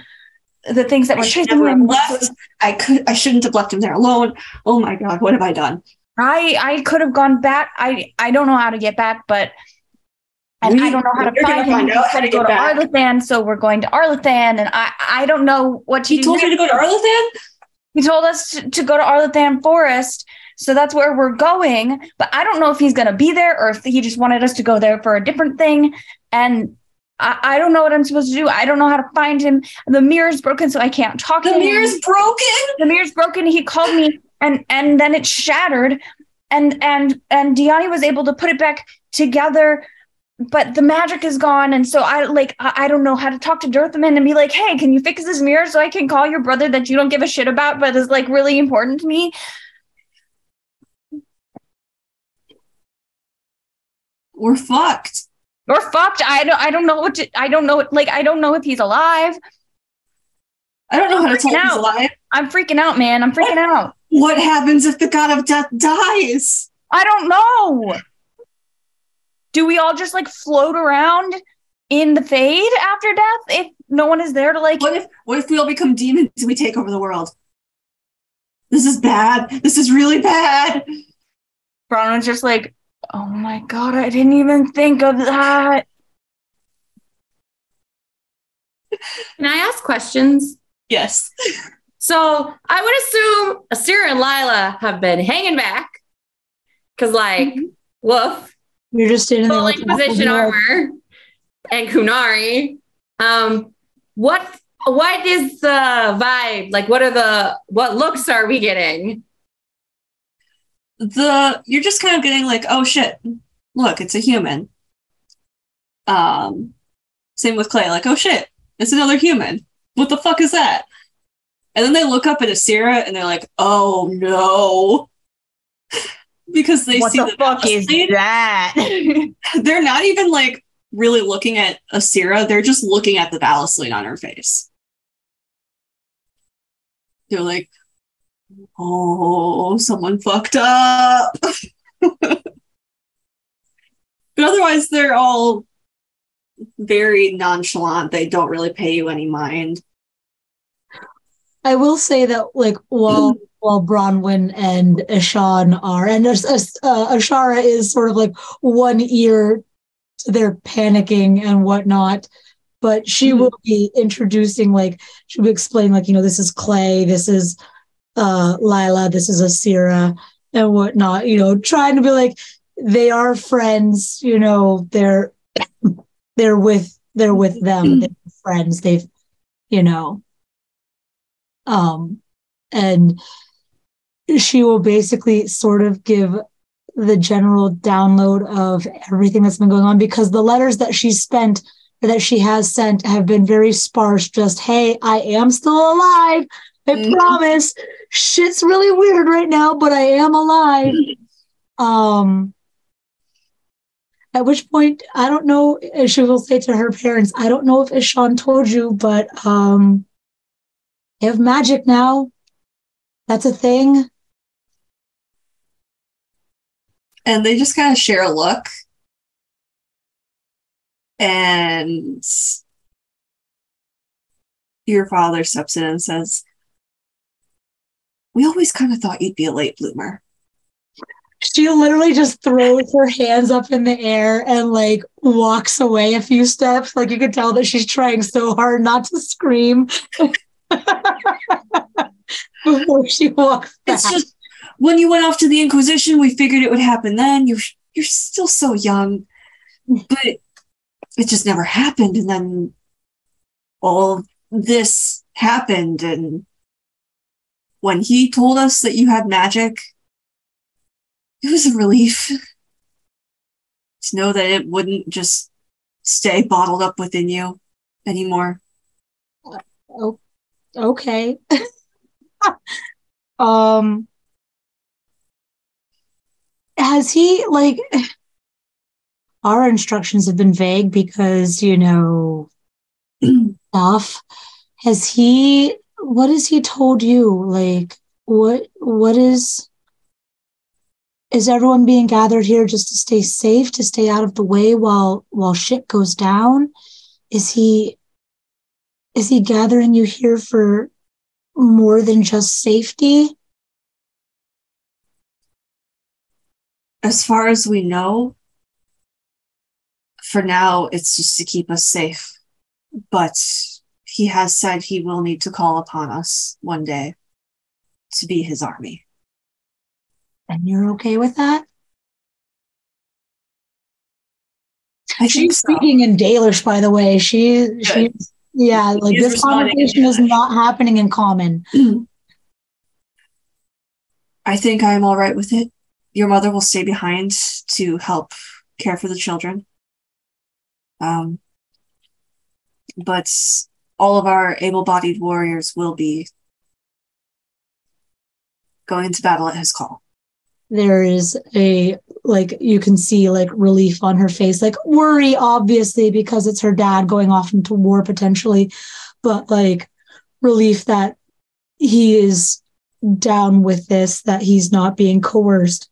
the things that were chasing him. Left. I shouldn't have left him there alone. Oh my God, what have I done? I could have gone back. I don't know how to get back, but I don't know how to find him. Find out how to go get back. to Arlathan, so we're going to Arlathan, and I don't know what to do. He told you to go to Arlathan? He told us to go to Arlathan Forest, so that's where we're going. But I don't know if he's going to be there or if he just wanted us to go there for a different thing. And I don't know what I'm supposed to do. I don't know how to find him. The mirror's broken, so I can't talk to him. The mirror's broken? The mirror's broken. He called me, and then it shattered. And Diani was able to put it back together, but the magic is gone. And so I don't know how to talk to Dirthaman and be like, hey, can you fix this mirror so I can call your brother that you don't give a shit about, but is like really important to me? We're fucked. We're fucked. I don't know what to, I don't know. Like, I don't know if he's alive. I don't know how to tell if he's alive. I'm freaking out, man. I'm freaking out. What happens if the God of Death dies? I don't know. Do we all just like float around in the Fade after death if no one is there to like? What if we all become demons and we take over the world? This is bad. This is really bad. Bronwyn's just like, oh my God, I didn't even think of that. Can I ask questions? Yes. So I would assume Asira and Lila have been hanging back because, like, woof. You're just standing there Full Inquisition armor and Kunari. What is the vibe? Like, what looks are we getting? You're just kind of getting like, oh shit, look, it's a human. Same with Clay, like, oh shit, it's another human. What the fuck is that? And then they look up at Asira and they're like, oh no. Because they see what the fuck is that? They're not even like really looking at Asira, they're just looking at the Valisline on her face. They're like, oh, someone fucked up. But otherwise, they're all very nonchalant. They don't really pay you any mind. I will say that, like, while Bronwyn and Ashan are, and Ashara is sort of like one ear to their panicking and whatnot, but she will be introducing, like, she'll be explaining, like, this is Clay, this is Lila, this is Asira, and whatnot, trying to be like, they are friends, they're with them, they're friends, they've, and she will basically sort of give the general download of everything that's been going on, because the letters that she has sent have been very sparse. Just, hey, I am still alive. I promise. Shit's really weird right now, but I am alive. At which point, I don't know, she will say to her parents, I don't know if Ishan told you, but they have magic now. That's a thing. And they just kind of share a look. And your father steps in and says, we always kind of thought you'd be a late bloomer. She literally just throws her hands up in the air and like walks away a few steps. Like, you can tell that she's trying so hard not to scream before she walks back. It's just, when you went off to the Inquisition, we figured it would happen then. You're still so young, but it just never happened. And then all this happened, and when he told us that you had magic, it was a relief to know that it wouldn't just stay bottled up within you anymore. Oh, okay. um, has he, like, our instructions have been vague because, you know, stuff. What has he told you? Like, what is everyone being gathered here just to stay safe, to stay out of the way while shit goes down? Is he gathering you here for more than just safety? As far as we know, for now, it's just to keep us safe. But he has said he will need to call upon us one day to be his army. And you're okay with that? She's speaking in Dalish, by the way. Yeah, like this conversation is not happening in common. I think I'm all right with it. Your mother will stay behind to help care for the children. But all of our able-bodied warriors will be going into battle at his call. There is you can see relief on her face, like worry, obviously, because it's her dad going off into war potentially, but relief that he is down with this, that he's not being coerced.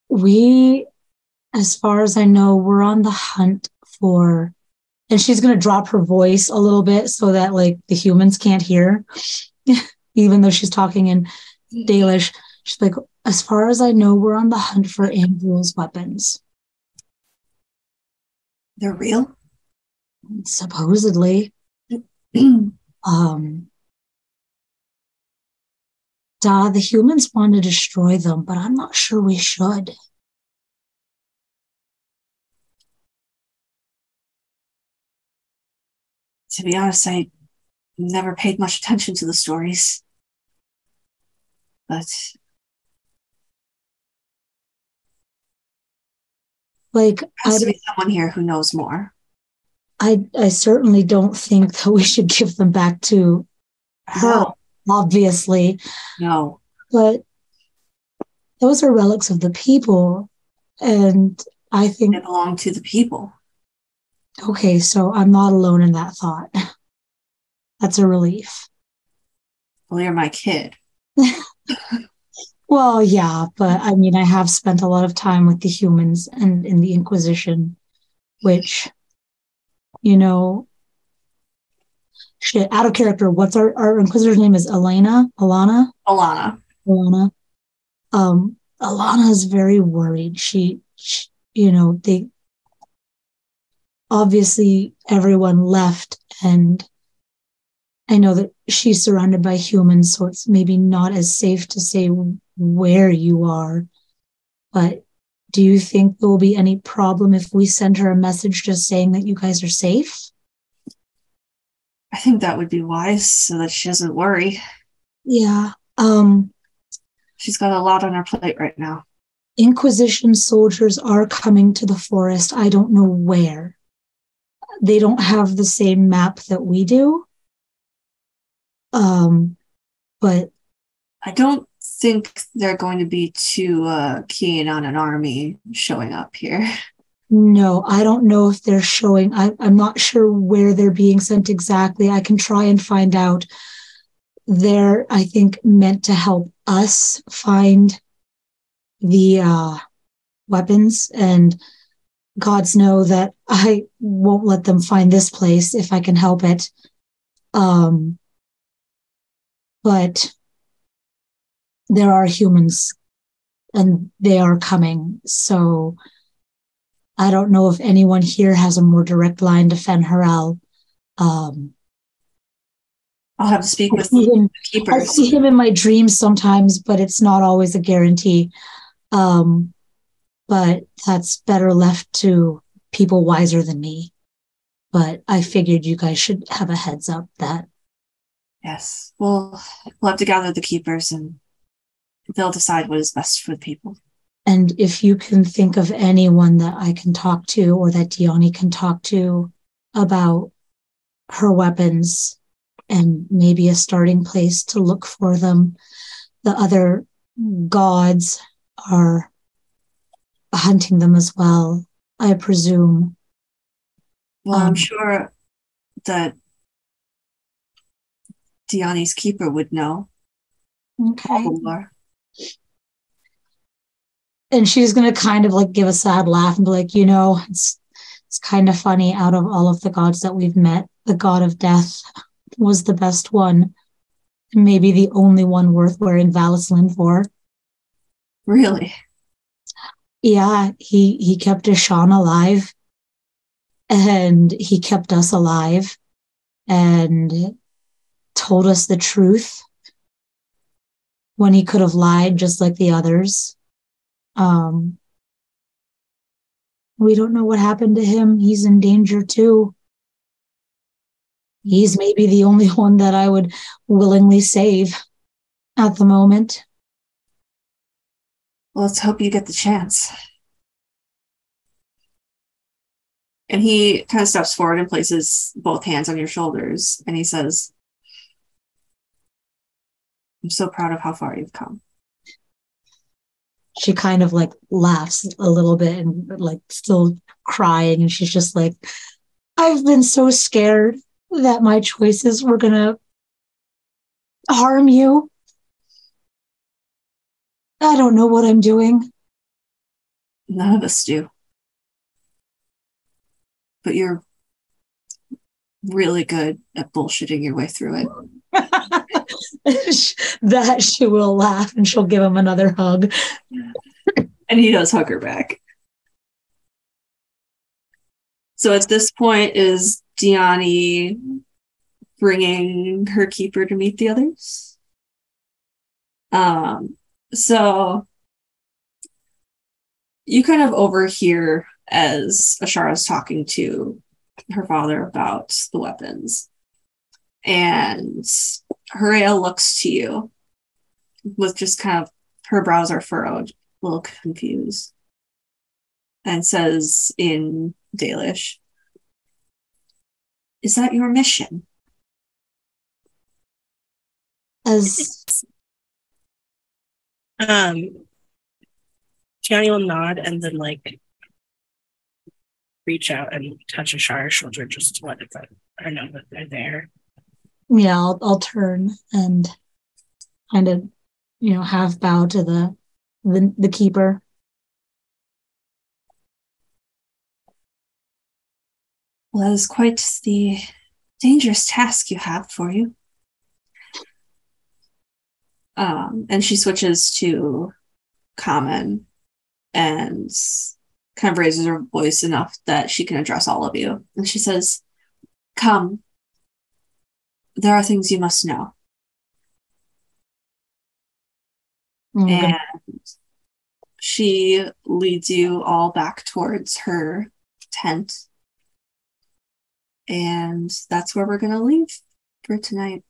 We, as far as I know, we're on the hunt for, and she's going to drop her voice a little bit so that the humans can't hear, even though she's talking in Dalish. She's like, as far as I know, we're on the hunt for Andrew's weapons. They're real? Supposedly. The humans want to destroy them, but I'm not sure we should. To be honest, I never paid much attention to the stories. But there has to be someone here who knows more. I certainly don't think that we should give them back to her, obviously. No. But those are relics of the people, and I think they belong to the people. Okay, so I'm not alone in that thought. That's a relief. Well, you're my kid. Well, yeah, but I mean, I have spent a lot of time with the humans and in the Inquisition, which, shit, out of character. What's our Inquisitor's name? Is Alana? Alana is very worried. She they obviously everyone left, and I know that she's surrounded by humans, so it's maybe not as safe to say where you are. But do you think there will be any problem if we send her a message just saying that you guys are safe? I think that would be wise so that she doesn't worry. Yeah. She's got a lot on her plate right now. Inquisition soldiers are coming to the forest. I don't know where. They don't have the same map that we do. But I don't think they're going to be too keen on an army showing up here. No, I don't know if they're showing. I'm not sure where they're being sent exactly. I can try and find out. They're, I think, meant to help us find the weapons, and gods know that I won't let them find this place if I can help it. But there are humans and they are coming. So I don't know if anyone here has a more direct line to Fen'Harel. I'll have to speak with the keepers. I see him in my dreams sometimes, but it's not always a guarantee. But that's better left to people wiser than me. but I figured you guys should have a heads up that. Yes. We'll have to gather the keepers and they'll decide what is best for the people. And if you can think of anyone that I can talk to or that Dione can talk to about her weapons and maybe a starting place to look for them, the other gods are hunting them as well, I presume. Well, I'm sure that Dionne's keeper would know. Okay. And she's going to kind of like give a sad laugh and be like, it's kind of funny. Out of all of the gods that we've met, the god of death was the best one. Maybe the only one worth wearing Valislin for. Really? Yeah, he kept Ashan alive. And he kept us alive. And told us the truth when he could have lied just like the others. We don't know what happened to him. He's in danger too. He's maybe the only one that I would willingly save at the moment. Well, let's hope you get the chance. And he kind of steps forward and places both hands on your shoulders, and he says, I'm so proud of how far you've come. She kind of like laughs a little bit and like still crying. And she's just like, I've been so scared that my choices were going to harm you. I don't know what I'm doing. None of us do. But you're really good at bullshitting your way through it. That she will laugh and she'll give him another hug. And he does hug her back. So at this point, is Dionne bringing her keeper to meet the others? So you kind of overhear as Ashara's talking to her father about the weapons. And Fen'Harel looks to you with just kind of her brows are furrowed, a little confused, and says in Dalish, is that your mission? As Tiani will nod and then like reach out and touch Ashara's shoulder just to let her know that they're there. Yeah, I'll turn and kind of, half bow to the keeper. Well, that is quite the dangerous task you have for you. And she switches to common and kind of raises her voice enough that she can address all of you. And she says, come. There are things you must know. And she leads you all back towards her tent. And that's where we're going to leave for tonight.